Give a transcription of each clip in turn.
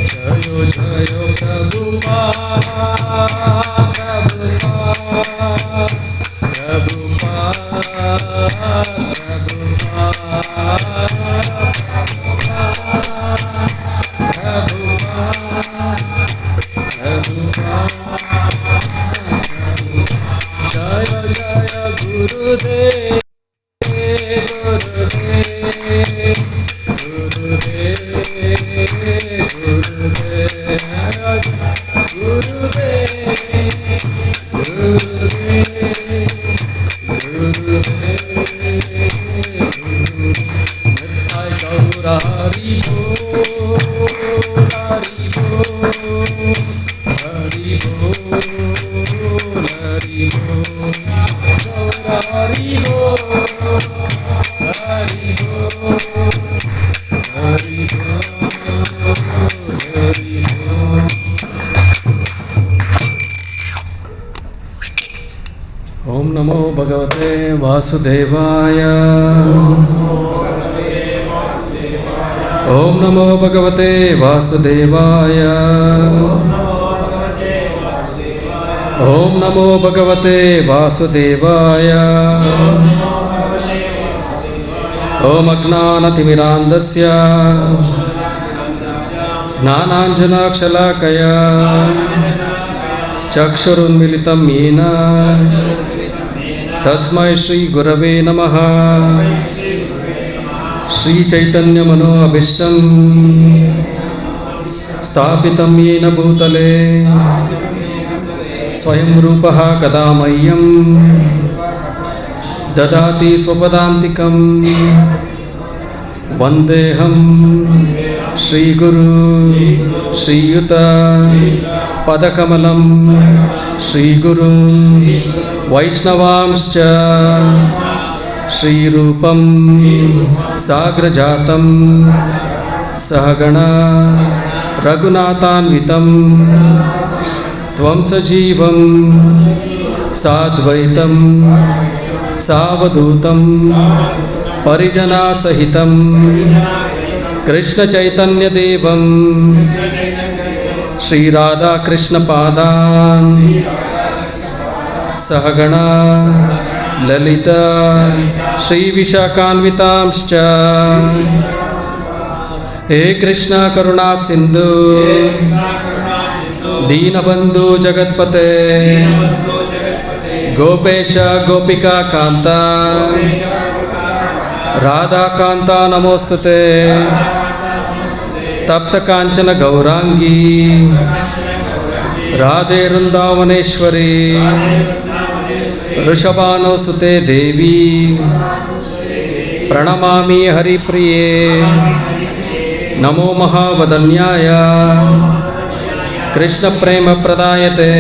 जयो जयो प्रभुपाद प्रभुपाद जय जय गुरुदेव गुरुदेव ओम नमो भगवते वासुदेवाय। ओम नमो भगवते वासुदेवाय। ओम नमो भगवते वासुदेवाय। ओम अज्ञानतिमिरान्धस्य ज्ञानाञ्जनशलाकया चक्षुरुन्मिलितं येन तस्मै श्री गुरवे नमः। श्री चैतन्य मनोभीष्टं स्थापितं येन भूतले स्वयं रूपः कदा मह्यं ददाति स्वपदान्तिकं। वन्देऽहं श्रीगुरु श्रीयुत पदकमलं श्रीगुरुं वैष्णवांश्च श्रीरूपं साग्रजातं सहगणा रघुनाथान्वितं त्वं सजीवं साद्वैतं सावधूतं परिजनासहितं कृष्णचैतन्यदेवं श्रीराधाकृष्णपादान् सहगणा ललिता श्रीविशाखान्वितांश्च। हे कृष्ण करुणा सिन्धु दीनबन्धु जगत्पते गोपेश गोपिका कान्ता राधाकान्ता नमोस्तुते। तप्त कांचन गौरांगी राधे वृंदावनेश्वरी ऋषभानुसुते देवी प्रणमामि हरिप्रिये। नमो महावदन्याय कृष्ण प्रेम प्रदायते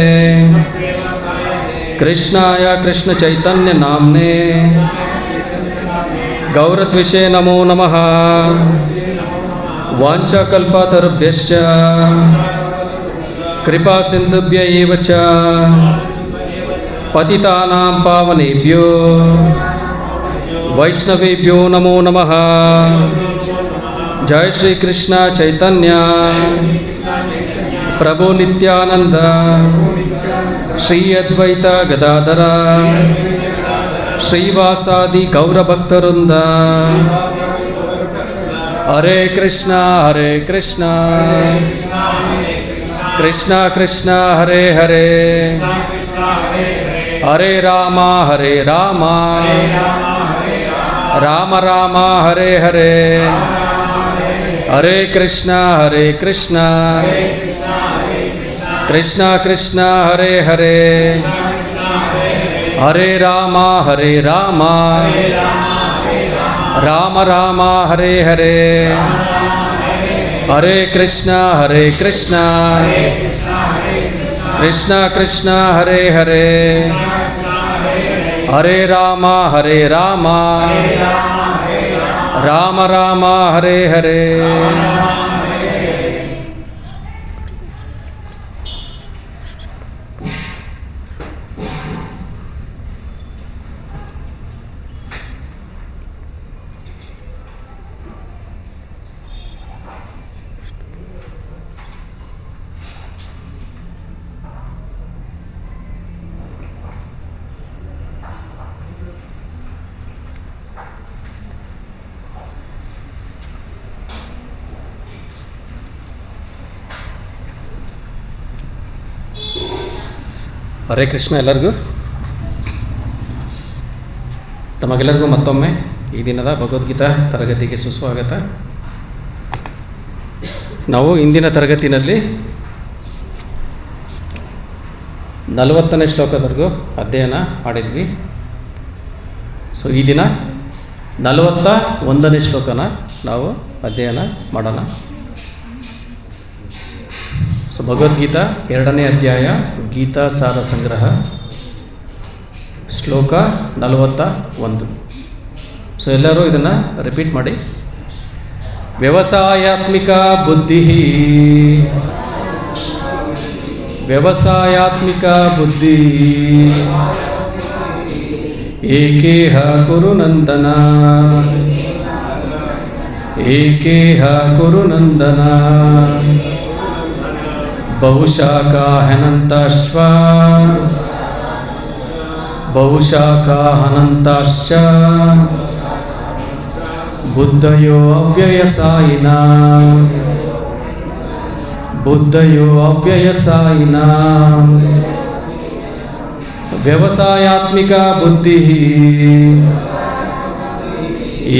कृष्णाय कृष्ण चैतन्य नाम्ने गौरत्विषे नमो नमः। वाञ्छाकल्पतरुभ्यश्च कृपा सिन्धुभ्य एव च पतितानां पावनेभ्यो वैष्णवेभ्यो नमो नमः। जय श्री कृष्ण चैतन्य प्रभु नित्यानंद श्री अद्वैत गदाधर श्रीवासादि गौरभक्तवृंद। हरे कृष्णा कृष्णा कृष्णा हरे हरे हरे राम राम राम हरे हरे। हरे कृष्णा कृष्णा कृष्णा हरे हरे हरे राम राम राम हरे हरे। हरे कृष्णा कृष्णा कृष्णा हरे हरे हरे राम राम राम हरे हरे। ಹರೇ ಕೃಷ್ಣ. ಎಲ್ಲರಿಗೂ ತಮಗೆಲ್ಲರಿಗೂ ಮತ್ತೊಮ್ಮೆ ಈ ದಿನದ ಭಗವದ್ಗೀತಾ ತರಗತಿಗೆ ಸುಸ್ವಾಗತ. ನಾವು ಇಂದಿನ ತರಗತಿನಲ್ಲಿ 40ನೇ ಶ್ಲೋಕದವರೆಗೂ ಅಧ್ಯಯನ ಮಾಡಿದ್ವಿ. ಸೊ ಈ ದಿನ 41ನೇ ಶ್ಲೋಕನ ನಾವು ಅಧ್ಯಯನ ಮಾಡೋಣ. ಸೊ ಭಗವದ್ಗೀತಾ 2ನೇ ಅಧ್ಯಾಯ ಗೀತಾ ಸಾರ ಸಂಗ್ರಹ, ಶ್ಲೋಕ 41. ಸೊ ಎಲ್ಲರೂ ಇದನ್ನು ರಿಪೀಟ್ ಮಾಡಿ. ವ್ಯವಸಾಯಾತ್ಮಿಕ ಬುದ್ಧಿ, ವ್ಯವಸಾಯಾತ್ಮಿಕ ಬುದ್ಧಿ ಏಕೇಹ ಕುರು ನಂದನ, ಏಕೇಹ ಕುರು ನಂದನ ಬಹುಶಾಖಾಹನಂತಾಶ್ಚ, ಬಹುಶಾಖಾಹನಂತಾಶ್ಚ ಬುದ್ಧಯೋ ಅವ್ಯಯಸಾಯಿನ, ಬುದ್ಧಯೋ ಅವ್ಯಯಸಾಯಿನ ವ್ಯವಸಾಯಾತ್ಮಿಕ ಬುದ್ಧಿ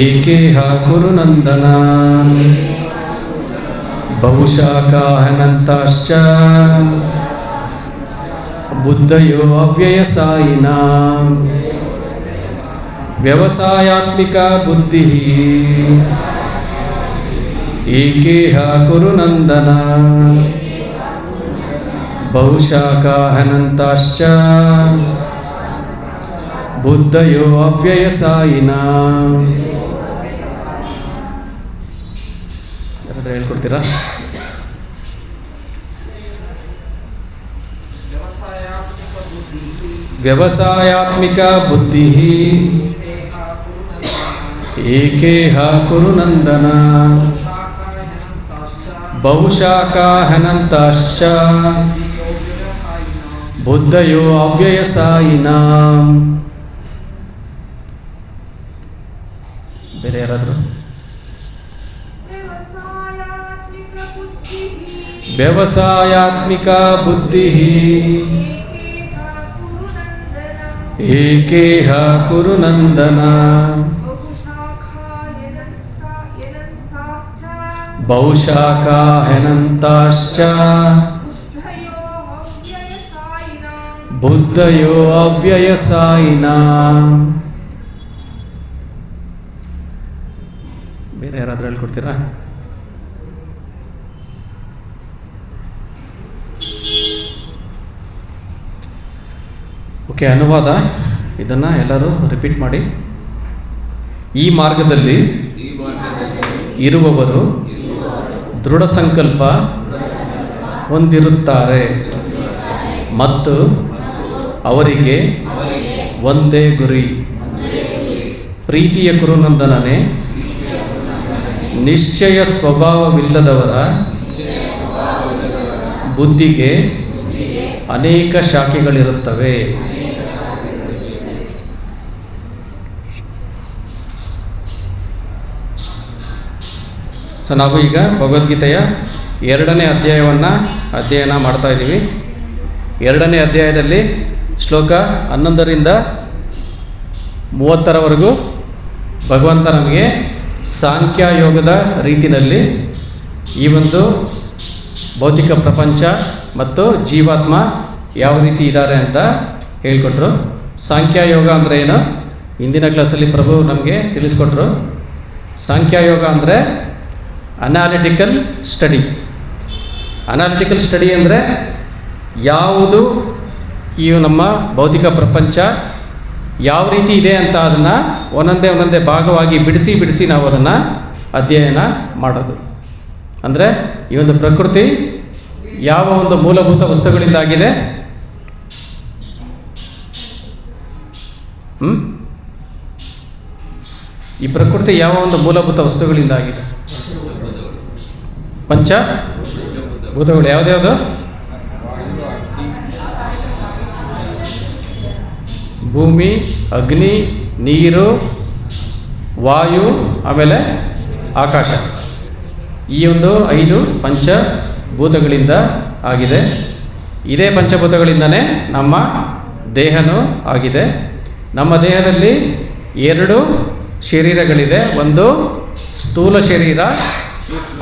ಏಕೇಹ ಕುರು ನಂದನ ಬಹುಶಾಖಾಹನಂತಾಶ್ಚ ಬುದ್ಧಯೋ ಅವ್ಯಯಸಾಯಿನ ವ್ಯವಸಾಯಾತ್ಮಿಕ ಬುದ್ಧಿ ಏಕೇಹ ಕುರು ನಂದನ ಬಹುಶಾಖಾಹನಂತಾಶ್ಚ ಬುದ್ಧಯೋ ಅವ್ಯಯಸಾಯಿನ. ಯಾರಾದ್ರೂ ಹೇಳ್ಕೊಡ್ತೀರಾ? ವ್ಯವಸಾಯಾತ್ಮಿಕ ಬುದ್ಧಿ ಏಕೇಹ ಕುರು ನಂದನ ಬಹುಶಾಖಾಹನಂತಾಶ್ಚ ಬುದ್ಧಯೋ ಅವ್ಯಯಸಾಯಿನ. ಬೇರೆ ಯಾರಾದರೂ? ವ್ಯವಸಾಯಾತ್ಮಿಕ ಬುದ್ಧಿ ಏಕೇಹ ಕುರು ನಂದನ ಬಹುಶಾಖಾಹನಂತಾಶ್ಚ ಬುದ್ಧಯೋ ಅವ್ಯಯಸಾಯಿನ. ಬೇರೆ ಯಾರಾದರೂ ಹೇಳ್ಕೊಡ್ತೀರಾ? ಓಕೆ, ಅನುವಾದ. ಇದನ್ನು ಎಲ್ಲರೂ ರಿಪೀಟ್ ಮಾಡಿ. ಈ ಮಾರ್ಗದಲ್ಲಿ ಇರುವವರು ದೃಢ ಸಂಕಲ್ಪ ಹೊಂದಿರುತ್ತಾರೆ ಮತ್ತು ಅವರಿಗೆ ಒಂದೇ ಗುರಿ. ಪ್ರೀತಿಯ ಕುರುನಂದನನೇ, ನಿಶ್ಚಯ ಸ್ವಭಾವವಿಲ್ಲದವರ ಬುದ್ಧಿಗೆ ಅನೇಕ ಶಾಖೆಗಳಿರುತ್ತವೆ. ಸೊ ನಾವು ಈಗ ಭಗವದ್ಗೀತೆಯ 2ನೇ ಅಧ್ಯಾಯವನ್ನು ಅಧ್ಯಯನ ಮಾಡ್ತಾ ಇದ್ದೀವಿ. 2ನೇ ಅಧ್ಯಾಯದಲ್ಲಿ ಶ್ಲೋಕ 11ರಿಂದ 30ರವರೆಗೂ ಭಗವಂತ ನಮಗೆ ಸಾಂಖ್ಯಯೋಗದ ರೀತಿಯಲ್ಲಿ ಈ ಒಂದು ಭೌತಿಕ ಪ್ರಪಂಚ ಮತ್ತು ಜೀವಾತ್ಮ ಯಾವ ರೀತಿ ಇದ್ದಾರೆ ಅಂತ ಹೇಳಿಕೊಟ್ರು. ಸಾಂಖ್ಯಯೋಗ ಅಂದರೆ ಏನು? ಹಿಂದಿನ ಕ್ಲಾಸಲ್ಲಿ ಪ್ರಭು ನಮಗೆ ತಿಳಿಸ್ಕೊಟ್ರು. ಸಾಂಖ್ಯಯೋಗ ಅಂದರೆ ಅನಾಲಿಟಿಕಲ್ ಸ್ಟಡಿ. ಅನಾಲಿಟಿಕಲ್ ಸ್ಟಡಿ ಅಂದರೆ ಯಾವುದು ಈ ನಮ್ಮ ಭೌತಿಕ ಪ್ರಪಂಚ ಯಾವ ರೀತಿ ಇದೆ ಅಂತ ಅದನ್ನು ಒಂದೊಂದೇ ಭಾಗವಾಗಿ ಬಿಡಿಸಿ ನಾವು ಅದನ್ನು ಅಧ್ಯಯನ ಮಾಡೋದು. ಅಂದರೆ ಈ ಒಂದು ಪ್ರಕೃತಿ ಯಾವ ಒಂದು ಮೂಲಭೂತ ವಸ್ತುಗಳಿಂದಾಗಿದೆ? ಈ ಪ್ರಕೃತಿ ಯಾವ ಒಂದು ಮೂಲಭೂತ ವಸ್ತುಗಳಿಂದಾಗಿದೆ? ಪಂಚಭೂತಗಳು. ಯಾವುದ್ಯಾವುದು? ಭೂಮಿ, ಅಗ್ನಿ, ನೀರು, ವಾಯು, ಆಮೇಲೆ ಆಕಾಶ. ಈ ಒಂದು 5 ಪಂಚಭೂತಗಳಿಂದ ಆಗಿದೆ. ಇದೇ ಪಂಚಭೂತಗಳಿಂದನೇ ನಮ್ಮ ದೇಹನೂ ಆಗಿದೆ. ನಮ್ಮ ದೇಹದಲ್ಲಿ 2 ಶರೀರಗಳಿದೆ. ಒಂದು ಸ್ಥೂಲ ಶರೀರ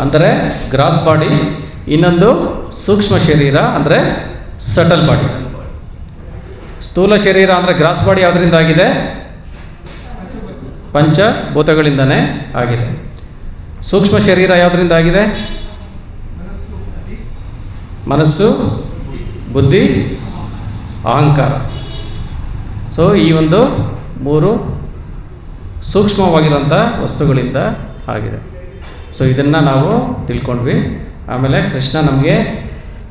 ಅಂದರೆ ಗ್ರಾಸ್ ಬಾಡಿ, ಇನ್ನೊಂದು ಸೂಕ್ಷ್ಮ ಶರೀರ ಅಂದರೆ ಸಟಲ್ ಬಾಡಿ. ಸ್ಥೂಲ ಶರೀರ ಅಂದರೆ ಗ್ರಾಸ್ ಬಾಡಿ ಯಾವುದರಿಂದ ಆಗಿದೆ? ಪಂಚಭೂತಗಳಿಂದನೇ ಆಗಿದೆ. ಸೂಕ್ಷ್ಮ ಶರೀರ ಯಾವುದರಿಂದ ಆಗಿದೆ? ಮನಸ್ಸು, ಬುದ್ಧಿ, ಅಹಂಕಾರ. ಸೊ ಈ ಒಂದು 3 ಸೂಕ್ಷ್ಮವಾಗಿರೋಂಥ ವಸ್ತುಗಳಿಂದ ಆಗಿದೆ. ಸೊ ಇದನ್ನು ನಾವು ತಿಳ್ಕೊಂಡ್ವಿ. ಆಮೇಲೆ ಕೃಷ್ಣ ನಮಗೆ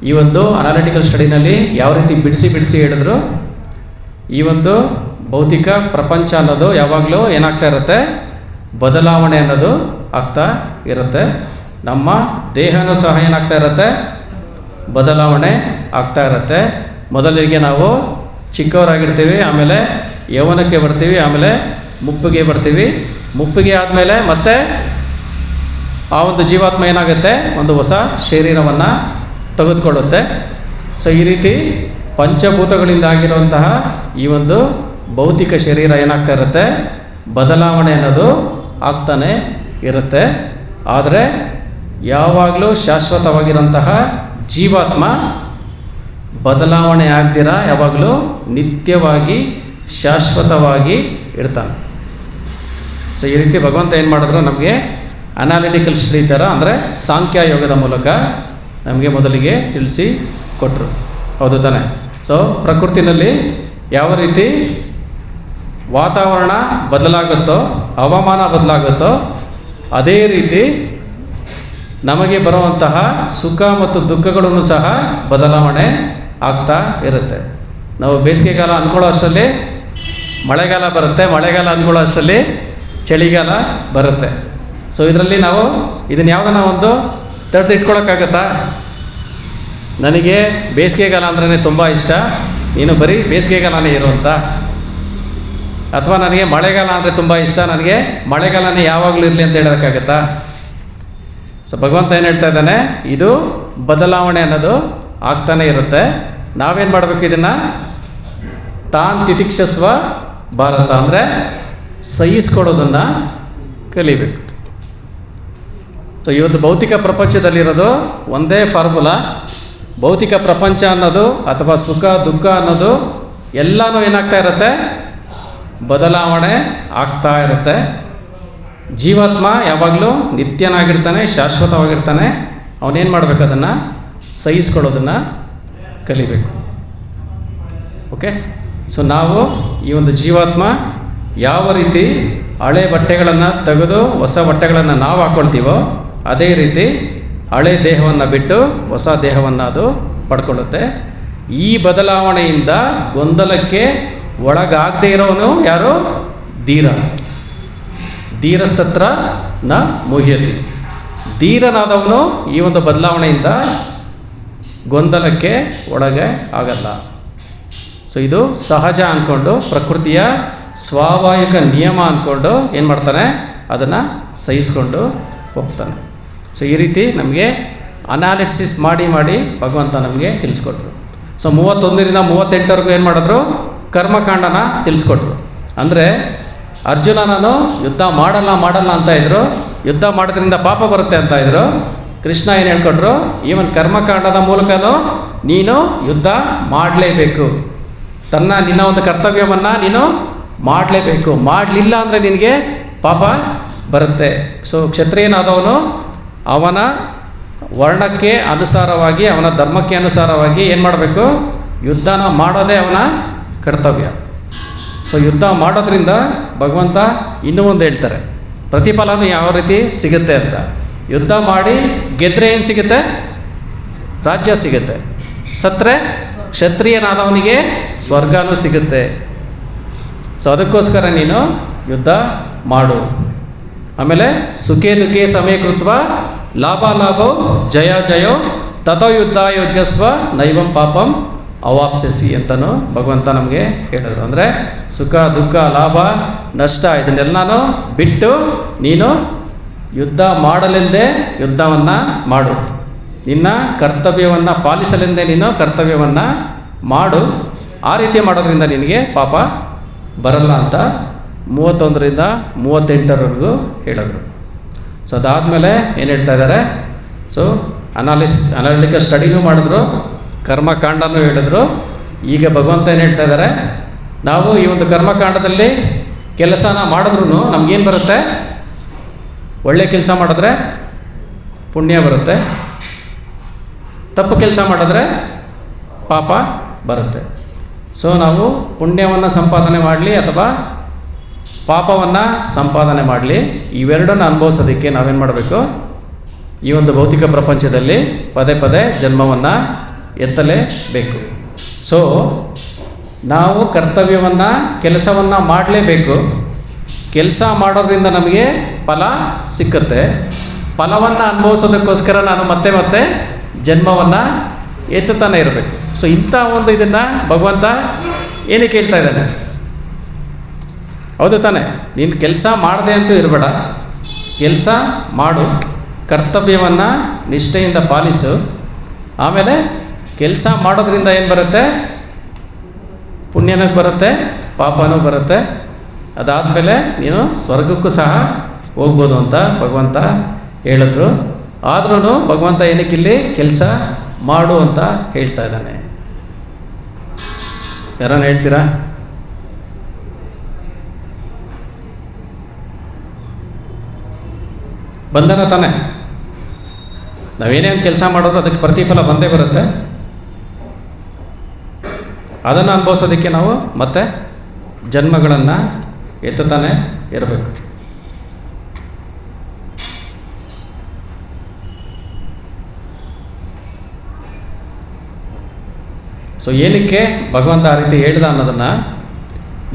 ಈ ಒಂದು ಅನಾಲಿಟಿಕಲ್ ಸ್ಟಡಿನಲ್ಲಿ ಯಾವ ರೀತಿ ಬಿಡಿಸಿ ಹೇಳಿದ್ರು, ಈ ಒಂದು ಭೌತಿಕ ಪ್ರಪಂಚ ಅನ್ನೋದು ಯಾವಾಗಲೂ ಏನಾಗ್ತಾ ಇರುತ್ತೆ? ಬದಲಾವಣೆ ಅನ್ನೋದು ಆಗ್ತಾ ಇರುತ್ತೆ. ನಮ್ಮ ದೇಹನೂ ಸಹ ಏನಾಗ್ತಾ ಇರುತ್ತೆ? ಬದಲಾವಣೆ ಆಗ್ತಾ ಇರುತ್ತೆ. ಮೊದಲಿಗೆ ನಾವು ಚಿಕ್ಕವರಾಗಿರ್ತೀವಿ, ಆಮೇಲೆ ಯೌವನಕ್ಕೆ ಬರ್ತೀವಿ, ಆಮೇಲೆ ಮುಪ್ಪಿಗೆ ಬರ್ತೀವಿ. ಮುಪ್ಪಿಗೆ ಆದಮೇಲೆ ಮತ್ತೆ ಆ ಒಂದು ಜೀವಾತ್ಮ ಏನಾಗುತ್ತೆ? ಒಂದು ಹೊಸ ಶರೀರವನ್ನು ತೆಗೆದುಕೊಳ್ಳುತ್ತೆ. ಸೊ ಈ ರೀತಿ ಪಂಚಭೂತಗಳಿಂದ ಆಗಿರುವಂತಹ ಈ ಒಂದು ಭೌತಿಕ ಶರೀರ ಏನಾಗ್ತಾ ಇರುತ್ತೆ? ಬದಲಾವಣೆ ಅನ್ನೋದು ಆಗ್ತಾನೆ ಇರುತ್ತೆ. ಆದರೆ ಯಾವಾಗಲೂ ಶಾಶ್ವತವಾಗಿರೋಂತಹ ಜೀವಾತ್ಮ ಬದಲಾವಣೆ ಆಗ್ದಿರ ಯಾವಾಗಲೂ ನಿತ್ಯವಾಗಿ ಶಾಶ್ವತವಾಗಿ ಇರ್ತಾನೆ. ಸೊ ಈ ರೀತಿ ಭಗವಂತ ಏನು ಮಾಡಿದ್ರು? ನಮಗೆ ಅನಾಲಿಟಿಕಲ್ ಸ್ಟಡಿ ಥರ ಅಂದರೆ ಸಾಂಖ್ಯ ಯೋಗದ ಮೂಲಕ ನಮಗೆ ಮೊದಲಿಗೆ ತಿಳಿಸಿ ಕೊಟ್ಟರು. ಹೌದು ತಾನೆ? ಸೊ ಪ್ರಕೃತಿನಲ್ಲಿ ಯಾವ ರೀತಿ ವಾತಾವರಣ ಬದಲಾಗುತ್ತೋ, ಹವಾಮಾನ ಬದಲಾಗುತ್ತೋ, ಅದೇ ರೀತಿ ನಮಗೆ ಬರುವಂತಹ ಸುಖ ಮತ್ತು ದುಃಖಗಳನ್ನು ಸಹ ಬದಲಾವಣೆ ಆಗ್ತಾ ಇರುತ್ತೆ. ನಾವು ಬೇಸಿಗೆಗಾಲ ಅಂದ್ಕೊಳ್ಳೋ ಅಷ್ಟರಲ್ಲಿ ಮಳೆಗಾಲ ಬರುತ್ತೆ, ಮಳೆಗಾಲ ಅಂದ್ಕೊಳ್ಳೋ ಅಷ್ಟರಲ್ಲಿ ಚಳಿಗಾಲ ಬರುತ್ತೆ. ಸೊ ಇದರಲ್ಲಿ ನಾವು ಇದನ್ನು ಯಾವುದನ್ನ ಒಂದು ತಡೆದು ಇಟ್ಕೊಳ್ಳೋಕ್ಕಾಗತ್ತಾ? ನನಗೆ ಬೇಸಿಗೆಗಾಲ ಅಂದ್ರೇ ತುಂಬ ಇಷ್ಟ, ನೀನು ಬರೀ ಬೇಸಿಗೆಗಾಲನೇ ಇರುವಂತ, ಅಥವಾ ನನಗೆ ಮಳೆಗಾಲ ಅಂದರೆ ತುಂಬ ಇಷ್ಟ, ನನಗೆ ಮಳೆಗಾಲನೇ ಯಾವಾಗಲೂ ಇರಲಿ ಅಂತ ಹೇಳೋಕ್ಕಾಗತ್ತಾ? ಸೊ ಭಗವಂತ ಏನು ಹೇಳ್ತಾ ಇದ್ದಾನೆ? ಇದು ಬದಲಾವಣೆ ಅನ್ನೋದು ಆಗ್ತಾನೆ ಇರುತ್ತೆ. ನಾವೇನು ಮಾಡಬೇಕು? ಇದನ್ನು ತಾನ್ ತಿತಿಕ್ಷಸ್ವ ಭಾರತ ಅಂದರೆ ಸಹಿಸ್ಕೊಡೋದನ್ನು ಕಲಿಬೇಕು. ಸೊ ಇವತ್ತು ಭೌತಿಕ ಪ್ರಪಂಚದಲ್ಲಿರೋದು ಒಂದೇ ಫಾರ್ಮುಲಾ. ಭೌತಿಕ ಪ್ರಪಂಚ ಅನ್ನೋದು ಅಥವಾ ಸುಖ ದುಃಖ ಅನ್ನೋದು ಎಲ್ಲನೂ ಏನಾಗ್ತಾ ಇರುತ್ತೆ? ಬದಲಾವಣೆ ಆಗ್ತಾ ಇರುತ್ತೆ. ಜೀವಾತ್ಮ ಯಾವಾಗಲೂ ನಿತ್ಯನಾಗಿರ್ತಾನೆ, ಶಾಶ್ವತವಾಗಿರ್ತಾನೆ. ಅವನೇನು ಮಾಡಬೇಕು? ಅದನ್ನು ಸಹಿಸ್ಕೊಳ್ಳೋದನ್ನು ಕಲಿಬೇಕು. ಓಕೆ. ಸೊ ನಾವು ಈ ಒಂದು ಜೀವಾತ್ಮ ಯಾವ ರೀತಿ ಹಳೆ ಬಟ್ಟೆಗಳನ್ನು ತೆಗೆದು ಹೊಸ ಬಟ್ಟೆಗಳನ್ನು ನಾವು ಹಾಕ್ಕೊಳ್ತೀವೋ, ಅದೇ ರೀತಿ ಹಳೆ ದೇಹವನ್ನು ಬಿಟ್ಟು ಹೊಸ ದೇಹವನ್ನು ಅದು ಪಡ್ಕೊಳ್ಳುತ್ತೆ. ಈ ಬದಲಾವಣೆಯಿಂದ ಗೊಂದಲಕ್ಕೆ ಒಳಗಾಗದೇ ಇರೋನು ಯಾರು? ಧೀರ. ಧೀರಸ್ತತ್ರ ನ ಮುಹ್ಯತಿ. ಧೀರನಾದವನು ಈ ಒಂದು ಬದಲಾವಣೆಯಿಂದ ಗೊಂದಲಕ್ಕೆ ಒಳಗೆ ಆಗಲ್ಲ. ಸೊ ಇದು ಸಹಜ ಅಂದ್ಕೊಂಡು, ಪ್ರಕೃತಿಯ ಸ್ವಾಭಾವಿಕ ನಿಯಮ ಅಂದ್ಕೊಂಡು ಏನು ಮಾಡ್ತಾನೆ? ಅದನ್ನು ಸಹಿಸ್ಕೊಂಡು ಹೋಗ್ತಾನೆ. ಸೊ ಈ ರೀತಿ ನಮಗೆ ಅನಾಲಿಸಿಸ್ ಮಾಡಿ ಭಗವಂತ ನಮಗೆ ತಿಳಿಸ್ಕೊಟ್ರು. ಸೊ 31ರಿಂದ 38ವರೆಗೂ ಏನು ಮಾಡಿದ್ರು? ಕರ್ಮಕಾಂಡನ ತಿಳಿಸ್ಕೊಟ್ರು. ಅಂದರೆ ಅರ್ಜುನನನ್ನು ಯುದ್ಧ ಮಾಡಲ್ಲ ಅಂತ ಇದ್ರು, ಯುದ್ಧ ಮಾಡೋದ್ರಿಂದ ಪಾಪ ಬರುತ್ತೆ ಅಂತ ಇದ್ರು. ಕೃಷ್ಣ ಏನು ಹೇಳ್ಕೊಟ್ರು? ಈವನ್ ಕರ್ಮಕಾಂಡದ ಮೂಲಕನೂ ನೀನು ಯುದ್ಧ ಮಾಡಲೇಬೇಕು. ನಿನ್ನ ಒಂದು ಕರ್ತವ್ಯವನ್ನು ನೀನು ಮಾಡಲೇಬೇಕು. ಮಾಡಲಿಲ್ಲ ಅಂದರೆ ನಿನಗೆ ಪಾಪ ಬರುತ್ತೆ. ಸೊ ಕ್ಷತ್ರಿಯನಾದವನು ಅವನ ವರ್ಣಕ್ಕೆ ಅನುಸಾರವಾಗಿ, ಅವನ ಧರ್ಮಕ್ಕೆ ಅನುಸಾರವಾಗಿ ಏನು ಮಾಡಬೇಕು? ಯುದ್ಧನ ಮಾಡೋದೇ ಅವನ ಕರ್ತವ್ಯ. ಸೊ ಯುದ್ಧ ಮಾಡೋದ್ರಿಂದ ಭಗವಂತ ಇನ್ನೂ ಒಂದು ಹೇಳ್ತಾರೆ, ಪ್ರತಿಫಲನೂ ಯಾವ ರೀತಿ ಸಿಗುತ್ತೆ ಅಂತ. ಯುದ್ಧ ಮಾಡಿ ಗೆದ್ದರೆ ಏನು ಸಿಗುತ್ತೆ? ರಾಜ್ಯ ಸಿಗುತ್ತೆ. ಸತ್ತರೆ ಕ್ಷತ್ರಿಯನಾದವನಿಗೆ ಸ್ವರ್ಗನೂ ಸಿಗುತ್ತೆ. ಸೊ ಅದಕ್ಕೋಸ್ಕರ ನೀನು ಯುದ್ಧ ಮಾಡು. ಆಮೇಲೆ ಸುಖೇ ದುಃಖೇ ಸಮಯ ಕೃತ್ವ ಲಾಭೋ ಜಯೋ ತಥೋ ಯುದ್ಧ ಯೋಜ್ಯಸ್ವ ನೈವಂ ಪಾಪಂ ಅವಾಪ್ಸ್ಯಸಿ ಅಂತಲೂ ಭಗವಂತ ನಮಗೆ ಹೇಳಿದ್ರು. ಅಂದರೆ ಸುಖ ದುಃಖ ಲಾಭ ನಷ್ಟ ಇದನ್ನೆಲ್ಲನೂ ಬಿಟ್ಟು ನೀನು ಯುದ್ಧ ಮಾಡಲೆಂದೇ ಯುದ್ಧವನ್ನು ಮಾಡು. ನಿನ್ನ ಕರ್ತವ್ಯವನ್ನು ಪಾಲಿಸಲೆಂದೇ ನೀನು ಕರ್ತವ್ಯವನ್ನು ಮಾಡು, ಆ ರೀತಿ ಮಾಡೋದ್ರಿಂದ ನಿನಗೆ ಪಾಪ ಬರಲ್ಲ ಅಂತ 31ರಿಂದ 38ರವರೆಗೂ ಹೇಳಿದ್ರು. ಸೊ ಅದಾದಮೇಲೆ ಏನು ಹೇಳ್ತಾ ಇದ್ದಾರೆ, ಸೊ ಅನಾಲಿಟಿಕಲ್ ಸ್ಟಡಿನೂ ಮಾಡಿದ್ರು, ಕರ್ಮಕಾಂಡನೂ ಹೇಳಿದ್ರು. ಈಗ ಭಗವಂತ ಏನು ಹೇಳ್ತಾ ಇದ್ದಾರೆ, ನಾವು ಈ ಒಂದು ಕರ್ಮಕಾಂಡದಲ್ಲಿ ಕೆಲಸನ ಮಾಡಿದ್ರೂ ನಮಗೇನು ಬರುತ್ತೆ, ಒಳ್ಳೆ ಕೆಲಸ ಮಾಡಿದ್ರೆ ಪುಣ್ಯ ಬರುತ್ತೆ, ತಪ್ಪು ಕೆಲಸ ಮಾಡಿದ್ರೆ ಪಾಪ ಬರುತ್ತೆ. ಸೊ ನಾವು ಪುಣ್ಯವನ್ನು ಸಂಪಾದನೆ ಮಾಡಲಿ ಅಥವಾ ಪಾಪವನ್ನು ಸಂಪಾದನೆ ಮಾಡಲಿ, ಇವೆರಡನ್ನು ಅನುಭವಿಸೋದಕ್ಕೆ ನಾವೇನು ಮಾಡಬೇಕು, ಈ ಒಂದು ಭೌತಿಕ ಪ್ರಪಂಚದಲ್ಲಿ ಪದೇ ಪದೇ ಜನ್ಮವನ್ನು ಎತ್ತಲೇಬೇಕು. ಸೊ ನಾವು ಕರ್ತವ್ಯವನ್ನು ಕೆಲಸವನ್ನು ಮಾಡಲೇಬೇಕು. ಕೆಲಸ ಮಾಡೋದ್ರಿಂದ ನಮಗೆ ಫಲ ಸಿಕ್ಕುತ್ತೆ. ಫಲವನ್ನು ಅನುಭವಿಸೋದಕ್ಕೋಸ್ಕರ ನಾನು ಮತ್ತೆ ಮತ್ತೆ ಜನ್ಮವನ್ನು ಎತ್ತುತ್ತಾನೆ ಇರಬೇಕು. ಸೊ ಇಂಥ ಒಂದು ಇದನ್ನು ಭಗವಂತ ಏನಕ್ಕೆ ಹೇಳ್ತಾ ಇದ್ದಾನೆ? ಹೌದು ತಾನೆ, ನೀನು ಕೆಲಸ ಮಾಡದೆ ಅಂತೂ ಇರಬೇಡ, ಕೆಲಸ ಮಾಡು, ಕರ್ತವ್ಯವನ್ನು ನಿಷ್ಠೆಯಿಂದ ಪಾಲಿಸು. ಆಮೇಲೆ ಕೆಲಸ ಮಾಡೋದ್ರಿಂದ ಏನು ಬರುತ್ತೆ, ಪುಣ್ಯನೂ ಬರುತ್ತೆ, ಪಾಪನೂ ಬರುತ್ತೆ. ಅದಾದಮೇಲೆ ನೀನು ಸ್ವರ್ಗಕ್ಕೂ ಸಹ ಹೋಗ್ಬೋದು ಅಂತ ಭಗವಂತ ಹೇಳಿದ್ರು. ಆದ್ರೂ ಭಗವಂತ ಏನಕ್ಕಿಲ್ಲಿ ಕೆಲಸ ಮಾಡು ಅಂತ ಹೇಳ್ತಾ ಇದ್ದಾನೆ. ಯಾರನ್ನ ಹೇಳ್ತೀರಾ? ಬಂಧನ ತಾನೆ. ನಾವೇನೇ ಒಂದು ಕೆಲಸ ಮಾಡೋದು ಅದಕ್ಕೆ ಪ್ರತಿಫಲ ಬಂದೇ ಬರುತ್ತೆ. ಅದನ್ನು ಅನುಭವಿಸೋದಕ್ಕೆ ನಾವು ಮತ್ತೆ ಜನ್ಮಗಳನ್ನು ಎತ್ತುತ್ತಾನೆ ಇರಬೇಕು. ಸೊ ಏನಕ್ಕೆ ಭಗವಂತ ಆ ರೀತಿ ಹೇಳ್ದ ಅನ್ನೋದನ್ನು,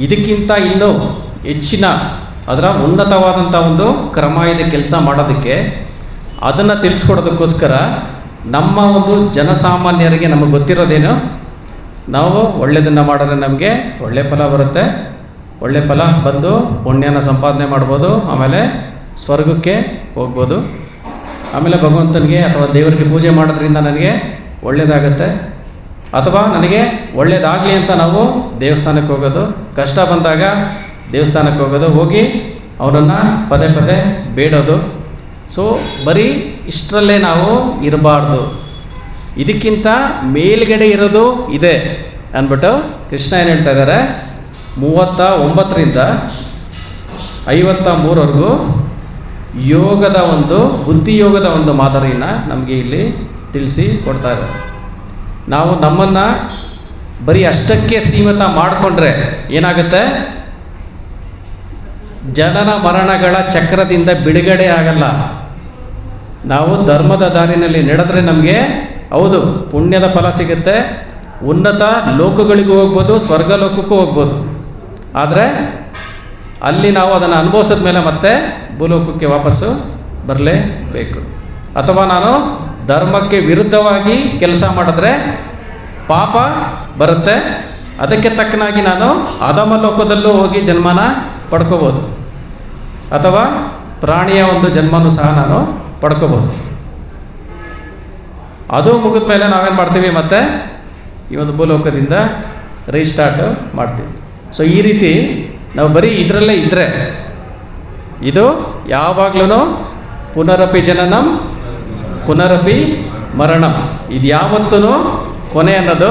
ಇದಕ್ಕಿಂತ ಇನ್ನೂ ಹೆಚ್ಚಿನ ಅದರ ಉನ್ನತವಾದಂಥ ಒಂದು ಕ್ರಮ ಇದೆ ಕೆಲಸ ಮಾಡೋದಕ್ಕೆ. ಅದನ್ನು ತಿಳಿಸ್ಕೊಡೋದಕ್ಕೋಸ್ಕರ ನಮ್ಮ ಒಂದು ಜನಸಾಮಾನ್ಯರಿಗೆ ನಮಗೆ ಗೊತ್ತಿರೋದೇನು, ನಾವು ಒಳ್ಳೆಯದನ್ನು ಮಾಡಿದ್ರೆ ನಮಗೆ ಒಳ್ಳೆಯ ಫಲ ಬರುತ್ತೆ, ಒಳ್ಳೆಯ ಫಲ ಬಂದು ಪುಣ್ಯನ ಸಂಪಾದನೆ ಮಾಡ್ಬೋದು, ಆಮೇಲೆ ಸ್ವರ್ಗಕ್ಕೆ ಹೋಗ್ಬೋದು, ಆಮೇಲೆ ಭಗವಂತನಿಗೆ ಅಥವಾ ದೇವರಿಗೆ ಪೂಜೆ ಮಾಡೋದ್ರಿಂದ ನನಗೆ ಒಳ್ಳೆಯದಾಗತ್ತೆ, ಅಥವಾ ನನಗೆ ಒಳ್ಳೆಯದಾಗಲಿ ಅಂತ ನಾವು ದೇವಸ್ಥಾನಕ್ಕೆ ಹೋಗೋದು, ಕಷ್ಟ ಬಂದಾಗ ದೇವಸ್ಥಾನಕ್ಕೆ ಹೋಗೋದು, ಹೋಗಿ ಅವರನ್ನು ಪದೇ ಪದೇ ಬೇಡೋದು. ಸೊ ಬರೀ ಇಷ್ಟರಲ್ಲೇ ನಾವು ಇರಬಾರ್ದು, ಇದಕ್ಕಿಂತ ಮೇಲ್ಗಡೆ ಇರೋದು ಇದೆ ಅಂದ್ಬಿಟ್ಟು ಕೃಷ್ಣ ಏನು ಹೇಳ್ತಾ ಇದ್ದಾರೆ, 39ರಿಂದ 53ವರೆಗೂ ಯೋಗದ ಒಂದು ಬುದ್ಧಿಯೋಗದ ಒಂದು ಮಾದರಿಯನ್ನು ನಮಗೆ ಇಲ್ಲಿ ತಿಳಿಸಿ ಕೊಡ್ತಾ ಇದ್ದಾರೆ. ನಾವು ನಮ್ಮನ್ನು ಬರೀ ಅಷ್ಟಕ್ಕೆ ಸೀಮಿತ ಮಾಡಿಕೊಂಡ್ರೆ ಏನಾಗುತ್ತೆ, ಜನನ ಮರಣಗಳ ಚಕ್ರದಿಂದ ಬಿಡುಗಡೆ ಆಗಲ್ಲ. ನಾವು ಧರ್ಮದ ದಾರಿನಲ್ಲಿ ನಡೆದ್ರೆ ನಮಗೆ ಹೌದು ಪುಣ್ಯದ ಫಲ ಸಿಗುತ್ತೆ, ಉನ್ನತ ಲೋಕಗಳಿಗೂ ಹೋಗ್ಬೋದು, ಸ್ವರ್ಗ ಲೋಕಕ್ಕೂ ಹೋಗ್ಬೋದು. ಆದರೆ ಅಲ್ಲಿ ನಾವು ಅದನ್ನು ಅನುಭವಿಸಿದ ಮೇಲೆ ಮತ್ತೆ ಭೂಲೋಕಕ್ಕೆ ವಾಪಸ್ಸು ಬರಲೇಬೇಕು. ಅಥವಾ ನಾನು ಧರ್ಮಕ್ಕೆ ವಿರುದ್ಧವಾಗಿ ಕೆಲಸ ಮಾಡಿದ್ರೆ ಪಾಪ ಬರುತ್ತೆ, ಅದಕ್ಕೆ ತಕ್ಕನಾಗಿ ನಾನು ಅಧಮ ಲೋಕದಲ್ಲೂ ಹೋಗಿ ಜನ್ಮನ ಪಡ್ಕೋಬೋದು, ಅಥವಾ ಪ್ರಾಣಿಯ ಒಂದು ಜನ್ಮನೂ ಸಹ ನಾನು ಪಡ್ಕೋಬೋದು. ಅದು ಮುಗಿದ ಮೇಲೆ ನಾವೇನು ಮಾಡ್ತೀವಿ, ಮತ್ತೆ ಈ ಒಂದು ಭೂಲೋಕದಿಂದ ರೀಸ್ಟಾರ್ಟ್ ಮಾಡ್ತೀವಿ. ಸೊ ಈ ರೀತಿ ನಾವು ಬರೀ ಇದರಲ್ಲೇ ಇದ್ದರೆ ಇದು ಯಾವಾಗಲೂ ಪುನರಪಿ ಜನನಂ ಪುನರಪಿ ಮರಣಂ, ಇದು ಯಾವತ್ತೂ ಕೊನೆ ಅನ್ನೋದು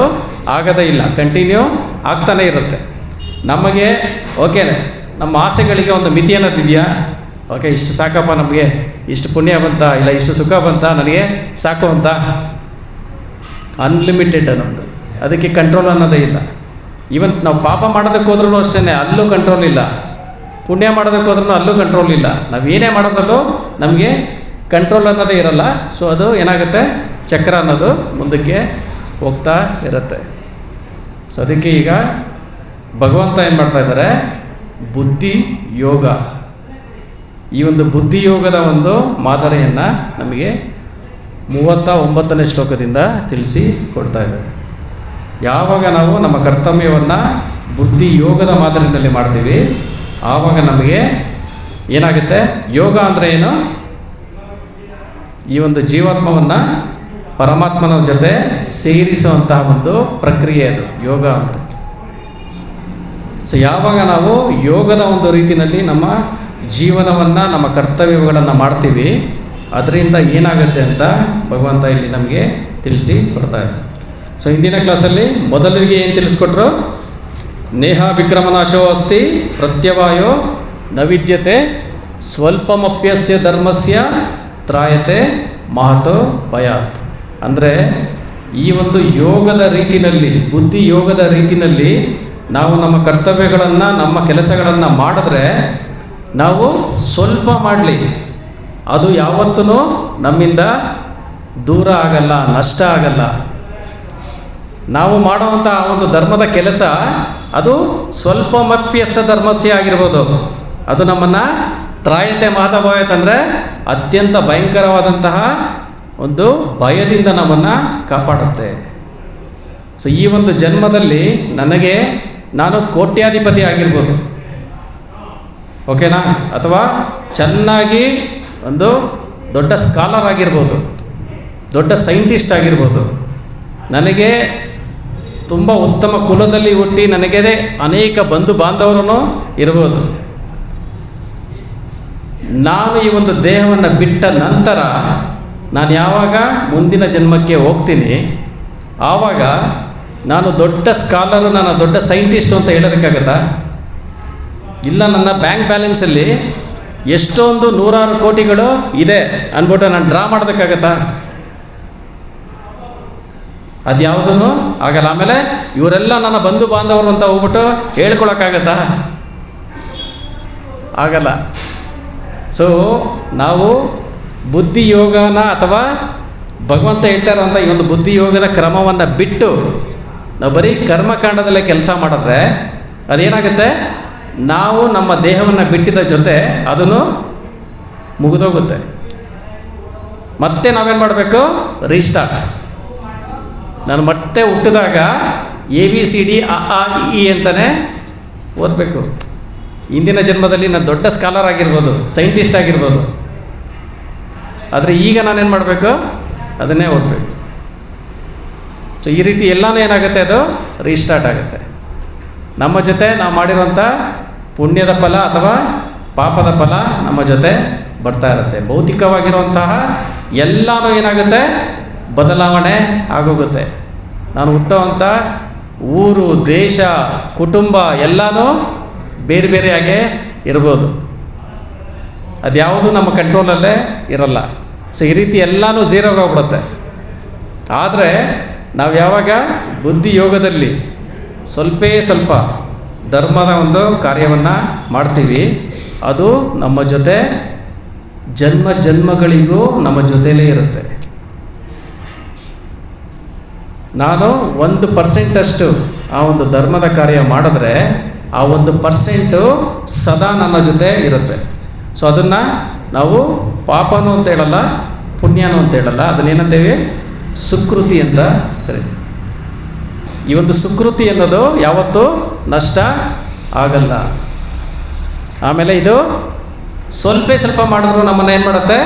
ಆಗೋದೇ ಇಲ್ಲ, ಕಂಟಿನ್ಯೂ ಆಗ್ತಾನೇ ಇರುತ್ತೆ. ನಮಗೆ ಓಕೆ ನಮ್ಮ ಆಸೆಗಳಿಗೆ ಒಂದು ಮಿತಿ ಅನ್ನೋದಿದೆಯಾ, ಓಕೆ ಇಷ್ಟು ಸಾಕಪ್ಪ, ನಮಗೆ ಇಷ್ಟು ಪುಣ್ಯ ಬಂತ, ಇಲ್ಲ ಇಷ್ಟು ಸುಖ ಬಂತ, ನನಗೆ ಸಾಕು ಅಂತ ಅನ್ಲಿಮಿಟೆಡ್ ಅನ್ನೋದು, ಅದಕ್ಕೆ ಕಂಟ್ರೋಲ್ ಅನ್ನೋದೇ ಇಲ್ಲ. ಈವನ್ ನಾವು ಪಾಪ ಮಾಡೋದಕ್ಕೆ ಹೋದ್ರೂ ಅಷ್ಟೇ, ಅಲ್ಲೂ ಕಂಟ್ರೋಲ್ ಇಲ್ಲ, ಪುಣ್ಯ ಮಾಡೋದಕ್ಕೆ ಹೋದ್ರೂ ಅಲ್ಲೂ ಕಂಟ್ರೋಲ್ ಇಲ್ಲ. ನಾವು ಏನೇ ಮಾಡೋದ್ರಲ್ಲೂ ನಮಗೆ ಕಂಟ್ರೋಲ್ ಅನ್ನೋದೇ ಇರಲ್ಲ. ಸೊ ಅದು ಏನಾಗುತ್ತೆ, ಚಕ್ರ ಅನ್ನೋದು ಮುಂದಕ್ಕೆ ಹೋಗ್ತಾ ಇರುತ್ತೆ. ಸೊ ಅದಕ್ಕೆ ಈಗ ಭಗವಂತ ಏನು ಮಾಡ್ತಾ ಇದ್ದಾರೆ, ಬುದ್ಧಿ ಯೋಗ, ಈ ಒಂದು ಬುದ್ಧಿಯೋಗದ ಒಂದು ಮಾದರಿಯನ್ನು ನಮಗೆ 39ನೇ ಶ್ಲೋಕದಿಂದ ತಿಳಿಸಿ ಕೊಡ್ತಾ ಇದ್ದಾರೆ. ಯಾವಾಗ ನಾವು ನಮ್ಮ ಕರ್ತವ್ಯವನ್ನು ಬುದ್ಧಿ ಯೋಗದ ಮಾದರಿನಲ್ಲಿ ಮಾಡ್ತೀವಿ, ಆವಾಗ ನಮಗೆ ಏನಾಗುತ್ತೆ, ಯೋಗ ಅಂದರೆ ಏನು, ಈ ಒಂದು ಜೀವಾತ್ಮವನ್ನು ಪರಮಾತ್ಮನ ಜೊತೆ ಸೇರಿಸುವಂತಹ ಒಂದು ಪ್ರಕ್ರಿಯೆ ಅದು ಯೋಗ ಅಂದರೆ. ಸೊ ಯಾವಾಗ ನಾವು ಯೋಗದ ಒಂದು ರೀತಿಯಲ್ಲಿ ನಮ್ಮ ಜೀವನವನ್ನು, ನಮ್ಮ ಕರ್ತವ್ಯಗಳನ್ನು ಮಾಡ್ತೀವಿ, ಅದರಿಂದ ಏನಾಗುತ್ತೆ ಅಂತ ಭಗವಂತ ಇಲ್ಲಿ ನಮಗೆ ತಿಳಿಸಿ ಕೊಡ್ತಾ ಇದ್ದಾರೆ. ಸೊ ಹಿಂದಿನ ಕ್ಲಾಸಲ್ಲಿ ಮೊದಲಿಗೆ ಏನು ತಿಳಿಸ್ಕೊಟ್ರು? ನೇಹ ವಿಕ್ರಮನಾಶೋ ಅಸ್ತಿ ಪ್ರತ್ಯವಾಯೋ ನ ವಿದ್ಯತೆ ಸ್ವಲ್ಪಮಪ್ಯಸ್ಯ ಧರ್ಮಸ್ಯ ತ್ರಾಯತೆ ಮಹತೋ ಭಯಾತ್. ಅಂದರೆ ಈ ಒಂದು ಯೋಗದ ರೀತಿಯಲ್ಲಿ, ಬುದ್ಧಿ ಯೋಗದ ರೀತಿಯಲ್ಲಿ ನಾವು ನಮ್ಮ ಕರ್ತವ್ಯಗಳನ್ನು, ನಮ್ಮ ಕೆಲಸಗಳನ್ನು ಮಾಡಿದ್ರೆ ನಾವು ಸ್ವಲ್ಪ ಮಾಡಲಿ, ಅದು ಯಾವತ್ತೂ ನಮ್ಮಿಂದ ದೂರ ಆಗಲ್ಲ, ನಷ್ಟ ಆಗಲ್ಲ. ನಾವು ಮಾಡುವಂಥ ಒಂದು ಧರ್ಮದ ಕೆಲಸ ಅದು ಸ್ವಲ್ಪಮಪ್ಯಸ್ಯ ಧರ್ಮಸ್ಯ ಆಗಿರ್ಬೋದು, ಅದು ನಮ್ಮನ್ನು ತ್ರಾಯತೆ ಮಹತಭಾಯತ್ ಅಂದರೆ ಅತ್ಯಂತ ಭಯಂಕರವಾದಂತಹ ಒಂದು ಭಯದಿಂದ ನಮ್ಮನ್ನು ಕಾಪಾಡುತ್ತೆ. ಸೊ ಈ ಒಂದು ಜನ್ಮದಲ್ಲಿ ನಾನು ಕೋಟ್ಯಾಧಿಪತಿ ಆಗಿರ್ಬೋದು, ಓಕೆನಾ, ಅಥವಾ ಚೆನ್ನಾಗಿ ಒಂದು ದೊಡ್ಡ ಸ್ಕಾಲರ್ ಆಗಿರ್ಬೋದು, ದೊಡ್ಡ ಸೈಂಟಿಸ್ಟ್ ಆಗಿರ್ಬೋದು, ನನಗೆ ತುಂಬ ಉತ್ತಮ ಕುಲದಲ್ಲಿ ಹುಟ್ಟಿ ನನಗೆ ಅನೇಕ ಬಂಧು ಬಾಂಧವರೂ ಇರ್ಬೋದು. ನಾನು ಈ ಒಂದು ದೇಹವನ್ನು ಬಿಟ್ಟ ನಂತರ ನಾನು ಯಾವಾಗ ಮುಂದಿನ ಜನ್ಮಕ್ಕೆ ಹೋಗ್ತೀನಿ, ಆವಾಗ ನಾನು ದೊಡ್ಡ ಸ್ಕಾಲರು, ನಾನು ದೊಡ್ಡ ಸೈಂಟಿಸ್ಟು ಅಂತ ಹೇಳೋದಕ್ಕಾಗತ್ತಾ? ಇಲ್ಲ, ನನ್ನ ಬ್ಯಾಂಕ್ ಬ್ಯಾಲೆನ್ಸಲ್ಲಿ ಎಷ್ಟೊಂದು ನೂರಾರು ಕೋಟಿಗಳು ಇದೆ ಅಂದ್ಬಿಟ್ಟು ನಾನು ಡ್ರಾ ಮಾಡೋದಕ್ಕಾಗತ್ತಾ? ಅದ್ಯಾವುದೂ ಆಗಲ್ಲ. ಆಮೇಲೆ ಇವರೆಲ್ಲ ನನ್ನ ಬಂಧು ಬಾಂಧವರು ಅಂತ ಹೋಗ್ಬಿಟ್ಟು ಹೇಳ್ಕೊಳಕ್ಕಾಗತ್ತಾ? ಆಗಲ್ಲ. ಸೊ ನಾವು ಬುದ್ಧಿ ಯೋಗನ ಅಥವಾ ಭಗವಂತ ಹೇಳ್ತಾ ಇರೋಂಥ ಈ ಒಂದು ಬುದ್ಧಿ ಯೋಗದ ಕ್ರಮವನ್ನು ಬಿಟ್ಟು ನಾವು ಬರೀ ಕರ್ಮಕಾಂಡದಲ್ಲೇ ಕೆಲಸ ಮಾಡಿದ್ರೆ ಅದೇನಾಗುತ್ತೆ, ನಾವು ನಮ್ಮ ದೇಹವನ್ನು ಬಿಟ್ಟಿದ ಜೊತೆ ಅದನ್ನು ಮುಗಿದೋಗುತ್ತೆ. ಮತ್ತೆ ನಾವೇನು ಮಾಡಬೇಕು? ರೀಸ್ಟಾರ್ಟ್. ನಾನು ಮತ್ತೆ ಹುಟ್ಟಿದಾಗ ABCD ಅ ಇ ಅಂತಲೇ ಓದಬೇಕು. ಇಂದಿನ ಜನ್ಮದಲ್ಲಿ ನಾನು ದೊಡ್ಡ ಸ್ಕಾಲರ್ ಆಗಿರ್ಬೋದು, ಸೈಂಟಿಸ್ಟ್ ಆಗಿರ್ಬೋದು, ಆದರೆ ಈಗ ನಾನೇನು ಮಾಡಬೇಕು? ಅದನ್ನೇ ಓದಬೇಕು. ಸೊ ಈ ರೀತಿ ಎಲ್ಲನೂ ಏನಾಗುತ್ತೆ, ಅದು ರೀಸ್ಟಾರ್ಟ್ ಆಗುತ್ತೆ. ನಮ್ಮ ಜೊತೆ ನಾವು ಮಾಡಿರೋಂಥ ಪುಣ್ಯದ ಫಲ ಅಥವಾ ಪಾಪದ ಫಲ ನಮ್ಮ ಜೊತೆ ಬರ್ತಾ ಇರುತ್ತೆ. ಭೌತಿಕವಾಗಿರುವಂತಹ ಎಲ್ಲನೂ ಏನಾಗುತ್ತೆ? ಬದಲಾವಣೆ ಆಗೋಗುತ್ತೆ. ನಾನು ಹುಟ್ಟುವಂಥ ಊರು, ದೇಶ, ಕುಟುಂಬ ಎಲ್ಲನೂ ಬೇರೆ ಬೇರೆಯಾಗೇ ಇರ್ಬೋದು, ಅದ್ಯಾವುದು ನಮ್ಮ ಕಂಟ್ರೋಲಲ್ಲೇ ಇರಲ್ಲ. ಸೊ ಈ ರೀತಿ ಎಲ್ಲನೂ ಝೀರೋಗೆ ಹೋಗ್ಬಿಡುತ್ತೆ. ಆದರೆ ನಾವು ಯಾವಾಗ ಬುದ್ಧಿ ಯೋಗದಲ್ಲಿ ಸ್ವಲ್ಪ ಧರ್ಮದ ಒಂದು ಕಾರ್ಯವನ್ನು ಮಾಡ್ತೀವಿ, ಅದು ನಮ್ಮ ಜೊತೆ ಜನ್ಮಗಳಿಗೂ ನಮ್ಮ ಜೊತೆಯಲ್ಲೇ ಇರುತ್ತೆ. ನಾನು 1% ಆ ಒಂದು ಧರ್ಮದ ಕಾರ್ಯ ಮಾಡಿದ್ರೆ ಆ 1% ಸದಾ ನನ್ನ ಜೊತೆ ಇರುತ್ತೆ. ಸೊ ಅದನ್ನು ನಾವು ಪಾಪನೂ ಅಂತ ಹೇಳಲ್ಲ, ಪುಣ್ಯನೂ ಅಂತ ಹೇಳಲ್ಲ, ಅದನ್ನೇನಂತೇವೆ? ಸುಕೃತಿ ಅಂತ ಕರೀತೀವಿ. ಈ ಒಂದು ಸುಕೃತಿ ಅನ್ನೋದು ಯಾವತ್ತೂ ನಷ್ಟ ಆಗಲ್ಲ. ಆಮೇಲೆ ಇದು ಸ್ವಲ್ಪ ಮಾಡಿದ್ರು ನಮ್ಮನ್ನು ಏನು ಮಾಡುತ್ತೆ?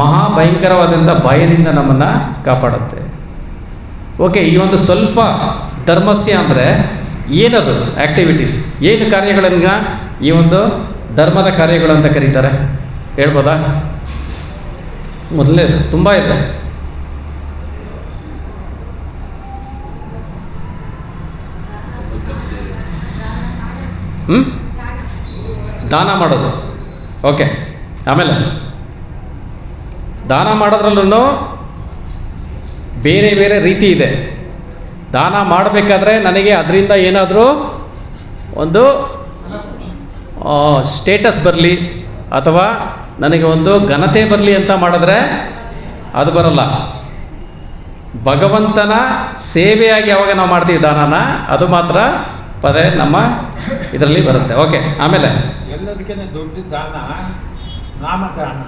ಮಹಾಭಯಂಕರವಾದಂಥ ಭಯದಿಂದ ನಮ್ಮನ್ನು ಕಾಪಾಡುತ್ತೆ. ಓಕೆ, ಈ ಒಂದು ಸ್ವಲ್ಪ ಧರ್ಮಸ್ಯ ಅಂದರೆ ಏನದು? ಆ್ಯಕ್ಟಿವಿಟೀಸ್, ಏನು ಕಾರ್ಯಗಳನ್ನು ಈ ಒಂದು ಧರ್ಮದ ಕಾರ್ಯಗಳು ಅಂತ ಕರೀತಾರೆ ಹೇಳ್ಬೋದಾ? ಮೊದಲನೇದು ತುಂಬ ಇದೆ. ದಾನ ಮಾಡೋದು. ಓಕೆ, ಆಮೇಲೆ ದಾನ ಮಾಡೋದ್ರಲ್ಲೂ ಬೇರೆ ಬೇರೆ ರೀತಿ ಇದೆ. ದಾನ ಮಾಡಬೇಕಾದ್ರೆ ನನಗೆ ಅದರಿಂದ ಏನಾದರೂ ಒಂದು ಸ್ಟೇಟಸ್ ಬರಲಿ ಅಥವಾ ನನಗೆ ಒಂದು ಘನತೆ ಬರಲಿ ಅಂತ ಮಾಡಿದ್ರೆ ಅದು ಬರಲ್ಲ. ಭಗವಂತನ ಸೇವೆಯಾಗಿ ಯಾವಾಗ ನಾವು ಮಾಡ್ತೀವಿ ದಾನನ, ಅದು ಮಾತ್ರ ಪದೇ ನಮ್ಮ ಇದರಲ್ಲಿ ಬರುತ್ತೆ. ಓಕೆ, ಆಮೇಲೆ ಎಲ್ಲದಕ್ಕಿಂತ ದೊಡ್ಡ ದಾನ ನಾಮದಾನ.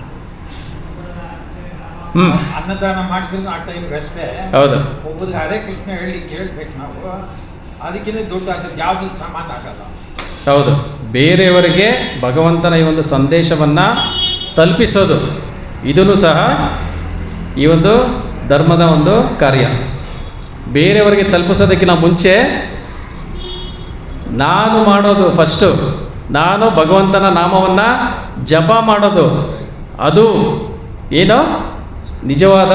ಅನ್ನದಾನ ಮಾಡಿದ್ರು ಆ ಟೈಮ್ಗೆ ಅಷ್ಟೇ. ಹೌದು, ಒಬ್ಬರಿಗೆ ಹರೇ ಕೃಷ್ಣ ಹೇಳಿ ಕೇಳ್ಬೇಕು ನಾವು. ಅದಕ್ಕಿಂತ ದೊಡ್ಡ ಅದ್ರದ್ದು ಯಾವುದು ಸಮಾನ ಆಗಲ್ಲ. ಹೌದು, ಬೇರೆಯವರಿಗೆ ಭಗವಂತನ ಈ ಒಂದು ಸಂದೇಶವನ್ನು ತಲುಪಿಸೋದು, ಇದೂ ಸಹ ಈ ಒಂದು ಧರ್ಮದ ಒಂದು ಕಾರ್ಯ. ಬೇರೆಯವರಿಗೆ ತಲುಪಿಸೋದಕ್ಕಿಂತ ಮುಂಚೆ ನಾನು ಮಾಡೋದು ಫಸ್ಟು, ನಾನು ಭಗವಂತನ ನಾಮವನ್ನು ಜಪ ಮಾಡೋದು, ಅದು ಏನು ನಿಜವಾದ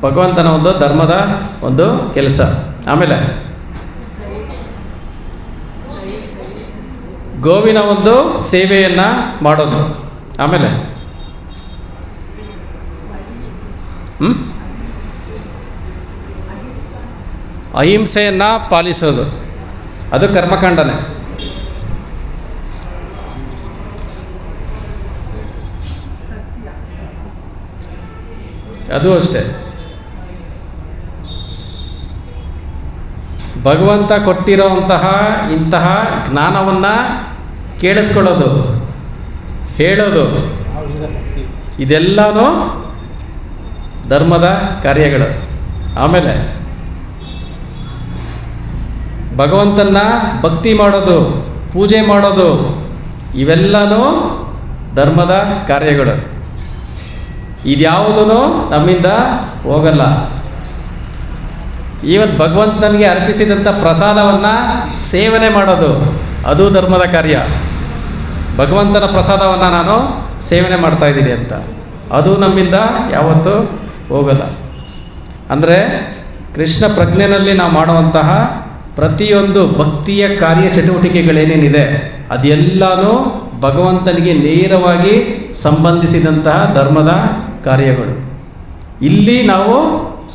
ಭಗವಂತನ ಒಂದು ಧರ್ಮದ ಒಂದು ಕೆಲಸ. ಆಮೇಲೆ ಗೋವಿನ ಒಂದು ಸೇವೆಯನ್ನು ಮಾಡೋದು. ಆಮೇಲೆ ಅಹಿಂಸೆಯನ್ನು ಪಾಲಿಸೋದು, ಅದು ಕರ್ಮಕಾಂಡನೇ. ಅದು ಅಷ್ಟೇ. ಭಗವಂತ ಕೊಟ್ಟಿರೋಂತಹ ಇಂತಹ ಜ್ಞಾನವನ್ನು ಕೇಳಿಸ್ಕೊಳ್ಳೋದು, ಹೇಳೋದು, ಇದೆಲ್ಲನೂ ಧರ್ಮದ ಕಾರ್ಯಗಳು. ಆಮೇಲೆ ಭಗವಂತನ ಭಕ್ತಿ ಮಾಡೋದು, ಪೂಜೆ ಮಾಡೋದು, ಇವೆಲ್ಲನೂ ಧರ್ಮದ ಕಾರ್ಯಗಳು. ಇದ್ಯಾವುದೂ ನಮ್ಮಿಂದ ಹೋಗಲ್ಲ. ಈವನ್ ಭಗವಂತನಿಗೆ ಅರ್ಪಿಸಿದಂಥ ಪ್ರಸಾದವನ್ನು ಸೇವನೆ ಮಾಡೋದು, ಅದು ಧರ್ಮದ ಕಾರ್ಯ. ಭಗವಂತನ ಪ್ರಸಾದವನ್ನು ನಾನು ಸೇವನೆ ಮಾಡ್ತಾಯಿದ್ದೀನಿ ಅಂತ, ಅದು ನಮ್ಮಿಂದ ಯಾವತ್ತೂ ಹೋಗಲ್ಲ. ಅಂದರೆ ಕೃಷ್ಣ ಪ್ರಜ್ಞೆಯಲ್ಲಿ ನಾವು ಮಾಡುವಂತಹ ಪ್ರತಿಯೊಂದು ಭಕ್ತಿಯ ಕಾರ್ಯ ಚಟುವಟಿಕೆಗಳೇನೇನಿದೆ ಅದೆಲ್ಲನೂ ಭಗವಂತನಿಗೆ ನೇರವಾಗಿ ಸಂಬಂಧಿಸಿದಂತಹ ಧರ್ಮದ ಕಾರ್ಯಗಳು. ಇಲ್ಲಿ ನಾವು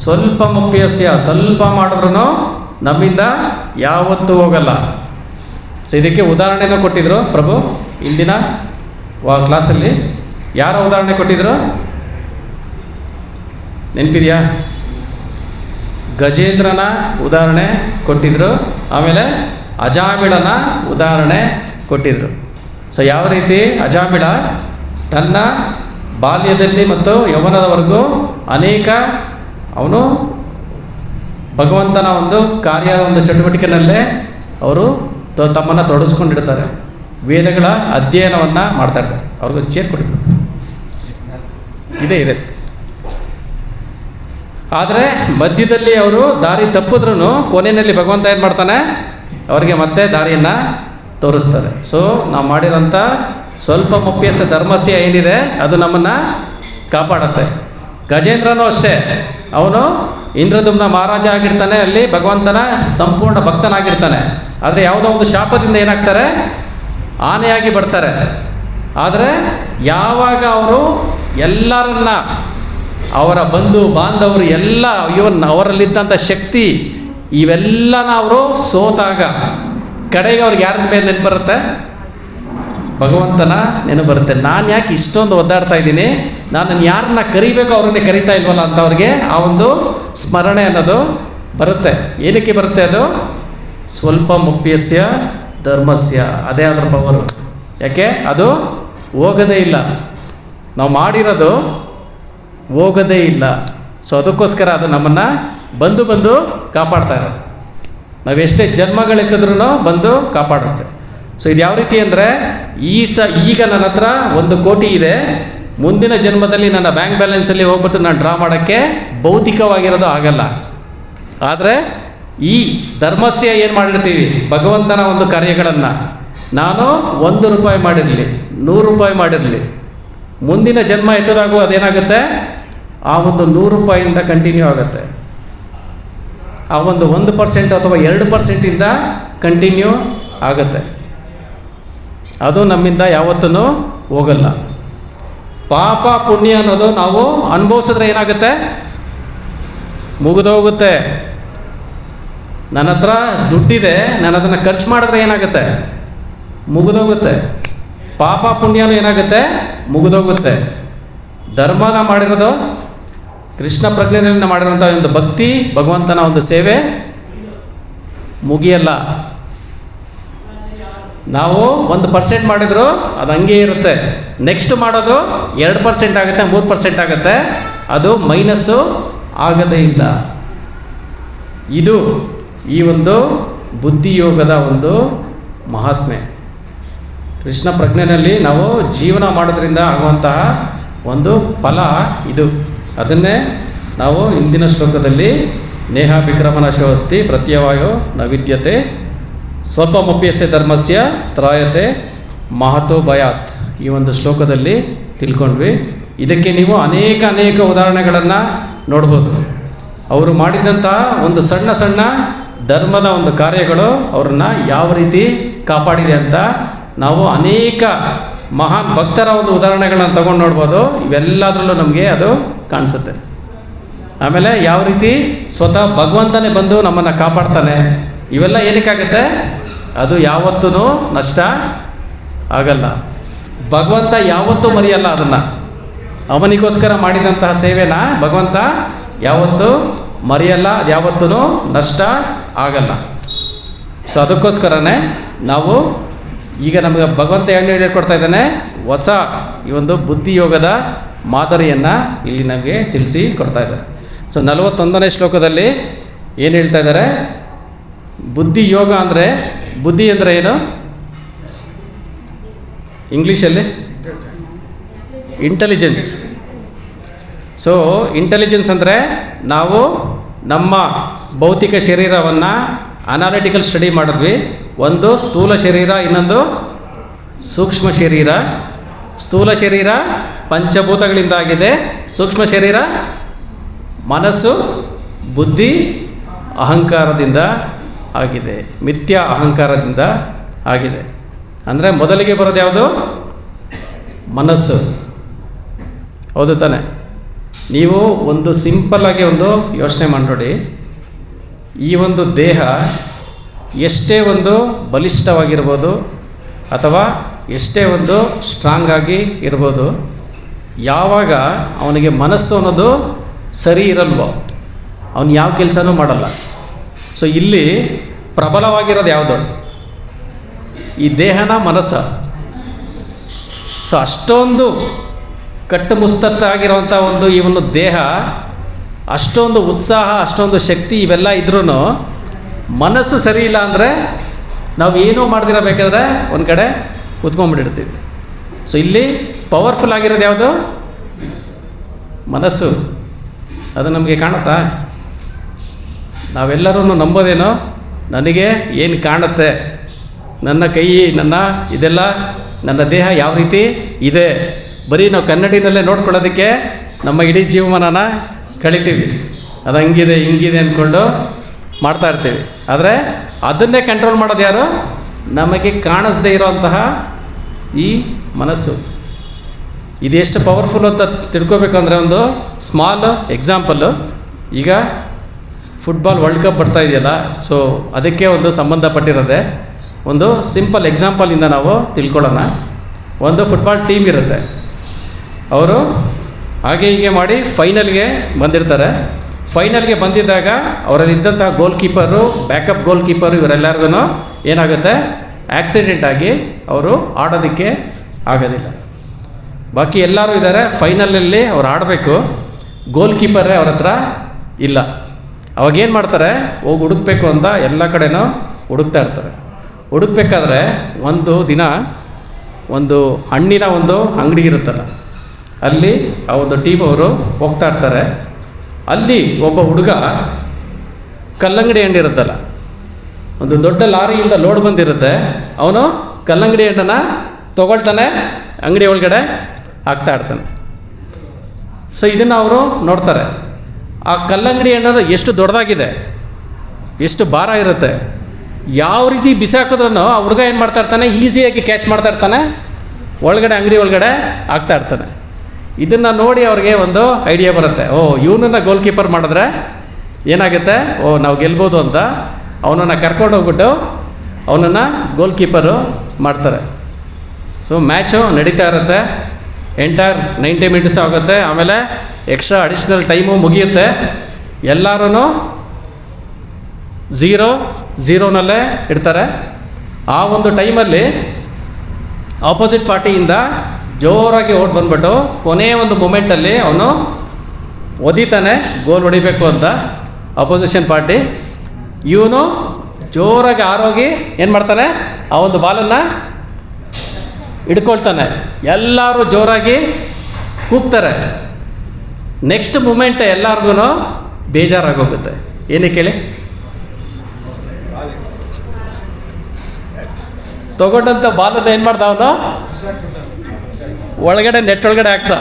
ಸ್ವಲ್ಪ ಮುಪ್ಯಸ್ಯ, ಸ್ವಲ್ಪ ಮಾಡಿದ್ರೂ ನಮ್ಮಿಂದ ಯಾವತ್ತೂ ಹೋಗಲ್ಲ. ಸೊ ಇದಕ್ಕೆ ಉದಾಹರಣೆನೂ ಕೊಟ್ಟಿದ್ರು ಪ್ರಭು ಇಂದಿನ ಕ್ಲಾಸಲ್ಲಿ. ಯಾರ ಉದಾಹರಣೆ ಕೊಟ್ಟಿದ್ರು ನೆನಪಿದೆಯಾ? ಗಜೇಂದ್ರನ ಉದಾಹರಣೆ ಕೊಟ್ಟಿದ್ರು, ಆಮೇಲೆ ಅಜಾಮಿಳನ ಉದಾಹರಣೆ ಕೊಟ್ಟಿದ್ರು. ಸೊ ಯಾವ ರೀತಿ ಅಜಾಮಿಳ ತನ್ನ ಬಾಲ್ಯದಲ್ಲಿ ಮತ್ತು ಯೌವನದವರೆಗೂ ಅನೇಕ ಅವನು ಭಗವಂತನ ಒಂದು ಕಾರ್ಯದ ಒಂದು ಚಟುವಟಿಕೆಯಲ್ಲೇ ಅವರು ತಮ್ಮನ್ನು ತೊಡಗಿಸ್ಕೊಂಡಿರ್ತಾರೆ, ವೇದಗಳ ಅಧ್ಯಯನವನ್ನು ಮಾಡ್ತಾಯಿರ್ತಾರೆ. ಅವ್ರಿಗೊಂದು ಚೇರ್ ಕೊಟ್ಟಿದ್ರು, ಇದೆ. ಆದರೆ ಮಧ್ಯದಲ್ಲಿ ಅವರು ದಾರಿ ತಪ್ಪಿದ್ರೂ ಕೊನೆಯಲ್ಲಿ ಭಗವಂತ ಏನು ಮಾಡ್ತಾನೆ, ಅವರಿಗೆ ಮತ್ತೆ ದಾರಿಯನ್ನು ತೋರಿಸ್ತಾರೆ. ಸೊ ನಾವು ಮಾಡಿರೋಂಥ ಸ್ವಲ್ಪ ಮುಪ್ಯಸ ಧರ್ಮಸ್ಯ ಏನಿದೆ ಅದು ನಮ್ಮನ್ನು ಕಾಪಾಡುತ್ತೆ. ಗಜೇಂದ್ರನೂ ಅಷ್ಟೇ, ಅವನು ಇಂದ್ರದುಮ್ನ ಮಹಾರಾಜ ಆಗಿರ್ತಾನೆ, ಅಲ್ಲಿ ಭಗವಂತನ ಸಂಪೂರ್ಣ ಭಕ್ತನಾಗಿರ್ತಾನೆ. ಆದರೆ ಯಾವುದೋ ಒಂದು ಶಾಪದಿಂದ ಏನಾಗ್ತಾರೆ, ಆನೆಯಾಗಿ ಬರ್ತಾರೆ. ಆದರೆ ಯಾವಾಗ ಅವರು ಎಲ್ಲರನ್ನ, ಅವರ ಬಂಧು ಬಾಂಧವರು ಎಲ್ಲ, ಇವನ್ ಅವರಲ್ಲಿದ್ದಂಥ ಶಕ್ತಿ ಇವೆಲ್ಲನ ಅವರು ಸೋತಾಗ ಕಡೆಗೆ ಅವ್ರಿಗೆ ಯಾರ ಮೇಲೆ ನೆನಪು ಬರುತ್ತೆ? ಭಗವಂತನ ನೆನಪು ಬರುತ್ತೆ. ನಾನು ಯಾಕೆ ಇಷ್ಟೊಂದು ಒದ್ದಾಡ್ತಾ ಇದ್ದೀನಿ, ನಾನು ಯಾರನ್ನ ಕರಿಬೇಕು ಅವ್ರನ್ನೇ ಕರಿತಾ ಇಲ್ವಲ್ಲ ಅಂತ ಅವ್ರಿಗೆ ಆ ಒಂದು ಸ್ಮರಣೆ ಅನ್ನೋದು ಬರುತ್ತೆ. ಏನಕ್ಕೆ ಬರುತ್ತೆ ಅದು? ಸ್ವಲ್ಪ ಮುಪ್ಯಸ್ಯ ಧರ್ಮಸ್ಯ, ಅದೇ ಅದರ ಪವರು. ಯಾಕೆ ಅದು ಹೋಗೋದೇ ಇಲ್ಲ, ನಾವು ಮಾಡಿರೋದು ಹೋಗೋದೇ ಇಲ್ಲ. ಸೊ ಅದಕ್ಕೋಸ್ಕರ ಅದು ನಮ್ಮನ್ನು ಬಂದು ಕಾಪಾಡ್ತಾ ಇರೋದು. ನಾವೆಷ್ಟೇ ಜನ್ಮಗಳೆತ್ತಿದ್ರೂ ಬಂದು ಕಾಪಾಡುತ್ತೆ. ಸೊ ಇದು ಯಾವ ರೀತಿ ಅಂದರೆ, ಈಗ ನನ್ನ ಹತ್ರ 1 ಕೋಟಿ ಇದೆ, ಮುಂದಿನ ಜನ್ಮದಲ್ಲಿ ನನ್ನ ಬ್ಯಾಂಕ್ ಬ್ಯಾಲೆನ್ಸಲ್ಲಿ ಹೋಗ್ಬಿಟ್ಟು ನಾನು ಡ್ರಾ ಮಾಡೋಕ್ಕೆ ಭೌತಿಕವಾಗಿರೋದು ಆಗಲ್ಲ. ಆದರೆ ಈ ಧರ್ಮಸ್ಯ ಏನು ಮಾಡಿರ್ತೀವಿ, ಭಗವಂತನ ಒಂದು ಕಾರ್ಯಗಳನ್ನು ನಾನು 1 ರೂಪಾಯಿ ಮಾಡಿರಲಿ, 100 ರೂಪಾಯಿ ಮಾಡಿರಲಿ, ಮುಂದಿನ ಜನ್ಮ ಎತ್ತದಾಗೂ ಅದೇನಾಗುತ್ತೆ, ಆ ಒಂದು 100 ರೂಪಾಯಿಯಿಂದ ಕಂಟಿನ್ಯೂ ಆಗುತ್ತೆ. ಆ ಒಂದು 1% ಅಥವಾ 2% ಕಂಟಿನ್ಯೂ ಆಗುತ್ತೆ. ಅದು ನಮ್ಮಿಂದ ಯಾವತ್ತೂ ಹೋಗಲ್ಲ. ಪಾಪ ಪುಣ್ಯ ಅನ್ನೋದು ನಾವು ಅನುಭವಿಸಿದ್ರೆ ಏನಾಗುತ್ತೆ, ಮುಗಿದೋಗುತ್ತೆ. ನನ್ನ ಹತ್ರ ದುಡ್ಡಿದೆ, ನಾನು ಅದನ್ನು ಖರ್ಚು ಮಾಡಿದ್ರೆ ಏನಾಗುತ್ತೆ, ಮುಗಿದೋಗುತ್ತೆ. ಪಾಪ ಪುಣ್ಯನೂ ಏನಾಗುತ್ತೆ, ಮುಗಿದೋಗುತ್ತೆ. ಧರ್ಮನ ಮಾಡಿರೋದು, ಕೃಷ್ಣ ಪ್ರಜ್ಞೆಯನ್ನು ಮಾಡಿರೋಂಥ ಒಂದು ಭಕ್ತಿ, ಭಗವಂತನ ಒಂದು ಸೇವೆ ಮುಗಿಯಲ್ಲ. ನಾವು 1% ಮಾಡಿದ್ರು ಅದು ಹಂಗೇ ಇರುತ್ತೆ. ನೆಕ್ಸ್ಟ್ ಮಾಡೋದು 2% ಆಗುತ್ತೆ, 3% ಆಗುತ್ತೆ, ಅದು ಮೈನಸ್ಸು ಆಗದೇ ಇಲ್ಲ. ಇದು ಈ ಒಂದು ಬುದ್ಧಿಯೋಗದ ಒಂದು ಮಹಾತ್ಮೆ. ಕೃಷ್ಣ ಪ್ರಜ್ಞೆಯಲ್ಲಿ ನಾವು ಜೀವನ ಮಾಡೋದ್ರಿಂದ ಆಗುವಂತಹ ಒಂದು ಫಲ ಇದು. ಅದನ್ನೇ ನಾವು ಇಂದಿನ ಶ್ಲೋಕದಲ್ಲಿ ನೇಹಾಭಿಕ್ರಮನಾಶೋಸ್ತಿ ಪ್ರತ್ಯವಾಯೋ ನ ವಿದ್ಯತೆ ಸ್ವಲ್ಪಮಪ್ಯಸ್ಯ ಧರ್ಮಸ್ಯ ತ್ರಾಯತೆ ಮಹತೋ ಭಯಾತ್ ಈ ಒಂದು ಶ್ಲೋಕದಲ್ಲಿ ತಿಳ್ಕೊಂಡ್ವಿ. ಇದಕ್ಕೆ ನೀವು ಅನೇಕ ಉದಾಹರಣೆಗಳನ್ನು ನೋಡ್ಬೋದು. ಅವರು ಮಾಡಿದಂತಹ ಒಂದು ಸಣ್ಣ ಸಣ್ಣ ಧರ್ಮದ ಒಂದು ಕಾರ್ಯಗಳು ಅವ್ರನ್ನ ಯಾವ ರೀತಿ ಕಾಪಾಡಿದೆ ಅಂತ ನಾವು ಅನೇಕ ಮಹಾನ್ ಭಕ್ತರ ಒಂದು ಉದಾಹರಣೆಗಳನ್ನು ತಗೊಂಡು ನೋಡ್ಬೋದು. ಇವೆಲ್ಲದರಲ್ಲೂ ನಮಗೆ ಅದು ಕಾಣಿಸುತ್ತೆ. ಆಮೇಲೆ ಯಾವ ರೀತಿ ಸ್ವತಃ ಭಗವಂತನೇ ಬಂದು ನಮ್ಮನ್ನು ಕಾಪಾಡ್ತಾನೆ. ಇವೆಲ್ಲ ಏನಕ್ಕಾಗುತ್ತೆ? ಅದು ಯಾವತ್ತೂ ನಷ್ಟ ಆಗಲ್ಲ. ಭಗವಂತ ಯಾವತ್ತೂ ಮರೆಯಲ್ಲ ಅದನ್ನು. ಅವನಿಗೋಸ್ಕರ ಮಾಡಿದಂತಹ ಸೇವೆನ ಭಗವಂತ ಯಾವತ್ತೂ ಮರೆಯಲ್ಲ, ಅದು ಯಾವತ್ತೂ ನಷ್ಟ ಆಗಲ್ಲ. ಸೊ ಅದಕ್ಕೋಸ್ಕರನೇ ನಾವು ಈಗ ನಮಗೆ ಭಗವಂತ ಏನು ಹೇಳಿಕೊಡ್ತಾ ಇದ್ದಾನೆ, ಹೊಸ ಈ ಒಂದು ಬುದ್ಧಿಯೋಗದ ಮಾದರಿಯನ್ನು ಇಲ್ಲಿ ನಮಗೆ ತಿಳಿಸಿ ಕೊಡ್ತಾ ಇದ್ದಾರೆ. ಸೊ 41ನೇ ಶ್ಲೋಕದಲ್ಲಿ ಏನು ಹೇಳ್ತಾ ಇದ್ದಾರೆ? ಬುದ್ಧಿಯೋಗ ಅಂದರೆ, ಬುದ್ಧಿ ಅಂದರೆ ಏನು ಇಂಗ್ಲೀಷಲ್ಲಿ? ಇಂಟೆಲಿಜೆನ್ಸ್. ಸೊ ಇಂಟೆಲಿಜೆನ್ಸ್ ಅಂದರೆ ನಾವು ನಮ್ಮ ಭೌತಿಕ ಶರೀರವನ್ನು ಅನಾಲಿಟಿಕಲ್ ಸ್ಟಡಿ ಮಾಡಿದ್ವಿ. ಒಂದು ಸ್ಥೂಲ ಶರೀರ, ಇನ್ನೊಂದು ಸೂಕ್ಷ್ಮ ಶರೀರ. ಸ್ಥೂಲ ಶರೀರ ಪಂಚಭೂತಗಳಿಂದ ಆಗಿದೆ, ಸೂಕ್ಷ್ಮ ಶರೀರ ಮನಸ್ಸು, ಬುದ್ಧಿ, ಅಹಂಕಾರದಿಂದ ಆಗಿದೆ, ಮಿಥ್ಯಾ ಅಹಂಕಾರದಿಂದ ಆಗಿದೆ. ಅಂದರೆ ಮೊದಲಿಗೆ ಬರೋದು ಯಾವುದು? ಮನಸ್ಸು. ಹೌದು ತಾನೆ? ನೀವು ಒಂದು ಸಿಂಪಲ್ಲಾಗಿ ಒಂದು ಯೋಚನೆ ಮಾಡಿ ನೋಡಿ. ಈ ಒಂದು ದೇಹ ಎಷ್ಟೇ ಒಂದು ಬಲಿಷ್ಠವಾಗಿರ್ಬೋದು ಅಥವಾ ಎಷ್ಟೇ ಒಂದು ಸ್ಟ್ರಾಂಗ್ ಆಗಿ ಇರ್ಬೋದು, ಯಾವಾಗ ಅವನಿಗೆ ಮನಸ್ಸು ಅನ್ನೋದು ಸರಿ ಇರಲ್ವೋ ಅವನು ಯಾವ ಕೆಲಸನೂ ಮಾಡಲ್ಲ. ಸೊ ಇಲ್ಲಿ ಪ್ರಬಲವಾಗಿರೋದು ಯಾವುದು? ಈ ದೇಹನ, ಮನಸ್ಸು. ಸೊ ಅಷ್ಟೊಂದು ಕಟ್ಟುಮುಸ್ತತ್ತಾಗಿರುವಂಥ ಒಂದು ಈ ಒಂದು ದೇಹ, ಅಷ್ಟೊಂದು ಉತ್ಸಾಹ, ಅಷ್ಟೊಂದು ಶಕ್ತಿ ಇವೆಲ್ಲ ಇದ್ರೂ ಮನಸ್ಸು ಸರಿ ಇಲ್ಲ ಅಂದರೆ ನಾವು ಏನೂ ಮಾಡ್ದಿರಬೇಕಾದ್ರೆ ಒಂದು ಕಡೆ ಕೂತ್ಕೊಂಡ್ಬಿಟ್ಟಿರ್ತೀವಿ. ಸೊ ಇಲ್ಲಿ ಪವರ್ಫುಲ್ ಆಗಿರೋದು ಯಾವುದು? ಮನಸ್ಸು. ಅದು ನಮಗೆ ಕಾಣುತ್ತಾ? ನಾವೆಲ್ಲರೂ ನಂಬೋದೇನೋ, ನನಗೆ ಏನು ಕಾಣುತ್ತೆ, ನನ್ನ ಕೈ, ನನ್ನ ಇದೆಲ್ಲ, ನನ್ನ ದೇಹ ಯಾವ ರೀತಿ ಇದೆ, ಬರೀ ನಾವು ಕನ್ನಡಿನಲ್ಲೇ ನೋಡ್ಕೊಳ್ಳೋದಕ್ಕೆ ನಮ್ಮ ಇಡೀ ಜೀವಮಾನನ ಕಳಿತೀವಿ. ಅದು ಹಂಗಿದೆ ಹಿಂಗಿದೆ ಅಂದ್ಕೊಂಡು ಮಾಡ್ತಾ ಇರ್ತೀವಿ. ಆದರೆ ಅದನ್ನೇ ಕಂಟ್ರೋಲ್ ಮಾಡೋದು ಯಾರು? ನಮಗೆ ಕಾಣಿಸ್ದೇ ಇರೋಂತಹ ಈ ಮನಸ್ಸು. ಇದು ಎಷ್ಟು ಪವರ್ಫುಲ್ ಅಂತ ತಿಳ್ಕೊಬೇಕಂದ್ರೆ ಒಂದು ಸ್ಮಾಲ್ ಎಕ್ಸಾಂಪಲ್ಲು. ಈಗ ಫುಟ್ಬಾಲ್ ವರ್ಲ್ಡ್ ಕಪ್ ಬರ್ತಾ ಇದೆಯಲ್ಲ, ಸೊ ಅದಕ್ಕೆ ಒಂದು ಸಂಬಂಧಪಟ್ಟಿರೋದೆ. ಒಂದು ಸಿಂಪಲ್ ಎಕ್ಸಾಂಪಲಿಂದ ನಾವು ತಿಳ್ಕೊಳ್ಳೋಣ. ಒಂದು ಫುಟ್ಬಾಲ್ ಟೀಮ್ ಇರುತ್ತೆ, ಅವರು ಹಾಗೆ ಹೀಗೆ ಮಾಡಿ ಫೈನಲ್ಗೆ ಬಂದಿರ್ತಾರೆ. ಫೈನಲ್ಗೆ ಬಂದಿದ್ದಾಗ ಅವರಲ್ಲಿದ್ದಂತಹ ಗೋಲ್ ಕೀಪರು, ಬ್ಯಾಕಪ್ ಗೋಲ್ ಕೀಪರು, ಇವರೆಲ್ಲರಿಗೂ ಏನಾಗುತ್ತೆ? ಆಕ್ಸಿಡೆಂಟ್ ಆಗಿ ಅವರು ಆಡೋದಕ್ಕೆ ಆಗೋದಿಲ್ಲ. ಬಾಕಿ ಎಲ್ಲರೂ ಇದ್ದಾರೆ, ಫೈನಲಲ್ಲಿ ಅವ್ರು ಆಡಬೇಕು, ಗೋಲ್ ಕೀಪರೇ ಅವ್ರ ಹತ್ರ ಇಲ್ಲ. ಅವಾಗೇನು ಮಾಡ್ತಾರೆ? ಹೋಗಿ ಹುಡುಕ್ಬೇಕು ಅಂತ ಎಲ್ಲ ಕಡೆನೂ ಹುಡುಕ್ತಾ ಇರ್ತಾರೆ. ಹುಡುಕ್ಬೇಕಾದ್ರೆ ಒಂದು ದಿನ ಒಂದು ಹಣ್ಣಿನ ಒಂದು ಅಂಗಡಿ ಇರುತ್ತಲ್ಲ, ಅಲ್ಲಿ ಆ ಒಂದು ಟೀಮ್ ಅವರು ಹೋಗ್ತಾ ಇರ್ತಾರೆ. ಅಲ್ಲಿ ಒಬ್ಬ ಹುಡುಗ ಕಲ್ಲಂಗಡಿ ಹಣ್ಣು ಇರುತ್ತಲ್ಲ, ಒಂದು ದೊಡ್ಡ ಲಾರಿಯಿಂದ ಲೋಡ್ ಬಂದಿರುತ್ತೆ, ಅವನು ಕಲ್ಲಂಗಡಿ ಹಣ್ಣನ್ನು ತೊಗೊಳ್ತಾನೆ, ಅಂಗಡಿ ಒಳಗಡೆ ಹಾಕ್ತಾ ಇರ್ತಾನೆ. ಸೊ ಇದನ್ನು ಅವರು ನೋಡ್ತಾರೆ. ಆ ಕಲ್ಲಂಗಡಿ ಹಣ್ಣು ಎಷ್ಟು ದೊಡ್ಡದಾಗಿದೆ, ಎಷ್ಟು ಭಾರ ಇರುತ್ತೆ, ಯಾವ ರೀತಿ ಬಿಸಿ ಹಾಕಿದ್ರೂ ಆ ಹುಡುಗ ಏನು ಮಾಡ್ತಾ ಇರ್ತಾನೆ? ಈಸಿಯಾಗಿ ಕ್ಯಾಚ್ ಮಾಡ್ತಾ ಇರ್ತಾನೆ, ಒಳಗಡೆ ಅಂಗಡಿ ಒಳಗಡೆ ಹಾಕ್ತಾ ಇರ್ತಾನೆ. ಇದನ್ನು ನೋಡಿ ಅವ್ರಿಗೆ ಒಂದು ಐಡಿಯಾ ಬರುತ್ತೆ, ಓ ಇವನನ್ನು ಗೋಲ್ ಕೀಪರ್ ಮಾಡಿದ್ರೆ ಏನಾಗುತ್ತೆ, ಓ ನಾವು ಗೆಲ್ಬೋದು ಅಂತ ಅವನನ್ನು ಕರ್ಕೊಂಡು ಹೋಗ್ಬಿಟ್ಟು ಅವನನ್ನು ಗೋಲ್ ಕೀಪರು ಮಾಡ್ತಾರೆ. ಸೊ ಮ್ಯಾಚು ನಡೀತಾ ಇರುತ್ತೆ, ಎಂಟೈರ್ 90 ಮಿನಿಟ್ಸ್ ಆಗುತ್ತೆ. ಆಮೇಲೆ ಎಕ್ಸ್ಟ್ರಾ ಅಡಿಷ್ನಲ್ ಟೈಮು ಮುಗಿಯುತ್ತೆ. ಎಲ್ಲರೂ 0-0ನಲ್ಲೇ ಇಡ್ತಾರೆ. ಆ ಒಂದು ಟೈಮಲ್ಲಿ ಆಪೋಸಿಟ್ ಪಾರ್ಟಿಯಿಂದ ಜೋರಾಗಿ ಓಟ್ ಬಂದ್ಬಿಟ್ಟು ಕೊನೆಯ ಒಂದು ಮೂಮೆಂಟಲ್ಲಿ ಅವನು ಒದಿತಾನೆ ಗೋಲ್ ಹೊಡಿಬೇಕು ಅಂತ ಅಪೋಸಿಷನ್ ಪಾರ್ಟಿ. ಇವನು ಜೋರಾಗಿ ಆರೋಗಿ ಏನು ಮಾಡ್ತಾನೆ? ಆ ಒಂದು ಬಾಲನ್ನು ಹಿಡ್ಕೊಳ್ತಾನೆ. ಎಲ್ಲರೂ ಜೋರಾಗಿ ಕೂಗ್ತಾರೆ, ನೆಕ್ಸ್ಟ್ ಮೂಮೆಂಟ್ ಎಲ್ಲರಿಗೂ ಬೇಜಾರಾಗೋಗುತ್ತೆ. ಏನಕ್ಕೆ ಹೇಳಿ? ತಗೊಂಡಂಥ ಬಾಲನ್ನ ಏನು ಮಾಡ್ದ ಅವನು? ಒಳಗಡೆ ನೆಟ್ ಒಳಗಡೆ ಹಾಕ್ತ.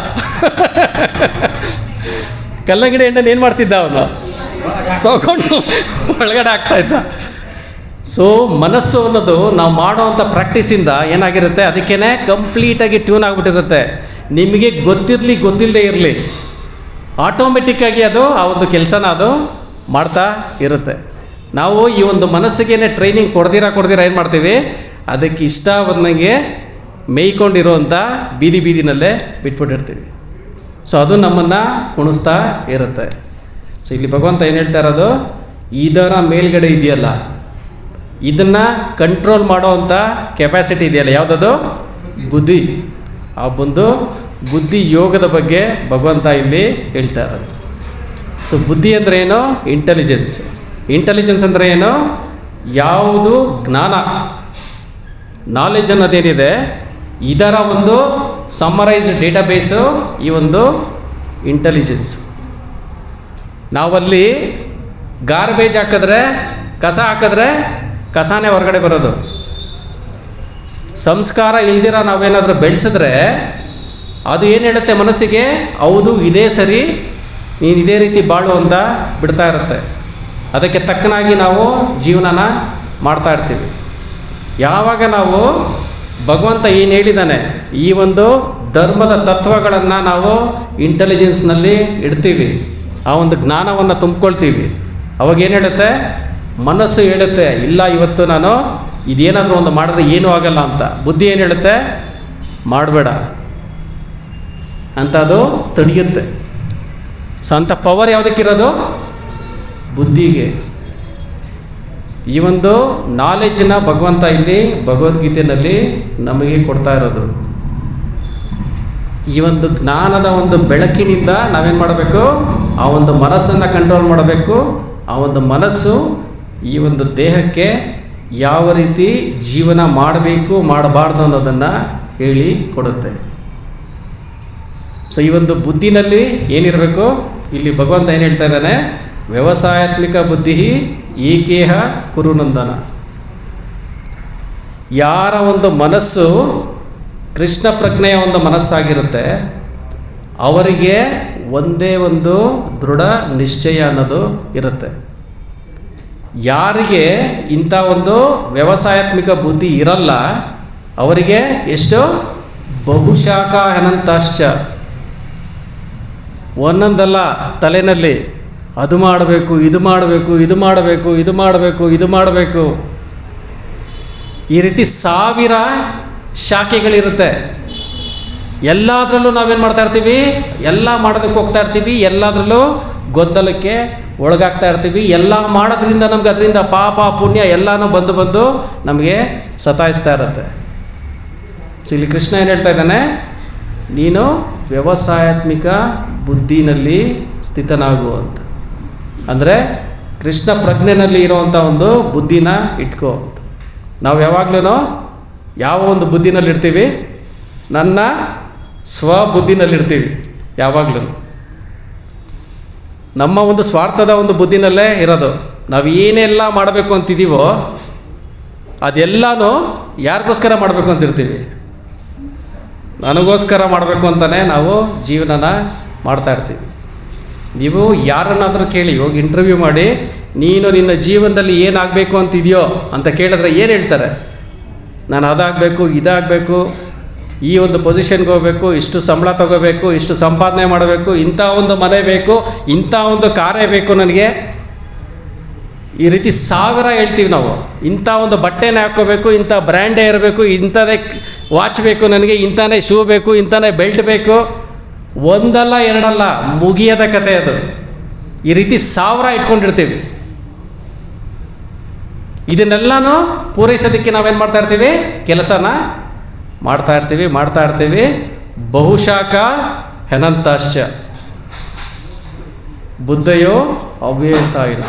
ಕಲ್ಲಂಗಡಿ ಹಣ್ಣನ್ನು ಏನು ಮಾಡ್ತಿದ್ದ ಅವನು? ತಗೊಂಡು ಒಳಗಡೆ ಆಗ್ತಾ ಇದ್ದ. ಸೊ ಮನಸ್ಸು ಅನ್ನೋದು ನಾವು ಮಾಡೋವಂಥ ಪ್ರಾಕ್ಟೀಸಿಂದ ಏನಾಗಿರುತ್ತೆ, ಅದಕ್ಕೇ ಕಂಪ್ಲೀಟಾಗಿ ಟ್ಯೂನ್ ಆಗಿಬಿಟ್ಟಿರುತ್ತೆ. ನಿಮಗೆ ಗೊತ್ತಿಲ್ಲದೆ ಇರಲಿ, ಆಟೋಮೆಟಿಕ್ಕಾಗಿ ಅದು ಆ ಒಂದು ಕೆಲಸನ ಅದು ಮಾಡ್ತಾ ಇರುತ್ತೆ. ನಾವು ಈ ಒಂದು ಮನಸ್ಸಿಗೆ ಟ್ರೈನಿಂಗ್ ಕೊಡ್ದಿರ ಏನು ಮಾಡ್ತೀವಿ, ಅದಕ್ಕೆ ಇಷ್ಟ ಬಂದಂಗೆ ಮೇಯ್ಕೊಂಡಿರೋಂಥ ಬೀದಿನಲ್ಲೇ ಬಿಟ್ಬಿಟ್ಟಿರ್ತೀವಿ. ಸೊ ಅದು ನಮ್ಮನ್ನು ಕುಣಿಸ್ತಾ ಇರುತ್ತೆ. ಸೊ ಇಲ್ಲಿ ಭಗವಂತ ಏನು ಹೇಳ್ತಾ ಇರೋದು, ಇದರ ಮೇಲ್ಗಡೆ ಇದೆಯಲ್ಲ, ಇದನ್ನು ಕಂಟ್ರೋಲ್ ಮಾಡೋವಂಥ ಕೆಪಾಸಿಟಿ ಇದೆಯಲ್ಲ, ಯಾವುದದು? ಬುದ್ಧಿ. ಆ ಒಂದು ಬುದ್ಧಿ ಯೋಗದ ಬಗ್ಗೆ ಭಗವಂತ ಇಲ್ಲಿ ಹೇಳ್ತಾ ಇರೋದು. ಸೊ ಬುದ್ಧಿ ಅಂದರೆ ಏನು? ಇಂಟೆಲಿಜೆನ್ಸ್. ಇಂಟೆಲಿಜೆನ್ಸ್ ಅಂದರೆ ಏನು? ಯಾವುದು ಜ್ಞಾನ, ನಾಲೆಜ್ ಅನ್ನೋದೇನಿದೆ, ಇದರ ಒಂದು ಸಮ್ಮರೈಸ್ಡ್ ಡೇಟಾಬೇಸು ಈ ಒಂದು ಇಂಟೆಲಿಜೆನ್ಸ್. ನಾವಲ್ಲಿ ಗಾರ್ಬೇಜ್ ಹಾಕಿದ್ರೆ, ಕಸ ಹಾಕಿದ್ರೆ ಕಸನೇ ಹೊರಗಡೆ ಬರೋದು. ಸಂಸ್ಕಾರ ಇಲ್ದಿರ ನಾವೇನಾದರೂ ಬೆಳೆಸಿದ್ರೆ ಅದು ಏನು ಹೇಳುತ್ತೆ ಮನಸ್ಸಿಗೆ, ಹೌದು ಇದೇ ಸರಿ, ನೀನು ಇದೇ ರೀತಿ ಬಾಳು ಅಂತ ಬಿಡ್ತಾ ಇರುತ್ತೆ. ಅದಕ್ಕೆ ತಕ್ಕನಾಗಿ ನಾವು ಜೀವನನ ಮಾಡ್ತಾ ಇರ್ತೀವಿ. ಯಾವಾಗ ನಾವು ಭಗವಂತ ಏನು ಹೇಳಿದ್ದಾನೆ, ಈ ಒಂದು ಧರ್ಮದ ತತ್ವಗಳನ್ನು ನಾವು ಇಂಟೆಲಿಜೆನ್ಸ್ನಲ್ಲಿ ಇಡ್ತೀವಿ, ಆ ಒಂದು ಜ್ಞಾನವನ್ನು ತುಂಬ್ಕೊಳ್ತೀವಿ, ಅವಾಗ ಏನು ಹೇಳುತ್ತೆ, ಮನಸ್ಸು ಹೇಳುತ್ತೆ, ಇಲ್ಲ ಇವತ್ತು ನಾನು ಇದೇನಾದರೂ ಒಂದು ಮಾಡಿದ್ರೆ ಏನೂ ಆಗಲ್ಲ ಅಂತ. ಬುದ್ಧಿ ಏನು ಹೇಳುತ್ತೆ, ಮಾಡಬೇಡ ಅಂತ ಅದು ತಡೆಯುತ್ತೆ. ಸೊ ಅಂಥ ಪವರ್ ಯಾವುದಕ್ಕಿರೋದು? ಬುದ್ಧಿಗೆ. ಈ ಒಂದು ನಾಲೆಡ್ಜನ್ನ ಭಗವಂತ ಇಲ್ಲಿ ಭಗವದ್ಗೀತೆಯಲ್ಲಿ ನಮಗೆ ಕೊಡ್ತಾ ಇರೋದು. ಈ ಒಂದು ಜ್ಞಾನದ ಒಂದು ಬೆಳಕಿನಿಂದ ನಾವೇನು ಮಾಡಬೇಕು, ಆ ಒಂದು ಮನಸ್ಸನ್ನು ಕಂಟ್ರೋಲ್ ಮಾಡಬೇಕು. ಆ ಒಂದು ಮನಸ್ಸು ಈ ಒಂದು ದೇಹಕ್ಕೆ ಯಾವ ರೀತಿ ಜೀವನ ಮಾಡಬೇಕು ಮಾಡಬಾರ್ದು ಅನ್ನೋದನ್ನು ಹೇಳಿ ಕೊಡುತ್ತೆ. ಸೊ ಈ ಒಂದು ಬುದ್ಧಿನಲ್ಲಿ ಏನಿರಬೇಕು, ಇಲ್ಲಿ ಭಗವಂತ ಏನು ಹೇಳ್ತಾ ಇದ್ದಾನೆ, ವ್ಯವಸಾಯಾತ್ಮಿಕ ಬುದ್ಧಿ ಏಕೇಹ ಕುರುನಂದನ. ಯಾರ ಒಂದು ಮನಸ್ಸು ಕೃಷ್ಣ ಪ್ರಜ್ಞೆಯ ಒಂದು ಮನಸ್ಸಾಗಿರುತ್ತೆ, ಅವರಿಗೆ ಒಂದೇ ಒಂದು ದೃಢ ನಿಶ್ಚಯ ಅನ್ನೋದು ಇರುತ್ತೆ. ಯಾರಿಗೆ ಇಂಥ ಒಂದು ವ್ಯವಸಾಯಾತ್ಮಿಕ ಬುದ್ಧಿ ಇರಲ್ಲ, ಅವರಿಗೆ ಎಷ್ಟು ಬಹುಶಾಖ ಅನಂತಾಶ್ಚ, ಒಂದೊಂದಲ್ಲ ತಲೆಯಲ್ಲಿ ಅದು ಮಾಡಬೇಕು, ಇದು ಮಾಡಬೇಕು, ಇದು ಮಾಡಬೇಕು, ಇದು ಮಾಡಬೇಕು, ಇದು ಮಾಡಬೇಕು, ಈ ರೀತಿ 1000 ಶಾಖೆಗಳಿರುತ್ತೆ. ಎಲ್ಲದರಲ್ಲೂ ನಾವೇನು ಮಾಡ್ತಾ ಇರ್ತೀವಿ, ಎಲ್ಲ ಮಾಡೋದಕ್ಕೆ ಹೋಗ್ತಾ ಇರ್ತೀವಿ, ಎಲ್ಲದರಲ್ಲೂ ಗೊಂದಲಕ್ಕೆ ಒಳಗಾಗ್ತಾ ಇರ್ತೀವಿ. ಎಲ್ಲ ಮಾಡೋದ್ರಿಂದ ನಮ್ಗೆ ಅದರಿಂದ ಪಾಪ ಪುಣ್ಯ ಎಲ್ಲನೂ ಬಂದು ನಮಗೆ ಸತಾಯಿಸ್ತಾ ಇರುತ್ತೆ. ಸೊ ಇಲ್ಲಿ ಕೃಷ್ಣ ಏನು ಹೇಳ್ತಾ ಇದ್ದಾನೆ, ನೀನು ವ್ಯವಸಾಯಾತ್ಮಿಕ ಬುದ್ಧಿನಲ್ಲಿ ಸ್ಥಿತನಾಗು ಅಂತ. ಅಂದರೆ ಕೃಷ್ಣ ಪ್ರಜ್ಞೆನಲ್ಲಿ ಇರುವಂಥ ಒಂದು ಬುದ್ಧಿನ ಇಟ್ಕೋ ಅಂತ. ನಾವು ಯಾವಾಗಲೂ ಯಾವ ಒಂದು ಬುದ್ಧಿನಲ್ಲಿರ್ತೀವಿ, ನನ್ನ ಸ್ವಬುದ್ಧಿನಲ್ಲಿರ್ತೀವಿ. ಯಾವಾಗಲೂ ನಮ್ಮ ಒಂದು ಸ್ವಾರ್ಥದ ಒಂದು ಬುದ್ಧಿನಲ್ಲೇ ಇರೋದು. ನಾವು ಏನೆಲ್ಲ ಮಾಡಬೇಕು ಅಂತಿದ್ದೀವೋ ಅದೆಲ್ಲನೂ ಯಾರಿಗೋಸ್ಕರ ಮಾಡಬೇಕು ಅಂತಿರ್ತೀವಿ, ನನಗೋಸ್ಕರ ಮಾಡಬೇಕು ಅಂತಲೇ ನಾವು ಜೀವನನ ಮಾಡ್ತಾ ಇರ್ತೀವಿ. ನೀವು ಯಾರನ್ನಾದರೂ ಕೇಳಿ, ಹೋಗಿ ಇಂಟರ್ವ್ಯೂ ಮಾಡಿ, ನೀನು ನಿನ್ನ ಜೀವನದಲ್ಲಿ ಏನಾಗಬೇಕು ಅಂತಿದೆಯೋ ಅಂತ ಕೇಳಿದ್ರೆ ಏನು ಹೇಳ್ತಾರೆ, ನಾನು ಅದಾಗಬೇಕು, ಇದಾಗಬೇಕು, ಈ ಒಂದು ಪೊಸಿಷನ್ಗೆ ಹೋಗಬೇಕು, ಇಷ್ಟು ಸಂಬಳ ತೊಗೋಬೇಕು, ಇಷ್ಟು ಸಂಪಾದನೆ ಮಾಡಬೇಕು, ಇಂಥ ಒಂದು ಮನೆ ಬೇಕು, ಇಂಥ ಒಂದು ಕಾರೇ ಬೇಕು ನನಗೆ, ಈ ರೀತಿ 1000 ಹೇಳ್ತೀವಿ ನಾವು. ಇಂಥ ಒಂದು ಬಟ್ಟೆನೇ ಹಾಕ್ಕೋಬೇಕು, ಇಂಥ ಬ್ರ್ಯಾಂಡೇ ಇರಬೇಕು, ಇಂಥದೇ ವಾಚ್ ಬೇಕು ನನಗೆ, ಇಂಥನೇ ಶೂ ಬೇಕು, ಇಂಥನೇ ಬೆಲ್ಟ್ ಬೇಕು, ಒಂದಲ್ಲ ಎರಡಲ್ಲ, ಮುಗಿಯದ ಕತೆ ಅದು. ಈ ರೀತಿ 1000 ಇಟ್ಕೊಂಡಿರ್ತೀವಿ. ಇದನ್ನೆಲ್ಲನೂ ಪೂರೈಸೋದಕ್ಕೆ ನಾವೇನು ಮಾಡ್ತಾ ಇರ್ತೀವಿ, ಕೆಲಸನ ಮಾಡ್ತಾ ಇರ್ತೀವಿ. ಬಹುಶಾಖ ಹೆನಂತಾಶ್ಚ ಬುದ್ಧಯೋ ಅವ್ಯಯಸಾಯಿನ.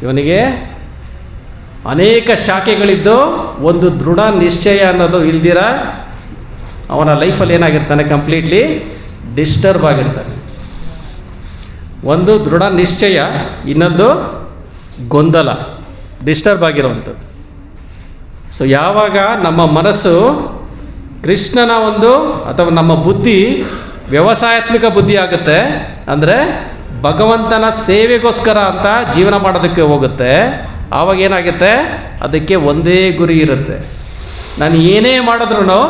ಇವನಿಗೆ ಅನೇಕ ಶಾಖೆಗಳಿದ್ದು ಒಂದು ದೃಢ ನಿಶ್ಚಯ ಅನ್ನೋದು ಇಲ್ದಿರ ಅವನ ಲೈಫಲ್ಲಿ ಏನಾಗಿರ್ತಾನೆ, ಕಂಪ್ಲೀಟ್ಲಿ ಡಿಸ್ಟರ್ಬ್ ಆಗಿರ್ತಾನೆ. ಒಂದು ದೃಢ ನಿಶ್ಚಯ, ಇನ್ನೊಂದು ಗೊಂದಲ, ಡಿಸ್ಟರ್ಬ್ ಆಗಿರುವಂಥದ್ದು. ಸೊ ಯಾವಾಗ ನಮ್ಮ ಮನಸ್ಸು ಕೃಷ್ಣನ ಒಂದು ಅಥವಾ ನಮ್ಮ ಬುದ್ಧಿ ವ್ಯವಸಾಯಾತ್ಮಕ ಬುದ್ಧಿ ಆಗುತ್ತೆ, ಅಂದರೆ ಭಗವಂತನ ಸೇವೆಗೋಸ್ಕರ ಅಂತ ಜೀವನ ಮಾಡೋದಕ್ಕೆ ಹೋಗುತ್ತೆ, ಆವಾಗ ಏನಾಗುತ್ತೆ, ಅದಕ್ಕೆ ಒಂದೇ ಗುರಿ ಇರುತ್ತೆ. ನಾನು ಏನೇ ಮಾಡಿದ್ರೂ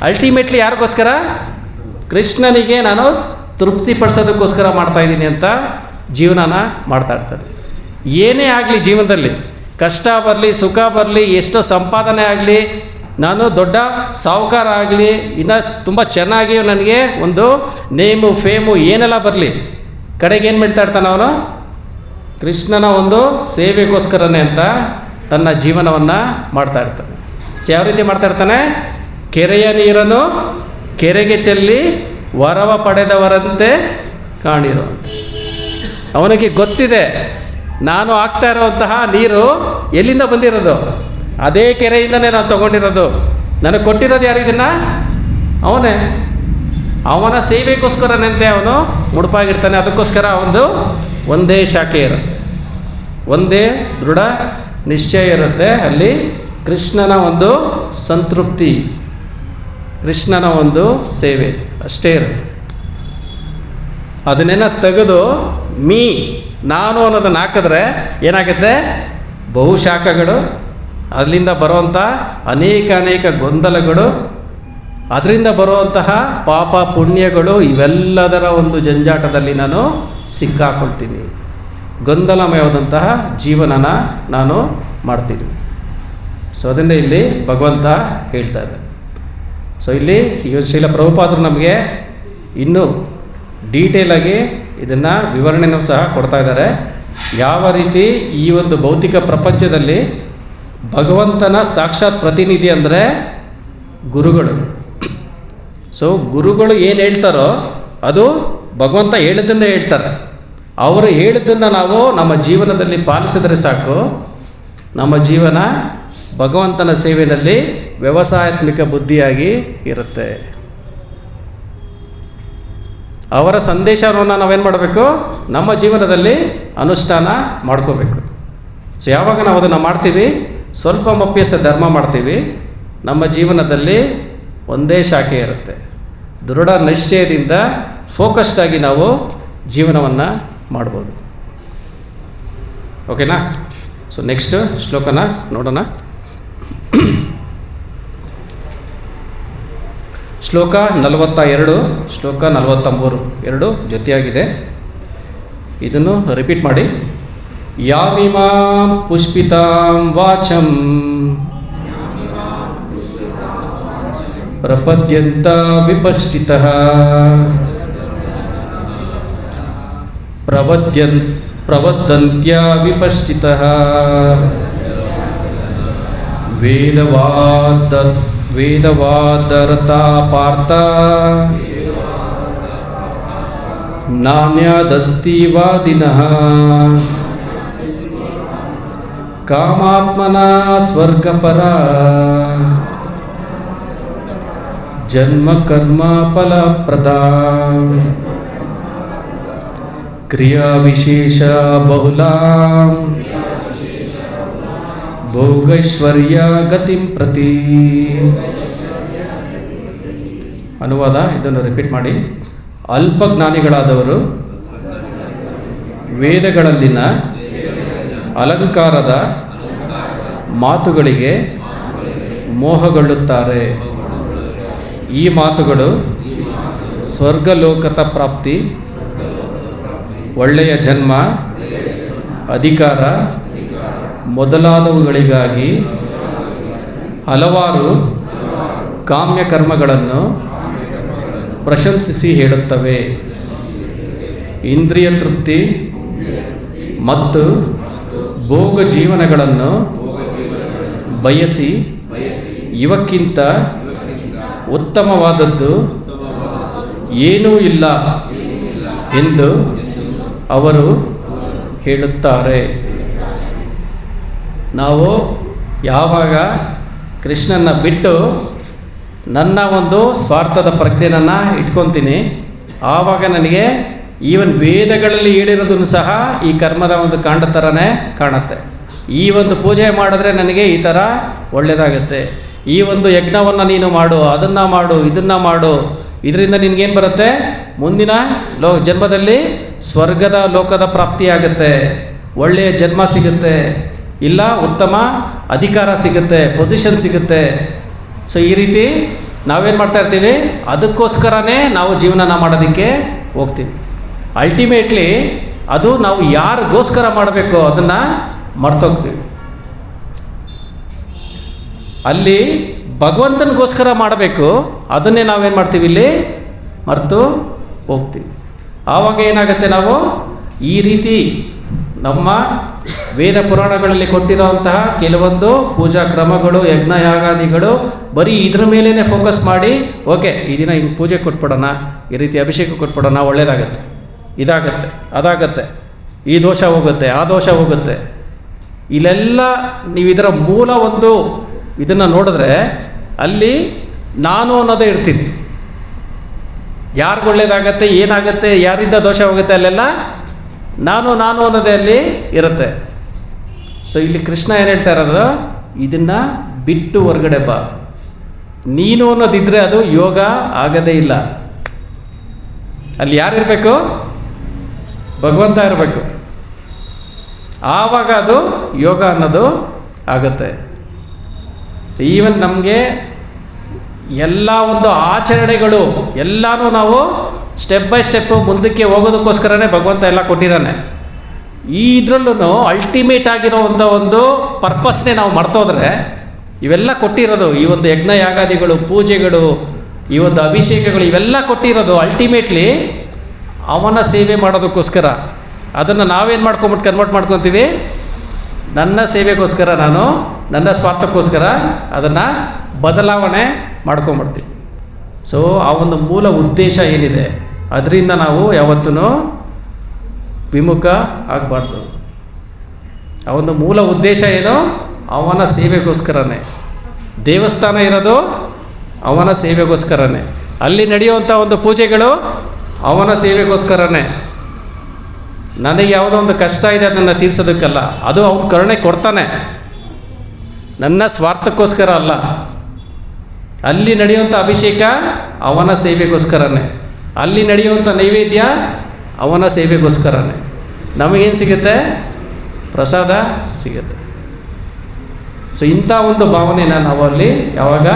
ಅಲ್ಟಿಮೇಟ್ಲಿ ಯಾರಿಗೋಸ್ಕರ? ಕೃಷ್ಣನಿಗೆ ನಾನು ತೃಪ್ತಿಪಡಿಸೋದಕ್ಕೋಸ್ಕರ ಮಾಡ್ತಾಯಿದ್ದೀನಿ ಅಂತ ಜೀವನನ ಮಾಡ್ತಾ ಇರ್ತಾರೆ. ಏನೇ ಆಗಲಿ ಜೀವನದಲ್ಲಿ, ಕಷ್ಟ ಬರಲಿ ಸುಖ ಬರಲಿ, ಎಷ್ಟೋ ಸಂಪಾದನೆ ಆಗಲಿ, ನಾನು ದೊಡ್ಡ ಸಾಹುಕಾರ ಆಗಲಿ, ಇನ್ನು ತುಂಬ ಚೆನ್ನಾಗಿ ನನಗೆ ಒಂದು ನೇಮು ಫೇಮು ಏನೆಲ್ಲ ಬರಲಿ, ಕಡೆಗೆ ಏನು ಮಾಡ್ತಾ ಇರ್ತಾನೆ ಅವನು? ಕೃಷ್ಣನ ಒಂದು ಸೇವೆಗೋಸ್ಕರನೇ ಅಂತ ತನ್ನ ಜೀವನವನ್ನು ಮಾಡ್ತಾ ಇರ್ತಾನೆ. ಸೊ ಯಾವ ರೀತಿ ಮಾಡ್ತಾ ಇರ್ತಾನೆ? ಕೆರೆಯ ನೀರನ್ನು ಕೆರೆಗೆ ಚೆಲ್ಲಿ ವರವ ಪಡೆದವರಂತೆ ಕಾಣಿರೋ. ಅವನಿಗೆ ಗೊತ್ತಿದೆ, ನಾನು ಆಗ್ತಾ ಇರೋವಂತಹ ನೀರು ಎಲ್ಲಿಂದ ಬಂದಿರೋದು? ಅದೇ ಕೆರೆಯಿಂದನೇ ನಾನು ತೊಗೊಂಡಿರೋದು. ನನಗೆ ಕೊಟ್ಟಿರೋದು ಯಾರು ಇದನ್ನು? ಅವನೇ. ಅವನ ಸೇವೆಗೋಸ್ಕರನಂತೆ ಅವನು ಮುಡುಪಾಗಿರ್ತಾನೆ. ಅದಕ್ಕೋಸ್ಕರ ಅವನು ಒಂದೇ ಶಾಖೆ ಇರುತ್ತೆ, ಒಂದೇ ದೃಢ ನಿಶ್ಚಯ ಇರುತ್ತೆ. ಅಲ್ಲಿ ಕೃಷ್ಣನ ಒಂದು ಸಂತೃಪ್ತಿ, ಕೃಷ್ಣನ ಒಂದು ಸೇವೆ ಅಷ್ಟೇ ಇರುತ್ತೆ. ಅದನ್ನೇನ ತೆಗೆದು ನಾನು ಅನ್ನೋದನ್ನು ಹಾಕಿದ್ರೆ ಏನಾಗುತ್ತೆ? ಬಹುಶಾಖಗಳು, ಅದರಿಂದ ಬರುವಂಥ ಅನೇಕ ಗೊಂದಲಗಳು, ಅದರಿಂದ ಬರುವಂತಹ ಪಾಪ ಪುಣ್ಯಗಳು, ಇವೆಲ್ಲದರ ಒಂದು ಜಂಜಾಟದಲ್ಲಿ ನಾನು ಸಿಕ್ಕಾಕೊಳ್ತೀನಿ. ಗೊಂದಲಮಯವಾದಂತಹ ಜೀವನನ ನಾನು ಮಾಡ್ತೀನಿ. ಸೊ ಅದನ್ನೇ ಇಲ್ಲಿ ಭಗವಂತ ಹೇಳ್ತಾ ಇದ್ದಾರೆ. ಸೊ ಇಲ್ಲಿ ಶ್ರೀಲ ಪ್ರಭುಪಾದರು ನಮಗೆ ಇನ್ನೂ ಡೀಟೇಲಾಗಿ ಇದನ್ನು ವಿವರಣೆಯೂ ಸಹ ಕೊಡ್ತಾ ಇದ್ದಾರೆ. ಯಾವ ರೀತಿ ಈ ಒಂದು ಭೌತಿಕ ಪ್ರಪಂಚದಲ್ಲಿ ಭಗವಂತನ ಸಾಕ್ಷಾತ್ ಪ್ರತಿನಿಧಿ ಅಂದರೆ ಗುರುಗಳು. ಸೊ ಗುರುಗಳು ಏನು ಹೇಳ್ತಾರೋ ಅದು ಭಗವಂತ ಹೇಳಿದ್ದನ್ನೇ ಹೇಳ್ತಾರೆ. ಅವರು ಹೇಳಿದ್ದನ್ನು ನಾವು ನಮ್ಮ ಜೀವನದಲ್ಲಿ ಪಾಲಿಸಿದರೆ ಸಾಕು, ನಮ್ಮ ಜೀವನ ಭಗವಂತನ ಸೇವೆಯಲ್ಲಿ ವ್ಯವಸಾಯಾತ್ಮಕ ಬುದ್ಧಿಯಾಗಿ ಇರುತ್ತೆ. ಅವರ ಸಂದೇಶವನ್ನು ನಾವೇನು ಮಾಡಬೇಕು? ನಮ್ಮ ಜೀವನದಲ್ಲಿ ಅನುಷ್ಠಾನ ಮಾಡ್ಕೋಬೇಕು. ಸೊ ಯಾವಾಗ ನಾವು ಅದನ್ನು ಮಾಡ್ತೀವಿ, ಸ್ವಲ್ಪ ಮಪ್ಯಸ ಧರ್ಮ ಮಾಡ್ತೀವಿ, ನಮ್ಮ ಜೀವನದಲ್ಲಿ ಒಂದೇ ಶಾಖೆ ಇರುತ್ತೆ. ದೃಢ ನಿಶ್ಚಯದಿಂದ ಫೋಕಸ್ಡಾಗಿ ನಾವು ಜೀವನವನ್ನು ಮಾಡ್ಬೋದು. ಓಕೆನಾ? ಸೊ ನೆಕ್ಸ್ಟ್ ಶ್ಲೋಕನ ನೋಡೋಣ. ಶ್ಲೋಕ 42, ಶ್ಲೋಕ 43 ಎರಡು ಜೊತೆಯಾಗಿದೆ. ಇದನ್ನು ರಿಪೀಟ್ ಮಾಡಿ. ಯಾಮಿಮಾಂ ಪುಷ್ಪಿತಾಂ ವಾಚಂ ಪ್ರಪದ್ಯಂತ ವಿಪಶ್ಚಿತಃ ಪ್ರವದಂತ್ಯ ವಿಪಶ್ಚಿತಃ ವೇದವಾದರತಾ ಪಾರ್ಥ ನಾನ್ಯದಸ್ತಿ ವಾದಿನಃ ಕಾಮಾತ್ಮನ ಸ್ವರ್ಗಪರ ಜನ್ಮ ಕರ್ಮ ಫಲಪ್ರದ ಕ್ರಿಯಾ ವಿಶೇಷ ಬಹುಲಾಂ ಭೋಗೈಶ್ವರ್ಯ ಗತಿಂ ಪ್ರತಿ. ಅನುವಾದ ಇದನ್ನು ರಿಪೀಟ್ ಮಾಡಿ. ಅಲ್ಪಜ್ಞಾನಿಗಳಾದವರು ವೇದಗಳಲ್ಲಿನ ಅಲಂಕಾರದ ಮಾತುಗಳಿಗೆ ಮೋಹಗೊಳ್ಳುತ್ತಾರೆ. ಈ ಮಾತುಗಳು ಸ್ವರ್ಗಲೋಕದ ಪ್ರಾಪ್ತಿ, ಒಳ್ಳೆಯ ಜನ್ಮ, ಅಧಿಕಾರ ಮೊದಲಾದವುಗಳಿಗಾಗಿ ಹಲವಾರು ಕಾಮ್ಯಕರ್ಮಗಳನ್ನು ಪ್ರಶಂಸಿಸಿ ಹೇಳುತ್ತವೆ. ಇಂದ್ರಿಯ ತೃಪ್ತಿ ಮತ್ತು ಭೋಗ ಜೀವನಗಳನ್ನು ಬಯಸಿ ಇವಕ್ಕಿಂತ ಉತ್ತಮವಾದದ್ದು ಏನೂ ಇಲ್ಲ ಎಂದು ಅವರು ಹೇಳುತ್ತಾರೆ. ನಾವು ಯಾವಾಗ ಕೃಷ್ಣನ ಬಿಟ್ಟು ನನ್ನ ಒಂದು ಸ್ವಾರ್ಥದ ಪ್ರಜ್ಞೆಯನ್ನು ಇಟ್ಕೊತೀನಿ, ಆವಾಗ ನನಗೆ ಈವನ್ ವೇದಗಳಲ್ಲಿ ಹೇಳಿರೋದನ್ನು ಸಹ ಈ ಕರ್ಮದ ಒಂದು ಕಾಂಡ ಥರನೇ ಕಾಣುತ್ತೆ. ಈ ಒಂದು ಪೂಜೆ ಮಾಡಿದ್ರೆ ನನಗೆ ಈ ಥರ ಒಳ್ಳೆಯದಾಗುತ್ತೆ, ಈ ಒಂದು ಯಜ್ಞವನ್ನು ನೀನು ಮಾಡು, ಅದನ್ನು ಮಾಡು, ಇದನ್ನು ಮಾಡು, ಇದರಿಂದ ನಿನಗೇನು ಬರುತ್ತೆ, ಮುಂದಿನ ಜನ್ಮದಲ್ಲಿ ಸ್ವರ್ಗದ ಲೋಕದ ಪ್ರಾಪ್ತಿಯಾಗುತ್ತೆ, ಒಳ್ಳೆಯ ಜನ್ಮ ಸಿಗುತ್ತೆ, ಇಲ್ಲ ಉತ್ತಮ ಅಧಿಕಾರ ಸಿಗುತ್ತೆ, ಪೊಸಿಷನ್ ಸಿಗುತ್ತೆ. ಸೊ ಈ ರೀತಿ ನಾವೇನು ಮಾಡ್ತಾ ಇರ್ತೀವಿ, ಅದಕ್ಕೋಸ್ಕರನೇ ನಾವು ಜೀವನನ ಮಾಡೋದಕ್ಕೆ ಹೋಗ್ತೀವಿ. ಅಲ್ಟಿಮೇಟ್ಲಿ ಅದು ನಾವು ಯಾರಿಗೋಸ್ಕರ ಮಾಡಬೇಕು ಅದನ್ನು ಮರ್ತೋಗ್ತೀವಿ. ಅಲ್ಲಿ ಭಗವಂತನಿಗೋಸ್ಕರ ಮಾಡಬೇಕು, ಅದನ್ನೇ ನಾವೇನು ಮಾಡ್ತೀವಿ, ಇಲ್ಲಿ ಮರೆತು ಹೋಗ್ತೀವಿ. ಆವಾಗ ಏನಾಗುತ್ತೆ, ನಾವು ಈ ರೀತಿ ನಮ್ಮ ವೇದ ಪುರಾಣಗಳಲ್ಲಿ ಕೊಟ್ಟಿರೋಂತಹ ಕೆಲವೊಂದು ಪೂಜಾ ಕ್ರಮಗಳು, ಯಜ್ಞ ಯಾಗಾದಿಗಳು ಬರೀ ಇದ್ರ ಮೇಲೇ ಫೋಕಸ್ ಮಾಡಿ, ಓಕೆ ಈ ದಿನ ಹಿಂಗೆ ಪೂಜೆ ಕೊಟ್ಬಿಡೋಣ, ಈ ರೀತಿ ಅಭಿಷೇಕ ಕೊಟ್ಬಿಡೋಣ, ಒಳ್ಳೆಯದಾಗತ್ತೆ, ಇದಾಗತ್ತೆ, ಅದಾಗತ್ತೆ, ಈ ದೋಷ ಹೋಗುತ್ತೆ, ಆ ದೋಷ ಹೋಗುತ್ತೆ. ಇಲ್ಲೆಲ್ಲ ನೀವು ಇದರ ಮೂಲ ಒಂದು ಇದನ್ನು ನೋಡಿದ್ರೆ ಅಲ್ಲಿ ನಾನು ಅನ್ನೋದೇ ಇರ್ತೀನಿ. ಯಾರಿಗೂ ಒಳ್ಳೇದಾಗತ್ತೆ, ಏನಾಗುತ್ತೆ, ಯಾರಿಂದ ದೋಷ ಹೋಗುತ್ತೆ, ಅಲ್ಲೆಲ್ಲ ನಾನು ಅನ್ನೋದೇ ಅಲ್ಲಿ ಇರುತ್ತೆ. ಸೊ ಇಲ್ಲಿ ಕೃಷ್ಣ ಏನು ಹೇಳ್ತಾ ಇರೋದು, ಇದನ್ನು ಬಿಟ್ಟು ಹೊರಗಡೆ ಬಾ. ನೀನು ಅನ್ನೋದಿದ್ದರೆ ಅದು ಯೋಗ ಆಗದೇ ಇಲ್ಲ. ಅಲ್ಲಿ ಯಾರಿರಬೇಕು, ಭಗವಂತ ಇರಬೇಕು, ಆವಾಗ ಅದು ಯೋಗ ಅನ್ನೋದು ಆಗುತ್ತೆ. ಈವನ್ ನಮಗೆ ಎಲ್ಲ ಒಂದು ಆಚರಣೆಗಳು ಎಲ್ಲನೂ ನಾವು ಸ್ಟೆಪ್ ಬೈ ಸ್ಟೆಪ್ಪು ಮುಂದಕ್ಕೆ ಹೋಗೋದಕ್ಕೋಸ್ಕರನೇ ಭಗವಂತ ಎಲ್ಲ ಕೊಟ್ಟಿದ್ದಾನೆ. ಈ ಇದರಲ್ಲೂ ಅಲ್ಟಿಮೇಟ್ ಆಗಿರೋವಂಥ ಒಂದು ಪರ್ಪಸ್ನೇ ನಾವು ಮರ್ತೋದ್ರೆ, ಇವೆಲ್ಲ ಕೊಟ್ಟಿರೋದು, ಈ ಒಂದು ಯಜ್ಞ ಯಾಗಾದಿಗಳು, ಪೂಜೆಗಳು, ಈ ಒಂದು ಅಭಿಷೇಕಗಳು, ಇವೆಲ್ಲ ಕೊಟ್ಟಿರೋದು ಅಲ್ಟಿಮೇಟ್ಲಿ ಅವನ ಸೇವೆ ಮಾಡೋದಕ್ಕೋಸ್ಕರ. ಅದನ್ನು ನಾವೇನು ಕನ್ವರ್ಟ್ ಮಾಡ್ಕೊತೀವಿ, ನನ್ನ ಸೇವೆಗೋಸ್ಕರ, ನಾನು ನನ್ನ ಸ್ವಾರ್ಥಕ್ಕೋಸ್ಕರ ಅದನ್ನು ಬದಲಾವಣೆ ಮಾಡ್ಕೊಂಬಿಡ್ತೀವಿ. ಸೊ ಆ ಒಂದು ಮೂಲ ಉದ್ದೇಶ ಏನಿದೆ ಅದರಿಂದ ನಾವು ಯಾವತ್ತೂ ವಿಮುಖ ಆಗಬಾರ್ದು. ಆ ಒಂದು ಮೂಲ ಉದ್ದೇಶ ಏನು, ಅವನ ಸೇವೆಗೋಸ್ಕರನೇ. ದೇವಸ್ಥಾನ ಇರೋದು ಅವನ ಸೇವೆಗೋಸ್ಕರನೇ, ಅಲ್ಲಿ ನಡೆಯುವಂಥ ಒಂದು ಪೂಜೆಗಳು ಅವನ ಸೇವೆಗೋಸ್ಕರನೇ. ನನಗೆ ಯಾವುದೋ ಒಂದು ಕಷ್ಟ ಇದೆ ಅದನ್ನು ತೀರ್ಸೋದಕ್ಕಲ್ಲ, ಅದು ಅವನು ಕರುಣೆ ಕೊಡ್ತಾನೆ, ನನ್ನ ಸ್ವಾರ್ಥಕ್ಕೋಸ್ಕರ ಅಲ್ಲ. ಅಲ್ಲಿ ನಡೆಯುವಂಥ ಅಭಿಷೇಕ ಅವನ ಸೇವೆಗೋಸ್ಕರನೇ, ಅಲ್ಲಿ ನಡೆಯುವಂಥ ನೈವೇದ್ಯ ಅವನ ಸೇವೆಗೋಸ್ಕರನೇ. ನಮಗೇನು ಸಿಗುತ್ತೆ, ಪ್ರಸಾದ ಸಿಗುತ್ತೆ. ಸೊ ಇಂಥ ಒಂದು ಭಾವನೆನ ನಾವು ಅಲ್ಲಿ ಯಾವಾಗ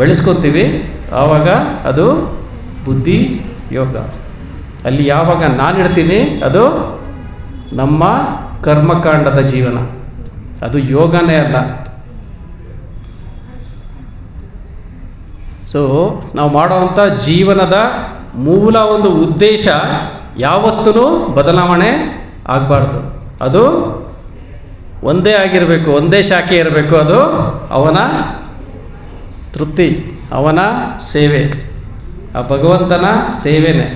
ಬೆಳೆಸ್ಕೊತೀವಿ, ಆವಾಗ ಅದು ಬುದ್ಧಿ ಯೋಗ. ಅಲ್ಲಿ ಯಾವಾಗ ನಾನಿಡ್ತೀನಿ, ಅದು ನಮ್ಮ ಕರ್ಮಕಾಂಡದ ಜೀವನ, ಅದು ಯೋಗನೇ ಅಲ್ಲ. ಸೊ ನಾವು ಮಾಡೋವಂಥ ಜೀವನದ ಮೂಲ ಒಂದು ಉದ್ದೇಶ ಯಾವತ್ತೂ ಬದಲಾವಣೆ ಆಗಬಾರ್ದು. ಅದು ಒಂದೇ ಆಗಿರಬೇಕು, ಒಂದೇ ಶಾಖೆ ಇರಬೇಕು. ಅದು ಅವನ ತೃಪ್ತಿ, ಅವನ ಸೇವೆ, ಆ ಭಗವಂತನ ಸೇವೆನೇ.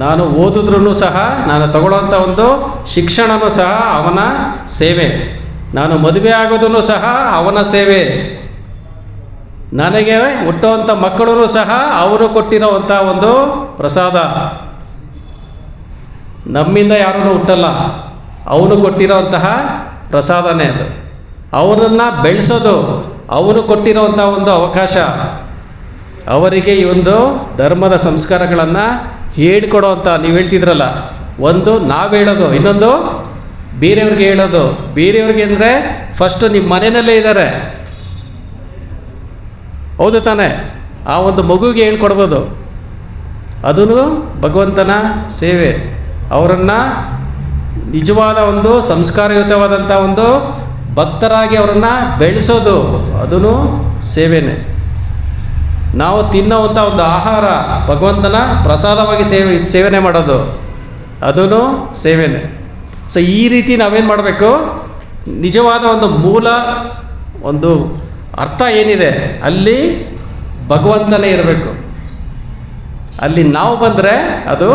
ನಾನು ಓದಿದ್ರೂ ಸಹ, ನಾನು ತಗೊಳ್ಳೋಂಥ ಒಂದು ಶಿಕ್ಷಣವೂ ಸಹ ಅವನ ಸೇವೆ, ನಾನು ಮದುವೆ ಆಗೋದೂ ಸಹ ಅವನ ಸೇವೆ, ನನಗೆ ಹುಟ್ಟುವಂಥ ಮಕ್ಕಳೂ ಸಹ ಅವರು ಕೊಟ್ಟಿರೋವಂಥ ಒಂದು ಪ್ರಸಾದ. ನಮ್ಮಿಂದ ಯಾರೂ ಹುಟ್ಟಲ್ಲ, ಅವನು ಕೊಟ್ಟಿರೋವಂತಹ ಪ್ರಸಾದನೇ ಅದು. ಅವರನ್ನು ಬೆಳೆಸೋದು ಅವನು ಕೊಟ್ಟಿರೋವಂಥ ಒಂದು ಅವಕಾಶ. ಅವರಿಗೆ ಈ ಒಂದು ಧರ್ಮದ ಸಂಸ್ಕಾರಗಳನ್ನು ಹೇಳ್ಕೊಡೋ ಅಂತ ನೀವು ಹೇಳ್ತಿದ್ರಲ್ಲ, ಒಂದು ನಾವು ಹೇಳೋದು, ಇನ್ನೊಂದು ಬೇರೆಯವ್ರಿಗೆ ಹೇಳೋದು. ಬೇರೆಯವ್ರಿಗೆ ಅಂದರೆ ಫಸ್ಟು ನಿಮ್ಮ ಮನೆಯಲ್ಲೇ ಇದ್ದಾರೆ, ಹೌದು ತಾನೆ? ಆ ಒಂದು ಮಗುಗೆ ಹೇಳ್ಕೊಡ್ಬೋದು, ಅದೂ ಭಗವಂತನ ಸೇವೆ. ಅವರನ್ನು ನಿಜವಾದ ಒಂದು ಸಂಸ್ಕಾರಯುತವಾದಂಥ ಒಂದು ಭಕ್ತರಾಗಿ ಅವರನ್ನು ಬೆಳೆಸೋದು, ಅದೂ ಸೇವೆನೇ. ನಾವು ತಿನ್ನೋವಂಥ ಒಂದು ಆಹಾರ ಭಗವಂತನ ಪ್ರಸಾದವಾಗಿ ಸೇವನೆ ಮಾಡೋದು, ಅದೂ ಸೇವೆನೇ. ಸೊ ಈ ರೀತಿ ನಾವೇನು ಮಾಡಬೇಕು, ನಿಜವಾದ ಒಂದು ಮೂಲ ಒಂದು ಅರ್ಥ ಏನಿದೆ ಅಲ್ಲಿ ಭಗವಂತನೇ ಇರಬೇಕು. ಅಲ್ಲಿ ನಾವು ಬಂದರೆ ಅದು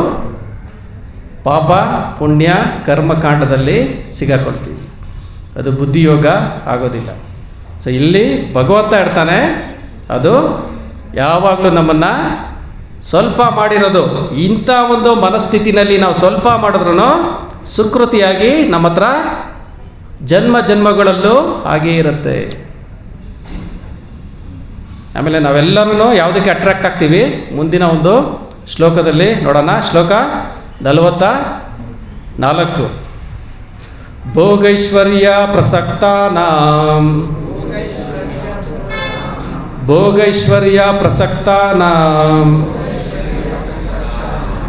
ಪಾಪ ಪುಣ್ಯ ಕರ್ಮಕಾಂಡದಲ್ಲಿ ಸಿಗಾಕೊಳ್ತೀವಿ, ಅದು ಬುದ್ಧಿಯೋಗ ಆಗೋದಿಲ್ಲ. ಸೊ ಇಲ್ಲಿ ಭಗವಂತ ಇರ್ತಾನೆ, ಅದು ಯಾವಾಗಲೂ ನಮ್ಮನ್ನು ಸ್ವಲ್ಪ ಮಾಡಿರೋದು. ಇಂಥ ಒಂದು ಮನಸ್ಥಿತಿನಲ್ಲಿ ನಾವು ಸ್ವಲ್ಪ ಮಾಡಿದ್ರೂ ಸುಕೃತಿಯಾಗಿ ನಮ್ಮ ಹತ್ರ ಜನ್ಮ ಜನ್ಮಗಳಲ್ಲೂ ಹಾಗೇ ಇರುತ್ತೆ. ಆಮೇಲೆ ನಾವೆಲ್ಲರೂ ಯಾವುದಕ್ಕೆ ಅಟ್ರಾಕ್ಟ್ ಆಗ್ತೀವಿ ಮುಂದಿನ ಒಂದು ಶ್ಲೋಕದಲ್ಲಿ ನೋಡೋಣ. ಶ್ಲೋಕ 44. ಭೋಗೈಶ್ವರ್ಯ ಪ್ರಸಕ್ತಾನಾಂ ಭೋಗೈಶ್ವರ್ಯ ಪ್ರಸಕ್ತಾನಾಂ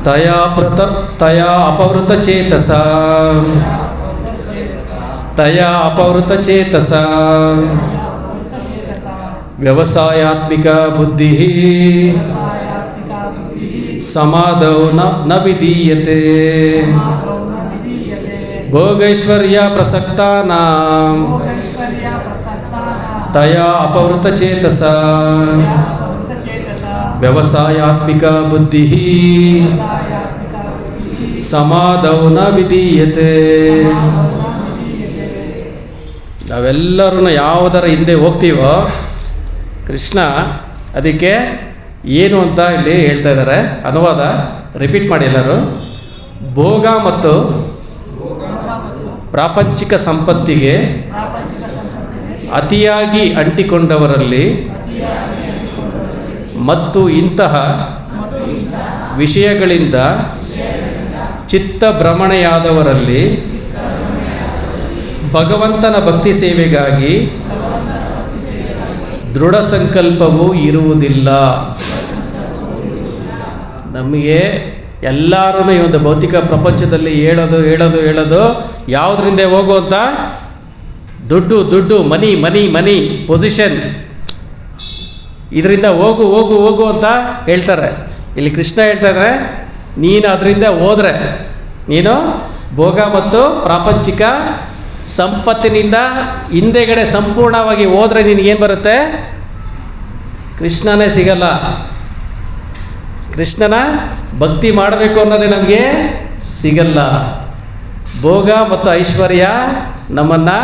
ತಯಾ ಅಪವೃತಚೇತಸ ವ್ಯವಸಾಯಾತ್ಮಿಕ ಬುದ್ಧಿ ಸಮಾಧೌ ನ ವಿಧೀಯತೆ. ಭೋಗೈಶ್ವರ್ಯ ಪ್ರಸಕ್ತಾನಾಂ ತಯಾ ಅಪವೃತಚೇತಸ ವ್ಯವಸಾಯಾತ್ಮಿಕ ಬುದ್ಧಿ ಸಮಾಧೌ ನ ವಿಧೀಯತೆ. ನಾವೆಲ್ಲರೂ ಯಾವುದರ ಹಿಂದೆ ಹೋಗ್ತೀವೋ ಕೃಷ್ಣ ಅದಕ್ಕೆ ಏನು ಅಂತ ಇಲ್ಲಿ ಹೇಳ್ತಾ ಇದ್ದಾರೆ. ಅನುವಾದ ರಿಪೀಟ್ ಮಾಡಿ ಎಲ್ಲರೂ. ಭೋಗ ಮತ್ತು ಪ್ರಾಪಂಚಿಕ ಸಂಪತ್ತಿಗೆ ಅತಿಯಾಗಿ ಅಂಟಿಕೊಂಡವರಲ್ಲಿ ಮತ್ತು ಇಂತಹ ವಿಷಯಗಳಿಂದ ಚಿತ್ತಭ್ರಮಣೆಯಾದವರಲ್ಲಿ ಭಗವಂತನ ಭಕ್ತಿ ಸೇವೆಗಾಗಿ ದೃಢ ಸಂಕಲ್ಪವೂ ಇರುವುದಿಲ್ಲ. ನಮಗೆ ಎಲ್ಲರೂ ಈ ಒಂದು ಭೌತಿಕ ಪ್ರಪಂಚದಲ್ಲಿ ಹೇಳೋದು ಯಾವುದರಿಂದ ಹೋಗುವಂಥ ದುಡ್ಡು ಮನಿ ಪೊಸಿಷನ್, ಇದರಿಂದ ಹೋಗು ಅಂತ ಹೇಳ್ತಾರೆ. ಇಲ್ಲಿ ಕೃಷ್ಣ ಹೇಳ್ತಾ ಇದ್ದಾರೆ, ನೀನು ಅದರಿಂದ ಹೋದರೆ, ನೀನು ಭೋಗ ಮತ್ತು ಪ್ರಾಪಂಚಿಕ ಸಂಪತ್ತಿನಿಂದ ಹಿಂದೆಗಡೆ ಸಂಪೂರ್ಣವಾಗಿ ಹೋದರೆ ನಿನಗೇನು ಬರುತ್ತೆ? ಕೃಷ್ಣನೇ ಸಿಗಲ್ಲ. ಕೃಷ್ಣನ ಭಕ್ತಿ ಮಾಡಬೇಕು ಅನ್ನೋದೇ ನಮಗೆ ಸಿಗಲ್ಲ. ಭೋಗ ಮತ್ತು ಐಶ್ವರ್ಯ ನಮ್ಮನ್ನು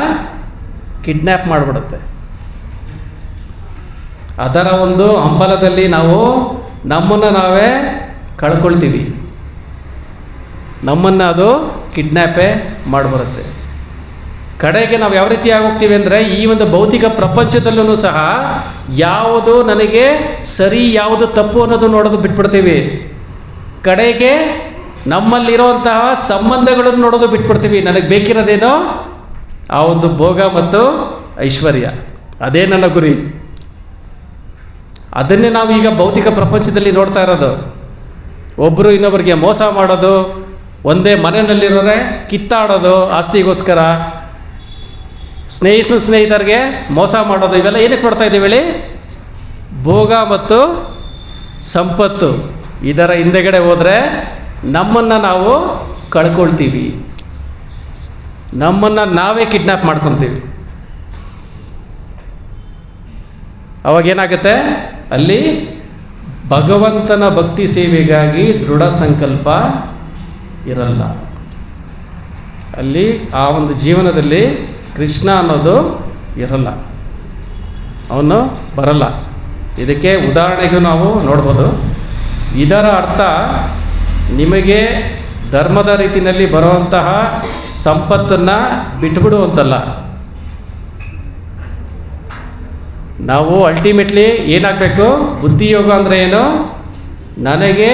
ಕಿಡ್ನ್ಯಾಪ್ ಮಾಡಿಬಿಡುತ್ತೆ. ಅದರ ಒಂದು ಹಂಬಲದಲ್ಲಿ ನಾವು ನಮ್ಮನ್ನು ನಾವೇ ಕಳ್ಕೊಳ್ತೀವಿ. ನಮ್ಮನ್ನು ಅದು ಕಿಡ್ನ್ಯಾಪೇ ಮಾಡಿಬರುತ್ತೆ. ಕಡೆಗೆ ನಾವು ಯಾವ ರೀತಿ ಆಗೋಗ್ತೀವಿ ಅಂದರೆ, ಈ ಒಂದು ಭೌತಿಕ ಪ್ರಪಂಚದಲ್ಲೂ ಸಹ ಯಾವುದು ನನಗೆ ಸರಿ ಯಾವುದು ತಪ್ಪು ಅನ್ನೋದು ನೋಡೋದು ಬಿಟ್ಬಿಡ್ತೀವಿ. ಕಡೆಗೆ ನಮ್ಮಲ್ಲಿರುವಂತಹ ಸಂಬಂಧಗಳನ್ನು ನೋಡೋದು ಬಿಟ್ಬಿಡ್ತೀವಿ. ನನಗೆ ಬೇಕಿರೋದೇನೋ ಆ ಒಂದು ಭೋಗ ಮತ್ತು ಐಶ್ವರ್ಯ, ಅದೇ ನನ್ನ ಗುರಿ. ಅದನ್ನೇ ನಾವು ಈಗ ಭೌತಿಕ ಪ್ರಪಂಚದಲ್ಲಿ ನೋಡ್ತಾ ಇರೋದು. ಒಬ್ಬರು ಇನ್ನೊಬ್ಬರಿಗೆ ಮೋಸ ಮಾಡೋದು, ಒಂದೇ ಮನೆಯಲ್ಲಿರೋರೆ ಕಿತ್ತಾಡೋದು ಆಸ್ತಿಗೋಸ್ಕರ, ಸ್ನೇಹಿತರಿಗೆ ಮೋಸ ಮಾಡೋದು, ಇವೆಲ್ಲ ಏನಕ್ಕೆ ಮಾಡ್ತಾ ಇದ್ದೀವಿ ಹೇಳಿ? ಭೋಗ ಮತ್ತು ಸಂಪತ್ತು ಇದರ ಹಿಂದೆಗಡೆ ಹೋದರೆ ನಮ್ಮನ್ನು ನಾವು ಕಳ್ಕೊಳ್ತೀವಿ. ನಮ್ಮನ್ನು ನಾವೇ ಕಿಡ್ನ್ಯಾಪ್ ಮಾಡ್ಕೊತೀವಿ. ಅವಾಗೇನಾಗುತ್ತೆ? ಅಲ್ಲಿ ಭಗವಂತನ ಭಕ್ತಿ ಸೇವೆಗಾಗಿ ದೃಢ ಸಂಕಲ್ಪ ಇರಲ್ಲ. ಅಲ್ಲಿ ಆ ಒಂದು ಜೀವನದಲ್ಲಿ ಕೃಷ್ಣ ಅನ್ನೋದು ಇರಲ್ಲ, ಅವನು ಬರಲ್ಲ. ಇದಕ್ಕೆ ಉದಾಹರಣೆಗೂ ನಾವು ನೋಡ್ಬೋದು. ಇದರ ಅರ್ಥ ನಿಮಗೆ ಧರ್ಮದ ರೀತಿಯಲ್ಲಿ ಬರುವಂತಹ ಸಂಪತ್ತನ್ನು ಬಿಟ್ಬಿಡು ಅಂತಲ್ಲ. ನಾವು ಅಲ್ಟಿಮೇಟ್ಲಿ ಏನಾಗಬೇಕು? ಬುದ್ಧಿಯೋಗ ಅಂದರೆ ಏನು? ನನಗೆ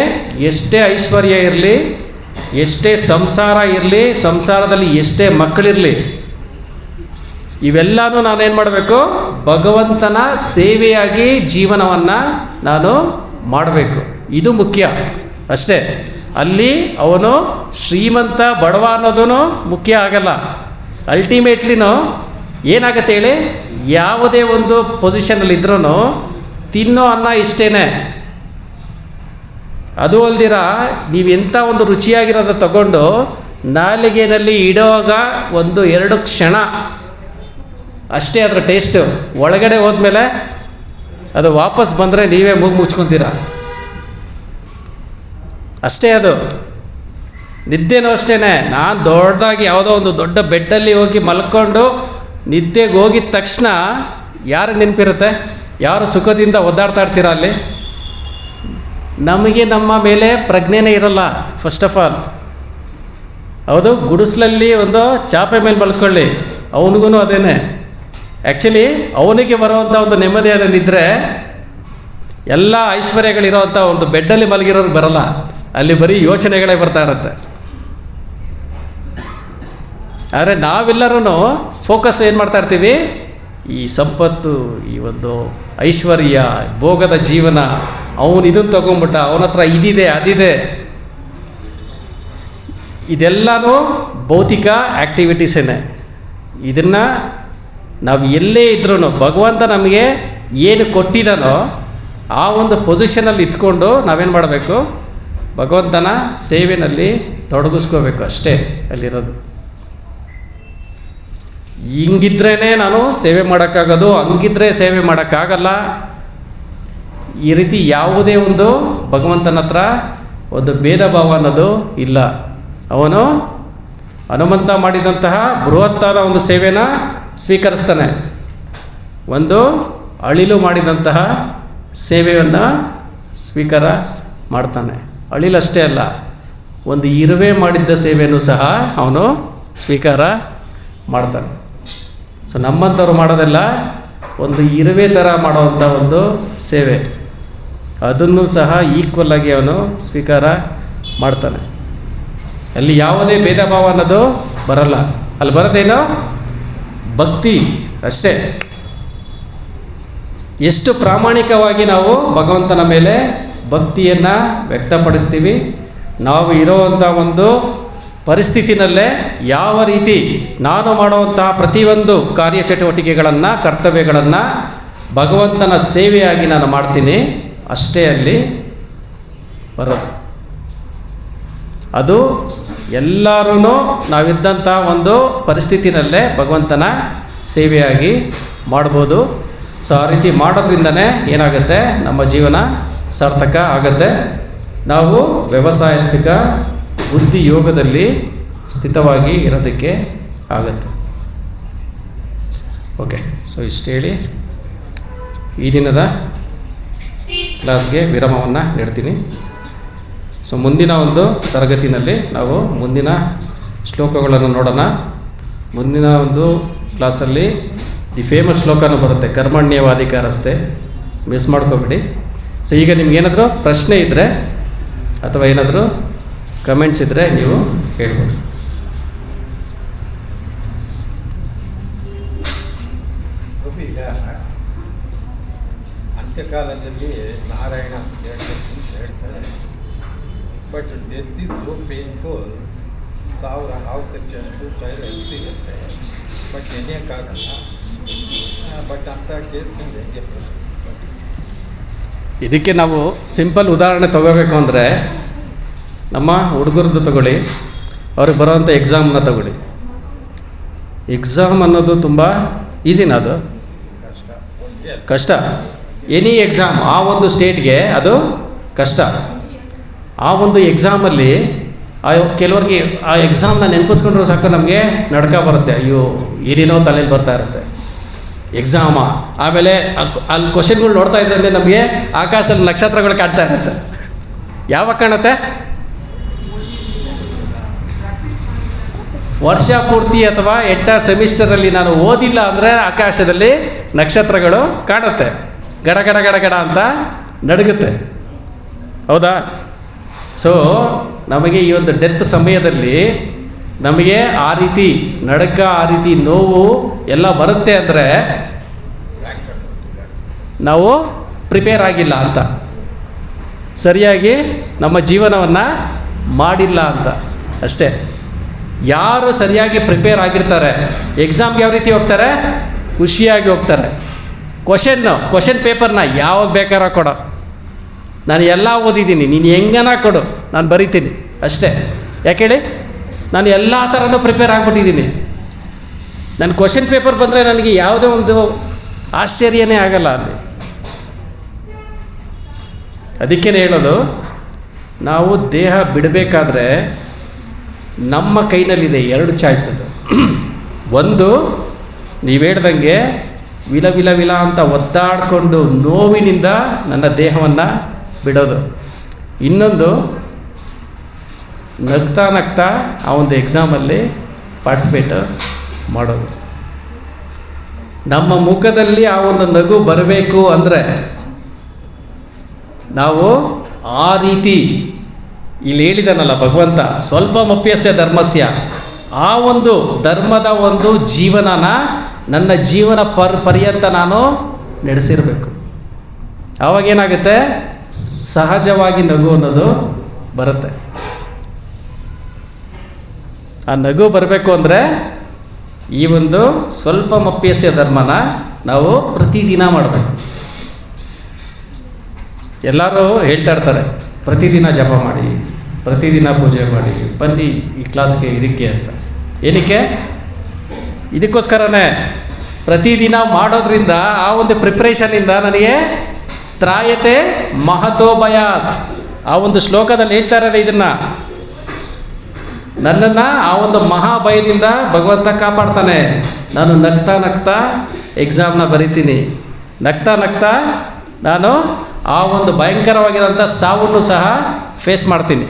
ಎಷ್ಟೇ ಐಶ್ವರ್ಯ ಇರಲಿ, ಎಷ್ಟೇ ಸಂಸಾರ ಇರಲಿ, ಸಂಸಾರದಲ್ಲಿ ಎಷ್ಟೇ ಮಕ್ಕಳಿರಲಿ, ಇವೆಲ್ಲನೂ ನಾನೇನು ಮಾಡಬೇಕು? ಭಗವಂತನ ಸೇವೆಯಾಗಿ ಜೀವನವನ್ನು ನಾನು ಮಾಡಬೇಕು. ಇದು ಮುಖ್ಯ ಅಷ್ಟೇ. ಅಲ್ಲಿ ಅವನು ಶ್ರೀಮಂತ ಬಡವ ಅನ್ನೋದು ಮುಖ್ಯ ಆಗಲ್ಲ. ಅಲ್ಟಿಮೇಟ್ಲಿನೂ ಏನಾಗುತ್ತೆ ಹೇಳಿ? ಯಾವುದೇ ಒಂದು ಪೊಸಿಷನಲ್ಲಿ ಇದ್ರೂ ತಿನ್ನೋ ಅನ್ನ ಇಷ್ಟೇ. ಅದು ಅಲ್ದಿರ ನೀವೆಂಥ ಒಂದು ರುಚಿಯಾಗಿರೋದು ತಗೊಂಡು ನಾಲಿಗೆಯಲ್ಲಿ ಇಡುವಾಗ 1-2 ಕ್ಷಣ ಅಷ್ಟೇ ಅದರ ಟೇಸ್ಟು. ಒಳಗಡೆ ಹೋದ್ಮೇಲೆ ಅದು ವಾಪಸ್ ಬಂದರೆ ನೀವೇ ಮುಚ್ಕೊತೀರ ಅಷ್ಟೇ. ಅದು ನಿದ್ದೆನೂ ಅಷ್ಟೇ. ನಾನು ದೊಡ್ಡದಾಗಿ ಯಾವುದೋ ಒಂದು ದೊಡ್ಡ ಬೆಡ್ಡಲ್ಲಿ ಹೋಗಿ ಮಲ್ಕೊಂಡು ನಿದ್ದೆಗೆ ಹೋಗಿದ ತಕ್ಷಣ ಯಾರು ನೆನಪಿರುತ್ತೆ? ಯಾರು ಸುಖದಿಂದ ಒದ್ದಾಡ್ತಾ ಇರ್ತೀರ ಅಲ್ಲಿ? ನಮಗೆ ನಮ್ಮ ಮೇಲೆ ಪ್ರಜ್ಞೆನೇ ಇರಲ್ಲ ಫಸ್ಟ್ ಆಫ್ ಆಲ್. ಹೌದು, ಗುಡಿಸ್ಲಲ್ಲಿ ಒಂದು ಚಾಪೆ ಮೇಲೆ ಮಲ್ಕೊಳ್ಳಿ, ಅವನಿಗೂ ಅದೇನೆ. ಆ್ಯಕ್ಚುಲಿ ಅವನಿಗೆ ಬರುವಂಥ ಒಂದು ನೆಮ್ಮದಿಯಾದ ನಿದ್ರೆ ಎಲ್ಲ ಐಶ್ವರ್ಯಗಳಿರೋವಂಥ ಒಂದು ಬೆಡ್ಡಲ್ಲಿ ಮಲಗಿರೋರಿಗೆ ಬರಲ್ಲ, ಅಲ್ಲಿ ಬರೀ ಯೋಚನೆಗಳೇ ಬರ್ತಾ ಇರುತ್ತೆ. ಆದರೆ ನಾವೆಲ್ಲರೂ ಫೋಕಸ್ ಏನು ಮಾಡ್ತಾ ಇರ್ತೀವಿ, ಈ ಸಂಪತ್ತು, ಈ ಒಂದು ಐಶ್ವರ್ಯ, ಭೋಗದ ಜೀವನ, ಅವನು ಇದನ್ನು ತೊಗೊಂಬಿಟ್ಟ, ಅವನ ಹತ್ರ ಇದಿದೆ ಅದಿದೆ. ಇದೆಲ್ಲನೂ ಭೌತಿಕ ಆ್ಯಕ್ಟಿವಿಟೀಸೇನೆ. ಇದನ್ನು ನಾವು ಎಲ್ಲೇ ಇದ್ರೂ ಭಗವಂತ ನಮಗೆ ಏನು ಕೊಟ್ಟಿದ್ದಾನೋ ಆ ಒಂದು ಪೊಸಿಷನಲ್ಲಿ ಇದ್ಕೊಂಡು ನಾವೇನು ಮಾಡಬೇಕು, ಭಗವಂತನ ಸೇವೆಯಲ್ಲಿ ತೊಡಗಿಸ್ಕೋಬೇಕು ಅಷ್ಟೇ ಅಲ್ಲಿರೋದು. ಹಿಂಗಿದ್ರೇ ನಾನು ಸೇವೆ ಮಾಡೋಕ್ಕಾಗೋದು, ಹಂಗಿದ್ರೆ ಸೇವೆ ಮಾಡೋಕ್ಕಾಗಲ್ಲ, ಈ ರೀತಿ ಯಾವುದೇ ಒಂದು ಭಗವಂತನ ಹತ್ರ ಒಂದು ಭೇದ ಭಾವ ಅನ್ನೋದು ಇಲ್ಲ. ಅವನು ಹನುಮಂತ ಮಾಡಿದಂತಹ ಬೃಹತ್ತಾದ ಒಂದು ಸೇವೆನ ಸ್ವೀಕರಿಸ್ತಾನೆ, ಒಂದು ಅಳಿಲು ಮಾಡಿದಂತಹ ಸೇವೆಯನ್ನು ಸ್ವೀಕಾರ ಮಾಡ್ತಾನೆ. ಅಳಿಲಷ್ಟೇ ಅಲ್ಲ, ಒಂದು ಇರುವೆ ಮಾಡಿದ್ದ ಸೇವೆಯೂ ಸಹ ಅವನು ಸ್ವೀಕಾರ ಮಾಡ್ತಾನೆ. ಸೊ ನಮ್ಮಂಥವ್ರು ಮಾಡೋದೆಲ್ಲ ಒಂದು ಇರುವೆ ಥರ ಮಾಡೋವಂಥ ಒಂದು ಸೇವೆ, ಅದನ್ನು ಸಹ ಈಕ್ವಲ್ ಆಗಿ ಅವನು ಸ್ವೀಕಾರ ಮಾಡ್ತಾನೆ. ಅಲ್ಲಿ ಯಾವುದೇ ಭೇದ ಭಾವ ಅನ್ನೋದು ಬರಲ್ಲ. ಅಲ್ಲಿ ಬರೋದೇನೋ ಭಕ್ತಿ ಅಷ್ಟೇ. ಎಷ್ಟು ಪ್ರಾಮಾಣಿಕವಾಗಿ ನಾವು ಭಗವಂತನ ಮೇಲೆ ಭಕ್ತಿಯನ್ನು ವ್ಯಕ್ತಪಡಿಸ್ತೀವಿ, ನಾವು ಇರೋವಂಥ ಒಂದು ಪರಿಸ್ಥಿತಿನಲ್ಲೇ ಯಾವ ರೀತಿ ನಾನು ಮಾಡುವಂತಹ ಪ್ರತಿಯೊಂದು ಕಾರ್ಯಚಟುವಟಿಕೆಗಳನ್ನು, ಕರ್ತವ್ಯಗಳನ್ನು ಭಗವಂತನ ಸೇವೆಯಾಗಿ ನಾನು ಮಾಡ್ತೀನಿ, ಅಷ್ಟೇ ಅಲ್ಲಿ ಬರೋದು. ಅದು ಎಲ್ಲರೂ ನಾವಿದ್ದಂಥ ಒಂದು ಪರಿಸ್ಥಿತಿನಲ್ಲೇ ಭಗವಂತನ ಸೇವೆಯಾಗಿ ಮಾಡ್ಬೋದು. ಸೊ ಆ ರೀತಿ ಮಾಡೋದ್ರಿಂದನೇ ಏನಾಗುತ್ತೆ, ನಮ್ಮ ಜೀವನ ಸಾರ್ಥಕ ಆಗುತ್ತೆ. ನಾವು ವ್ಯವಸಾಯಾತ್ಮಕ ಬುದ್ಧಿ ಯೋಗದಲ್ಲಿ ಸ್ಥಿತವಾಗಿ ಇರೋದಕ್ಕೆ ಆಗುತ್ತೆ. ಓಕೆ, ಸೊ ಇಷ್ಟು ಹೇಳಿ ಈ ದಿನದ ಕ್ಲಾಸ್ಗೆ ವಿರಾಮವನ್ನು ನೀಡ್ತೀನಿ. ಸೊ ಮುಂದಿನ ಒಂದು ತರಗತಿನಲ್ಲಿ ನಾವು ಮುಂದಿನ ಶ್ಲೋಕಗಳನ್ನು ನೋಡೋಣ. ಮುಂದಿನ ಒಂದು ಕ್ಲಾಸಲ್ಲಿ ದಿ ಫೇಮಸ್ ಶ್ಲೋಕನೂ ಬರುತ್ತೆ, ಕರ್ಮಣ್ಯವಾಧಿಕಾರಸ್ತೆ, ಮಿಸ್ ಮಾಡ್ಕೋಬೇಡಿ. ಸೊ ಈಗ ನಿಮ್ಗೇನಾದರೂ ಪ್ರಶ್ನೆ ಇದ್ದರೆ ಅಥವಾ ಏನಾದರೂ ಕಮೆಂಟ್ಸ್ ಇದ್ದರೆ ನೀವು ಹೇಳ್ಬೋದು. ಈಗ ಅಂತ್ಯಕಾಲದಲ್ಲಿ ನಾರಾಯಣ ಹೇಳ್ಬೇಕು ಅಂತ ಹೇಳ್ತಾರೆ. But death is so painful, ಸಾವಿರ ಹಾವು ಕಚ್ಚಷ್ಟು ಸ್ಟೈಲ್ ಸಿಗುತ್ತೆ, ಬಟ್ ನೆನೆಯೋಕ್ಕಾಗಲ್ಲ. ಬಟ್ ಅಂತ ಕೇಳ್ತೀನಿ ಹೆಂಗೆ? ಇದಕ್ಕೆ ನಾವು ಸಿಂಪಲ್ ಉದಾಹರಣೆ ತೊಗೋಬೇಕು ಅಂದರೆ ನಮ್ಮ ಹುಡುಗರದ್ದು ತಗೊಳ್ಳಿ, ಅವ್ರಿಗೆ ಬರೋವಂಥ ಎಕ್ಸಾಮ್ನ ತಗೊಳ್ಳಿ. ಎಕ್ಸಾಮ್ ಅನ್ನೋದು ತುಂಬ ಈಸಿನ, ಅದು ಕಷ್ಟ. ಎನಿ ಎಕ್ಸಾಮ್ ಆ ಒಂದು ಸ್ಟೇಟ್ಗೆ ಅದು ಕಷ್ಟ. ಆ ಒಂದು ಎಕ್ಸಾಮಲ್ಲಿ ಕೆಲವ್ರಿಗೆ ಆ ಎಕ್ಸಾಮ್ನ ನೆನಪಿಸ್ಕೊಂಡ್ರೆ ಸಾಕು ನಮಗೆ ನಡ್ಕ ಬರುತ್ತೆ, ಅಯ್ಯೋ ಏನೇನೋ ತಲೆಯಲ್ಲಿ ಬರ್ತಾ ಇರುತ್ತೆ ಎಕ್ಸಾಮ. ಆಮೇಲೆ ಅಲ್ಲಿ ಕ್ವಶನ್ಗಳು ನೋಡ್ತಾ ಇದ್ದರೆ ನಮಗೆ ಆಕಾಶದಲ್ಲಿ ನಕ್ಷತ್ರಗಳು ಕಾಣ್ತಾ ಇರುತ್ತೆ. ಯಾವಾಗ ಕಾಣುತ್ತೆ? ವರ್ಷ ಪೂರ್ತಿ ಅಥವಾ ಎಂಟರ್ ಸೆಮಿಸ್ಟರಲ್ಲಿ ನಾನು ಓದಿಲ್ಲ ಅಂದರೆ ಆಕಾಶದಲ್ಲಿ ನಕ್ಷತ್ರಗಳು ಕಾಣುತ್ತೆ, ಗಡ ಗಡ ಗಡ ಗಡ ಅಂತ ನಡುಗುತ್ತೆ. ಹೌದಾ? ಸೊ ನಮಗೆ ಈ ಒಂದು ಡೆತ್ ಸಮಯದಲ್ಲಿ ನಮಗೆ ಆ ರೀತಿ ನಡುಕ, ಆ ರೀತಿ ನೋವು ಎಲ್ಲ ಬರುತ್ತೆ ಅಂದರೆ ನಾವು ಪ್ರಿಪೇರ್ ಆಗಿಲ್ಲ ಅಂತ, ಸರಿಯಾಗಿ ನಮ್ಮ ಜೀವನವನ್ನು ಮಾಡಿಲ್ಲ ಅಂತ ಅಷ್ಟೇ. ಯಾರು ಸರಿಯಾಗಿ ಪ್ರಿಪೇರ್ ಆಗಿರ್ತಾರೆ ಎಕ್ಸಾಮ್ಗೆ ಯಾವ ರೀತಿ ಹೋಗ್ತಾರೆ? ಖುಷಿಯಾಗಿ ಹೋಗ್ತಾರೆ. ಕ್ವಶನ್ ಪೇಪರ್ನ ಯಾವಾಗ ಬೇಕಾರೋ ಕೊಡೋ, ನಾನು ಎಲ್ಲ ಓದಿದ್ದೀನಿ, ನೀನು ಹೆಂಗನ ಕೊಡು, ನಾನು ಬರಿತೀನಿ ಅಷ್ಟೇ. ಯಾಕೆ ಹೇಳಿ? ನಾನು ಎಲ್ಲ ಥರನೂ ಪ್ರಿಪೇರ್ ಆಗಿಬಿಟ್ಟಿದ್ದೀನಿ. ನನ್ನ ಕ್ವಶನ್ ಪೇಪರ್ ಬಂದರೆ ನನಗೆ ಯಾವುದೇ ಒಂದು ಆಶ್ಚರ್ಯನೇ ಆಗಲ್ಲ ಅಲ್ಲಿ. ಅದಕ್ಕೇ ಹೇಳೋದು, ನಾವು ದೇಹ ಬಿಡಬೇಕಾದ್ರೆ ನಮ್ಮ ಕೈನಲ್ಲಿದೆ ಎರಡು ಚಾಯ್ಸ್. ಅದು ಒಂದು, ನೀವು ಹೇಳ್ದಂಗೆ ವಿಲ ವಿಲ ವಿಲ ಅಂತ ಒದ್ದಾಡಿಕೊಂಡು ನೋವಿನಿಂದ ನನ್ನ ದೇಹವನ್ನು ಬಿಡೋದು. ಇನ್ನೊಂದು ನಗ್ತಾ ನಗ್ತಾ ಆ ಒಂದು ಎಕ್ಸಾಮಲ್ಲಿ ಪಾರ್ಟಿಸಿಪೇಟ್ ಮಾಡೋದು. ನಮ್ಮ ಮುಖದಲ್ಲಿ ಆ ಒಂದು ನಗು ಬರಬೇಕು ಅಂದರೆ ನಾವು ಆ ರೀತಿ ಇಲ್ಲಿ ಹೇಳಿದಾನಲ್ಲ ಭಗವಂತ, ಸ್ವಲ್ಪಮಪ್ಯಸ್ಯ ಧರ್ಮಸ್ಯ, ಆ ಒಂದು ಧರ್ಮದ ಒಂದು ಜೀವನನ ನನ್ನ ಜೀವನ ಪರ್ಯಂತ ನಾನು ನಡೆಸಿರಬೇಕು. ಆವಾಗೇನಾಗುತ್ತೆ, ಸಹಜವಾಗಿ ನಗು ಅನ್ನೋದು ಬರುತ್ತೆ. ಆ ನಗು ಬರಬೇಕು ಅಂದರೆ ಈ ಒಂದು ಸ್ವಲ್ಪಮಪ್ಯಸ್ಯ ಧರ್ಮನ ನಾವು ಪ್ರತಿದಿನ ಮಾಡಬೇಕು. ಎಲ್ಲರೂ ಹೇಳ್ತಾ ಇರ್ತಾರೆ, ಪ್ರತಿದಿನ ಜಪ ಮಾಡಿ, ಪ್ರತಿದಿನ ಪೂಜೆ ಮಾಡಿ, ಬನ್ನಿ ಈ ಕ್ಲಾಸ್ಗೆ ಇದಕ್ಕೆ ಅಂತ. ಏನಕ್ಕೆ? ಇದಕ್ಕೋಸ್ಕರನೇ. ಪ್ರತಿದಿನ ಮಾಡೋದ್ರಿಂದ ಆ ಒಂದು ಪ್ರಿಪ್ರೇಷನಿಂದ ನನಗೆ ತ್ರಾಯತೆ ಮಹತೋ ಭಯಾತ್, ಆ ಒಂದು ಶ್ಲೋಕದಲ್ಲಿ ಹೇಳ್ತಾ ಇರೋದು ಇದನ್ನು. ನನ್ನನ್ನು ಆ ಒಂದು ಮಹಾಭಯದಿಂದ ಭಗವಂತ ಕಾಪಾಡ್ತಾನೆ. ನಾನು ನಗ್ತಾ ನಗ್ತಾ ಎಕ್ಸಾಮ್ನ ಬರಿತೀನಿ, ನಗ್ತಾ ನಗ್ತಾ ನಾನು ಆ ಒಂದು ಭಯಂಕರವಾಗಿರೋಂಥ ಸಾವನ್ನು ಸಹ ಫೇಸ್ ಮಾಡ್ತೀನಿ.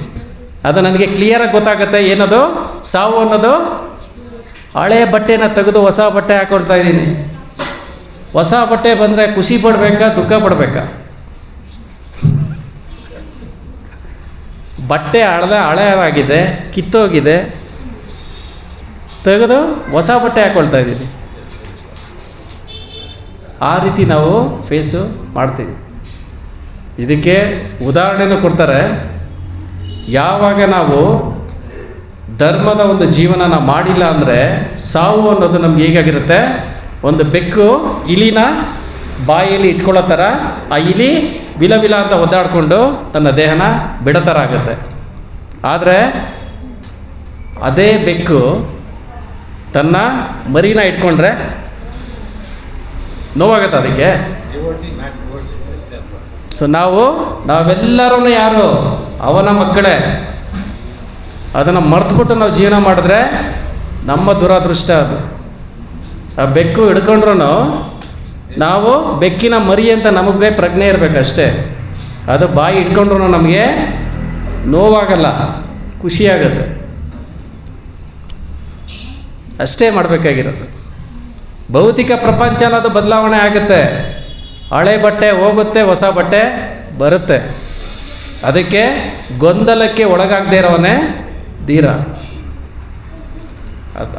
ಅದು ನನಗೆ ಕ್ಲಿಯರಾಗಿ ಗೊತ್ತಾಗುತ್ತೆ. ಏನದು ಸಾವು ಅನ್ನೋದು? ಹಳೆಯ ಬಟ್ಟೆನ ತೆಗೆದು ಹೊಸ ಬಟ್ಟೆ ಹಾಕೊಳ್ತಾ ಇದ್ದೀನಿ. ಹೊಸ ಬಟ್ಟೆ ಬಂದರೆ ಖುಷಿ ಪಡಬೇಕಾ, ದುಃಖ ಪಡಬೇಕಾ? ಬಟ್ಟೆ ಹಳೆಯದಾಗಿದೆ, ಕಿತ್ತೋಗಿದೆ, ತೆಗೆದು ಹೊಸ ಬಟ್ಟೆ ಹಾಕ್ಕೊಳ್ತಾ ಇದ್ದೀನಿ. ಆ ರೀತಿ ನಾವು ಫೇಸು ಮಾಡ್ತೀವಿ. ಇದಕ್ಕೆ ಉದಾಹರಣೆನೂ ಕೊಡ್ತಾರೆ. ಯಾವಾಗ ನಾವು ಧರ್ಮದ ಒಂದು ಜೀವನನ ಮಾಡಿಲ್ಲ ಅಂದರೆ ಸಾವು ಅನ್ನೋದು ನಮ್ಗೆ ಹೇಗಾಗಿರುತ್ತೆ, ಒಂದು ಬೆಕ್ಕು ಇಲಿನ ಬಾಯಲ್ಲಿ ಇಟ್ಕೊಳ್ಳೋ ಥರ ಆ ಇಲಿ ವಿಲ ವಿಲ ಅಂತ ಒದ್ದಾಡಿಕೊಂಡು ತನ್ನ ದೇಹನ ಬಿಡೋ ಥರ ಆಗುತ್ತೆ. ಆದರೆ ಅದೇ ಬೆಕ್ಕು ತನ್ನ ಮರಿನ ಇಟ್ಕೊಂಡ್ರೆ ನೋವಾಗುತ್ತೆ ಅದಕ್ಕೆ. ಸೊ ನಾವೆಲ್ಲರೂ ಯಾರು ಅವನ ಮಕ್ಕಳೇ. ಅದನ್ನು ಮರೆತುಬಿಟ್ಟು ನಾವು ಜೀವನ ಮಾಡಿದ್ರೆ ನಮ್ಮ ದುರಾದೃಷ್ಟ ಅದು. ಆ ಬೆಕ್ಕು ಹಿಡ್ಕೊಂಡ್ರೂ ನಾವು ಬೆಕ್ಕಿನ ಮರಿ ಅಂತ ನಮಗೆ ಪ್ರಜ್ಞೆ ಇರಬೇಕಷ್ಟೇ. ಅದು ಬಾಯಿ ಹಿಡ್ಕೊಂಡ್ರೂ ನಮಗೆ ನೋವಾಗಲ್ಲ, ಖುಷಿಯಾಗುತ್ತೆ. ಅಷ್ಟೇ ಮಾಡಬೇಕಾಗಿರೋದು. ಭೌತಿಕ ಪ್ರಪಂಚ ಅನ್ನೋದು ಬದಲಾವಣೆ ಆಗುತ್ತೆ. ಹಳೆ ಬಟ್ಟೆ ಹೋಗುತ್ತೆ, ಹೊಸ ಬಟ್ಟೆ ಬರುತ್ತೆ. ಅದಕ್ಕೆ ಗೊಂದಲಕ್ಕೆ ಒಳಗಾಗದೇ ಇರೋವನೇ ಧೀರ.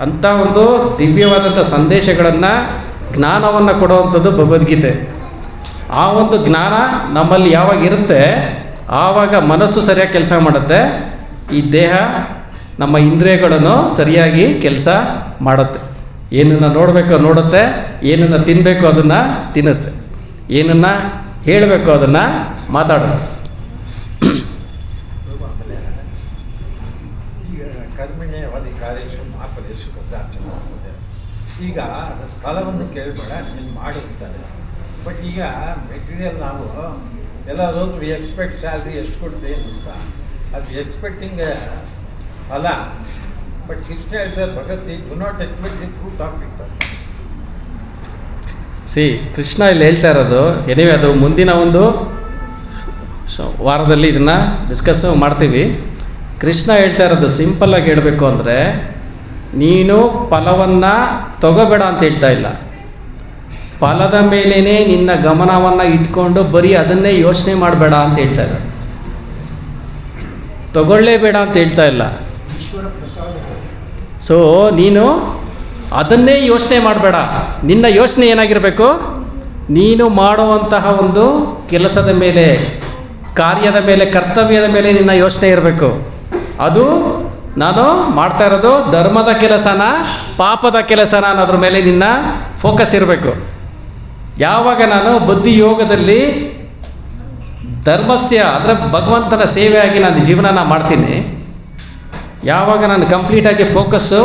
ಅಂಥ ಒಂದು ದಿವ್ಯವಾದಂಥ ಸಂದೇಶಗಳನ್ನು, ಜ್ಞಾನವನ್ನು ಕೊಡುವಂಥದ್ದು ಭಗವದ್ಗೀತೆ. ಆ ಒಂದು ಜ್ಞಾನ ನಮ್ಮಲ್ಲಿ ಯಾವಾಗ ಇರುತ್ತೆ ಆವಾಗ ಮನಸ್ಸು ಸರಿಯಾಗಿ ಕೆಲಸ ಮಾಡುತ್ತೆ. ಈ ದೇಹ, ನಮ್ಮ ಇಂದ್ರಿಯಗಳನ್ನು ಸರಿಯಾಗಿ ಕೆಲಸ ಮಾಡುತ್ತೆ. ಏನನ್ನು ನೋಡಬೇಕೋ ನೋಡುತ್ತೆ, ಏನನ್ನು ತಿನ್ನಬೇಕು ಅದನ್ನು ತಿನ್ನುತ್ತೆ, ಏನನ್ನು ಹೇಳಬೇಕು ಅದನ್ನು ಮಾತಾಡುತ್ತೆ. ಈಗ ಫಲವನ್ನು ಕೇಳಬೇಡ, ನೀನು ಮಾಡುತ್ತಾರೆ. ಬಟ್ ಈಗ ಮೆಟೀರಿಯಲ್ ನಾವು ಎಲ್ಲರೂ ವಿ ಎಕ್ಸ್ಪೆಕ್ಟ್ ಸ್ಯಾಲ್ರಿ ಎಷ್ಟು ಕೊಡ್ತೀವಿ ಅಂತ, ಅದು ಎಕ್ಸ್ಪೆಕ್ಟಿಂಗ್ ಫಲ. ಬಟ್ ಕೃಷ್ಣ ಹೇಳ್ತಾರೆ, ಭಗವತಿ do not expect the fruit of it. Krishna ಇಲ್ಲಿ ಹೇಳ್ತಾ ಇರೋದು ಎನಿವೆ, ಅದು ಮುಂದಿನ ಒಂದು ವಾರದಲ್ಲಿ ಇದನ್ನು ಡಿಸ್ಕಸ್ ಮಾಡ್ತೀವಿ. ಕೃಷ್ಣ ಹೇಳ್ತಾ ಇರೋದು ಸಿಂಪಲ್ಲಾಗಿ ಹೇಳಬೇಕು ಅಂದರೆ, ನೀನು ಫಲವನ್ನು ತಗೋಬೇಡ ಅಂತ ಹೇಳ್ತಾ ಇಲ್ಲ. ಫಲದ ಮೇಲೇ ನಿನ್ನ ಗಮನವನ್ನು ಇಟ್ಕೊಂಡು ಬರೀ ಅದನ್ನೇ ಯೋಚನೆ ಮಾಡಬೇಡ ಅಂತ ಹೇಳ್ತಾ ಇದ್ದಾರೆ. ತಗೊಳ್ಳೇಬೇಡ ಅಂತ ಹೇಳ್ತಾ ಇಲ್ಲ. ಸೊ ನೀನು ಅದನ್ನೇ ಯೋಚನೆ ಮಾಡಬೇಡ. ನಿನ್ನ ಯೋಚನೆ ಏನಾಗಿರಬೇಕು, ನೀನು ಮಾಡುವಂತಹ ಒಂದು ಕೆಲಸದ ಮೇಲೆ, ಕಾರ್ಯದ ಮೇಲೆ, ಕರ್ತವ್ಯದ ಮೇಲೆ ನಿನ್ನ ಯೋಚನೆ ಇರಬೇಕು. ಅದು ನಾನು ಮಾಡ್ತಾ ಇರೋದು ಧರ್ಮದ ಕೆಲಸನ ಪಾಪದ ಕೆಲಸನ ಅನ್ನೋದ್ರ ಮೇಲೆ ನಿನ್ನ ಫೋಕಸ್ ಇರಬೇಕು. ಯಾವಾಗ ನಾನು ಬುದ್ಧಿ ಯೋಗದಲ್ಲಿ ಧರ್ಮಸ್ಯ ಅಂದರೆ ಭಗವಂತನ ಸೇವೆಯಾಗಿ ನಾನು ಜೀವನನ ಮಾಡ್ತೀನಿ, ಯಾವಾಗ ನಾನು ಕಂಪ್ಲೀಟಾಗಿ ಫೋಕಸ್ಸು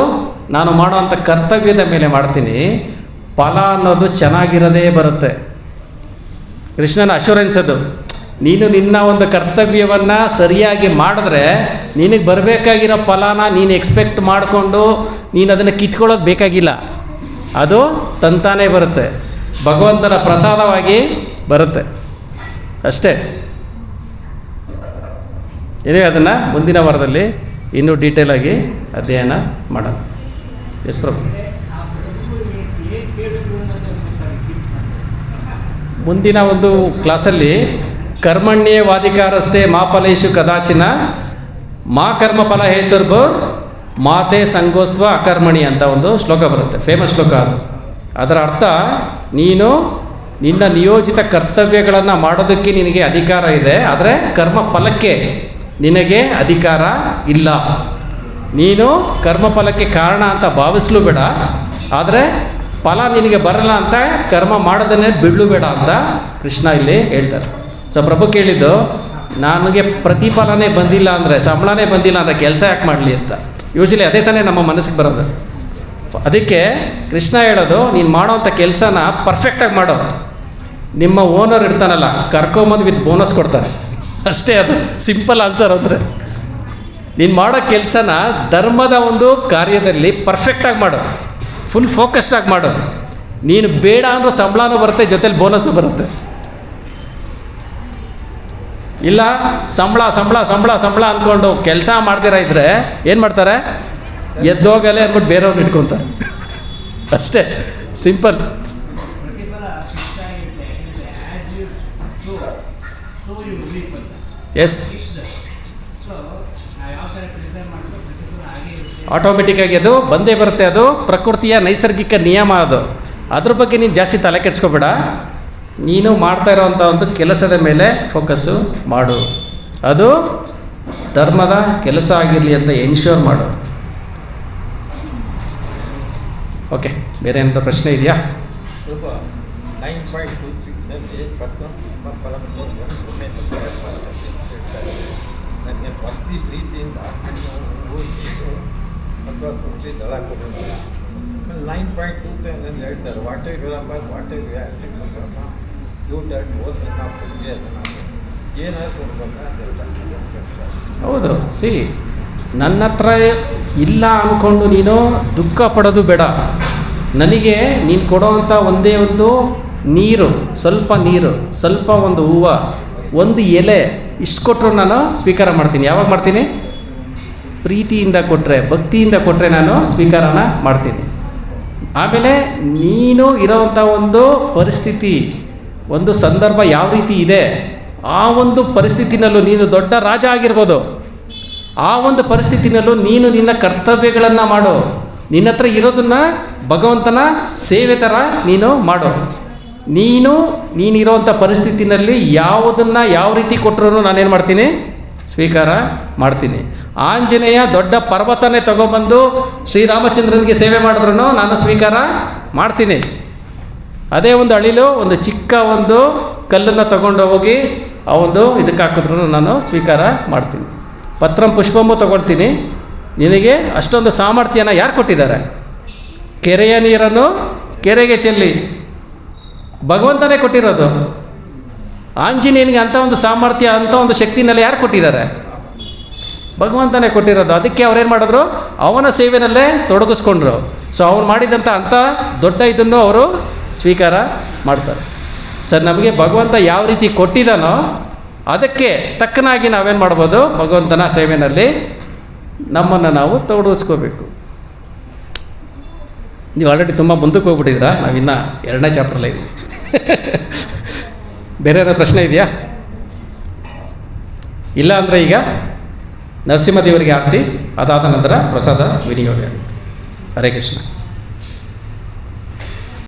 ನಾನು ಮಾಡೋವಂಥ ಕರ್ತವ್ಯದ ಮೇಲೆ ಮಾಡ್ತೀನಿ, ಫಲ ಅನ್ನೋದು ಚೆನ್ನಾಗಿರೋದೇ ಬರುತ್ತೆ. ಕೃಷ್ಣನ ಅಶ್ಯೂರೆನ್ಸ್ ಅದು. ನೀನು ನಿನ್ನ ಒಂದು ಕರ್ತವ್ಯವನ್ನು ಸರಿಯಾಗಿ ಮಾಡಿದ್ರೆ ನಿನಗೆ ಬರಬೇಕಾಗಿರೋ ಫಲನ ನೀನು ಎಕ್ಸ್ಪೆಕ್ಟ್ ಮಾಡಿಕೊಂಡು ನೀನು ಅದನ್ನು ಕಿತ್ಕೊಳ್ಳೋದು ಬೇಕಾಗಿಲ್ಲ. ಅದು ತಂತಾನೇ ಬರುತ್ತೆ, ಭಗವಂತನ ಪ್ರಸಾದವಾಗಿ ಬರುತ್ತೆ ಅಷ್ಟೇ. ಇದೇ ಅದನ್ನು ಮುಂದಿನ ವಾರದಲ್ಲಿ ಇನ್ನೂ ಡೀಟೇಲಾಗಿ ಅಧ್ಯಯನ ಮಾಡೋಣ. ಎಸ್ ಪ್ರಭು. ಮುಂದಿನ ಒಂದು ಕ್ಲಾಸಲ್ಲಿ ಕರ್ಮಣ್ಯೇವಾಧಿಕಾರಸ್ತೆ ಮಾ ಫಲೇಷು ಕದಾಚಿನ ಮಾ ಕರ್ಮ ಫಲ ಹೇತುರ್ಭುರ್ ಮಾತೆ ಸಂಗೋಸ್ತ್ವ ಅಕರ್ಮಣಿ ಅಂತ ಒಂದು ಶ್ಲೋಕ ಬರುತ್ತೆ, ಫೇಮಸ್ ಶ್ಲೋಕ ಅದು. ಅದರ ಅರ್ಥ, ನೀನು ನಿನ್ನ ನಿಯೋಜಿತ ಕರ್ತವ್ಯಗಳನ್ನು ಮಾಡೋದಕ್ಕೆ ನಿನಗೆ ಅಧಿಕಾರ ಇದೆ, ಆದರೆ ಕರ್ಮ ಫಲಕ್ಕೆ ನಿನಗೆ ಅಧಿಕಾರ ಇಲ್ಲ. ನೀನು ಕರ್ಮ ಫಲಕ್ಕೆ ಕಾರಣ ಅಂತ ಭಾವಿಸ್ಲೂ ಬೇಡ, ಆದರೆ ಫಲ ನಿನಗೆ ಬರಲ್ಲ ಅಂತ ಕರ್ಮ ಮಾಡೋದನ್ನೇ ಬಿಡಲು ಬೇಡ ಅಂತ ಕೃಷ್ಣ ಇಲ್ಲಿ ಹೇಳ್ತಾರೆ. ಸೊ ಪ್ರಭು ಕೇಳಿದ್ದು, ನನಗೆ ಪ್ರತಿಫಲನೇ ಬಂದಿಲ್ಲ ಅಂದರೆ, ಸಂಬಳನೇ ಬಂದಿಲ್ಲ ಅಂದರೆ ಕೆಲಸ ಯಾಕೆ ಮಾಡಲಿ ಅಂತ. ಯೂಶಲಿ ಅದೇ ತಾನೇ ನಮ್ಮ ಮನಸ್ಸಿಗೆ ಬರೋದು. ಅದಕ್ಕೆ ಕೃಷ್ಣ ಹೇಳೋದು, ನೀನು ಮಾಡೋವಂಥ ಕೆಲಸನ ಪರ್ಫೆಕ್ಟಾಗಿ ಮಾಡೋ. ನಿಮ್ಮ ಓನರ್ ಇರ್ತಾನಲ್ಲ, ಕರ್ಕೊಂಬಂದು ವಿತ್ ಬೋನಸ್ ಕೊಡ್ತಾರೆ ಅಷ್ಟೇ. ಅದು ಸಿಂಪಲ್ ಆನ್ಸರ್. ಅಂದರೆ ನೀನು ಮಾಡೋ ಕೆಲಸನ ಧರ್ಮದ ಒಂದು ಕಾರ್ಯದಲ್ಲಿ ಪರ್ಫೆಕ್ಟಾಗಿ ಮಾಡು, ಫುಲ್ ಫೋಕಸ್ಡಾಗಿ ಮಾಡು. ನೀನು ಬೇಡ ಅಂದ್ರೂ ಸಂಬಳನೂ ಬರುತ್ತೆ, ಜೊತೆಲಿ ಬೋನಸ್ಸು ಬರುತ್ತೆ. ಇಲ್ಲ ಸಂಬಳ ಸಂಬಳ ಸಂಬಳ ಸಂಬಳ ಅಂದ್ಕೊಂಡು ಕೆಲಸ ಮಾಡ್ದಿರ ಇದ್ದರೆ ಏನು ಮಾಡ್ತಾರೆ, ಎದ್ದೋಗಲೇ ಅಂದ್ಬಿಟ್ಟು ಬೇರೆಯವ್ರನ್ನ ಇಟ್ಕೊತಾರೆ ಅಷ್ಟೇ, ಸಿಂಪಲ್. ಎಸ್, ಆಟೋಮೆಟಿಕ್ಕಾಗಿ ಅದು ಬಂದೇ ಬರುತ್ತೆ. ಅದು ಪ್ರಕೃತಿಯ ನೈಸರ್ಗಿಕ ನಿಯಮ. ಅದು ಅದ್ರ ಬಗ್ಗೆ ನೀನು ಜಾಸ್ತಿ ತಲೆ ಕೆಡಿಸ್ಕೋಬೇಡ. ನೀನು ಮಾಡ್ತಾ ಇರೋವಂಥ ಒಂದು ಕೆಲಸದ ಮೇಲೆ ಫೋಕಸ್ಸು ಮಾಡು. ಅದು ಧರ್ಮದ ಕೆಲಸ ಆಗಿರಲಿ ಅಂತ ಎನ್ಶ್ಯೂರ್ ಮಾಡು. ಓಕೆ, ಬೇರೆ ಏನಾದರೂ ಪ್ರಶ್ನೆ ಇದೆಯಾ? ಸ್ವಲ್ಪ 9.26 ನನಗೆ ಭಕ್ತಿ ಪ್ರೀತಿಯಿಂದ ಅಥವಾ ಕುರ್ಚಿ ದಳ ಕೊಡೋದಿಲ್ಲ. 9.27 ಹೇಳ್ತಾರೆ, what you remember, what you you that ಓದ್ ನಾವು ಕುರ್ಚಿ ಅದನ್ನು ಏನಾದ್ರು ಕೊಡ್ಬೇಕು. ಹೌದು, ಸಿ ನನ್ನ ಹತ್ರ ಇಲ್ಲ ಅಂದ್ಕೊಂಡು ನೀನು ದುಃಖ ಪಡೋದು ಬೇಡ. ನನಗೆ ನೀನು ಕೊಡೋವಂಥ ಒಂದೇ ಒಂದು ನೀರು, ಸ್ವಲ್ಪ ನೀರು, ಸ್ವಲ್ಪ ಒಂದು ಹೂವು, ಒಂದು ಎಲೆ, ಇಷ್ಟು ಕೊಟ್ಟರು ನಾನು ಸ್ವೀಕಾರ ಮಾಡ್ತೀನಿ. ಯಾವಾಗ ಮಾಡ್ತೀನಿ? ಪ್ರೀತಿಯಿಂದ ಕೊಟ್ಟರೆ, ಭಕ್ತಿಯಿಂದ ಕೊಟ್ಟರೆ ನಾನು ಸ್ವೀಕಾರನ ಮಾಡ್ತೀನಿ. ಆಮೇಲೆ ನೀನು ಇರೋವಂಥ ಒಂದು ಪರಿಸ್ಥಿತಿ, ಒಂದು ಸಂದರ್ಭ ಯಾವ ರೀತಿ ಇದೆ, ಆ ಒಂದು ಪರಿಸ್ಥಿತಿನಲ್ಲೂ ನೀನು ದೊಡ್ಡ ರಾಜ ಆಗಿರ್ಬೋದು, ಆ ಒಂದು ಪರಿಸ್ಥಿತಿನಲ್ಲೂ ನೀನು ನಿನ್ನ ಕರ್ತವ್ಯಗಳನ್ನು ಮಾಡು. ನಿನ್ನ ಹತ್ರ ಇರೋದನ್ನು ಭಗವಂತನ ಸೇವೆ ಥರ ನೀನು ಮಾಡು. ನೀನಿರೋವಂಥ ಪರಿಸ್ಥಿತಿನಲ್ಲಿ ಯಾವುದನ್ನು ಯಾವ ರೀತಿ ಕೊಟ್ಟರು ನಾನೇನು ಮಾಡ್ತೀನಿ? ಸ್ವೀಕಾರ ಮಾಡ್ತೀನಿ. ಆಂಜನೇಯ ದೊಡ್ಡ ಪರ್ವತನೇ ತಗೊಬಂದು ಶ್ರೀರಾಮಚಂದ್ರನಿಗೆ ಸೇವೆ ಮಾಡಿದ್ರು ನಾನು ಸ್ವೀಕಾರ ಮಾಡ್ತೀನಿ. ಅದೇ ಒಂದು ಅಳಿಲು ಒಂದು ಚಿಕ್ಕ ಒಂದು ಕಲ್ಲನ್ನು ತಗೊಂಡು ಹೋಗಿ ಆ ಒಂದು ಇದಕ್ಕೆ ಹಾಕಿದ್ರು ನಾನು ಸ್ವೀಕಾರ ಮಾಡ್ತೀನಿ. ಪತ್ರಂ ಪುಷ್ಪಮು ತಗೊಳ್ತೀನಿ. ನಿನಗೆ ಅಷ್ಟೊಂದು ಸಾಮರ್ಥ್ಯನ ಯಾರು ಕೊಟ್ಟಿದ್ದಾರೆ? ಕೆರೆಯ ನೀರನ್ನು ಕೆರೆಗೆ ಚೆಲ್ಲಿ ಭಗವಂತನೇ ಕೊಟ್ಟಿರೋದು. ಆಂಜನೇಯನಿಗೆ ಅಂಥ ಒಂದು ಸಾಮರ್ಥ್ಯ, ಅಂಥ ಒಂದು ಶಕ್ತಿನೆಲ್ಲ ಯಾರು ಕೊಟ್ಟಿದ್ದಾರೆ? ಭಗವಂತನೇ ಕೊಟ್ಟಿರೋದು. ಅದಕ್ಕೆ ಅವ್ರೇನು ಮಾಡಿದ್ರು? ಅವನ ಸೇವೆನಲ್ಲೇ ತೊಡಗಿಸ್ಕೊಂಡ್ರು. ಸೊ ಅವನು ಮಾಡಿದಂಥ ಅಂಥ ದೊಡ್ಡ ಇದನ್ನು ಅವರು ಸ್ವೀಕಾರ ಮಾಡ್ತಾರೆ. ಸರ್, ನಮಗೆ ಭಗವಂತ ಯಾವ ರೀತಿ ಕೊಟ್ಟಿದ್ದಾನೋ ಅದಕ್ಕೆ ತಕ್ಕನಾಗಿ ನಾವೇನು ಮಾಡ್ಬೋದು? ಭಗವಂತನ ಸೇವೆಯಲ್ಲಿ ನಮ್ಮನ್ನು ನಾವು ತೊಡಗಿಸ್ಕೋಬೇಕು. ನೀವು ಆಲ್ರೆಡಿ ತುಂಬ ಮುಂದಕ್ಕೆ ಹೋಗ್ಬಿಟ್ಟಿದ್ದೀರಾ, ನಾವಿನ್ನೂ 2ನೇ ಚಾಪ್ಟ್ರಲ್ಲೇ ಇದ್ದೀವಿ. ಬೇರೆ ಏನೋ ಪ್ರಶ್ನೆ ಇದೆಯಾ? ಇಲ್ಲ ಅಂದರೆ ಈಗ ನರಸಿಂಹದೇವರಿಗೆ ಆರತಿ, ಅದಾದ ನಂತರ ಪ್ರಸಾದ ವಿನಿಯೋಗ. ಹರೇ ಕೃಷ್ಣ.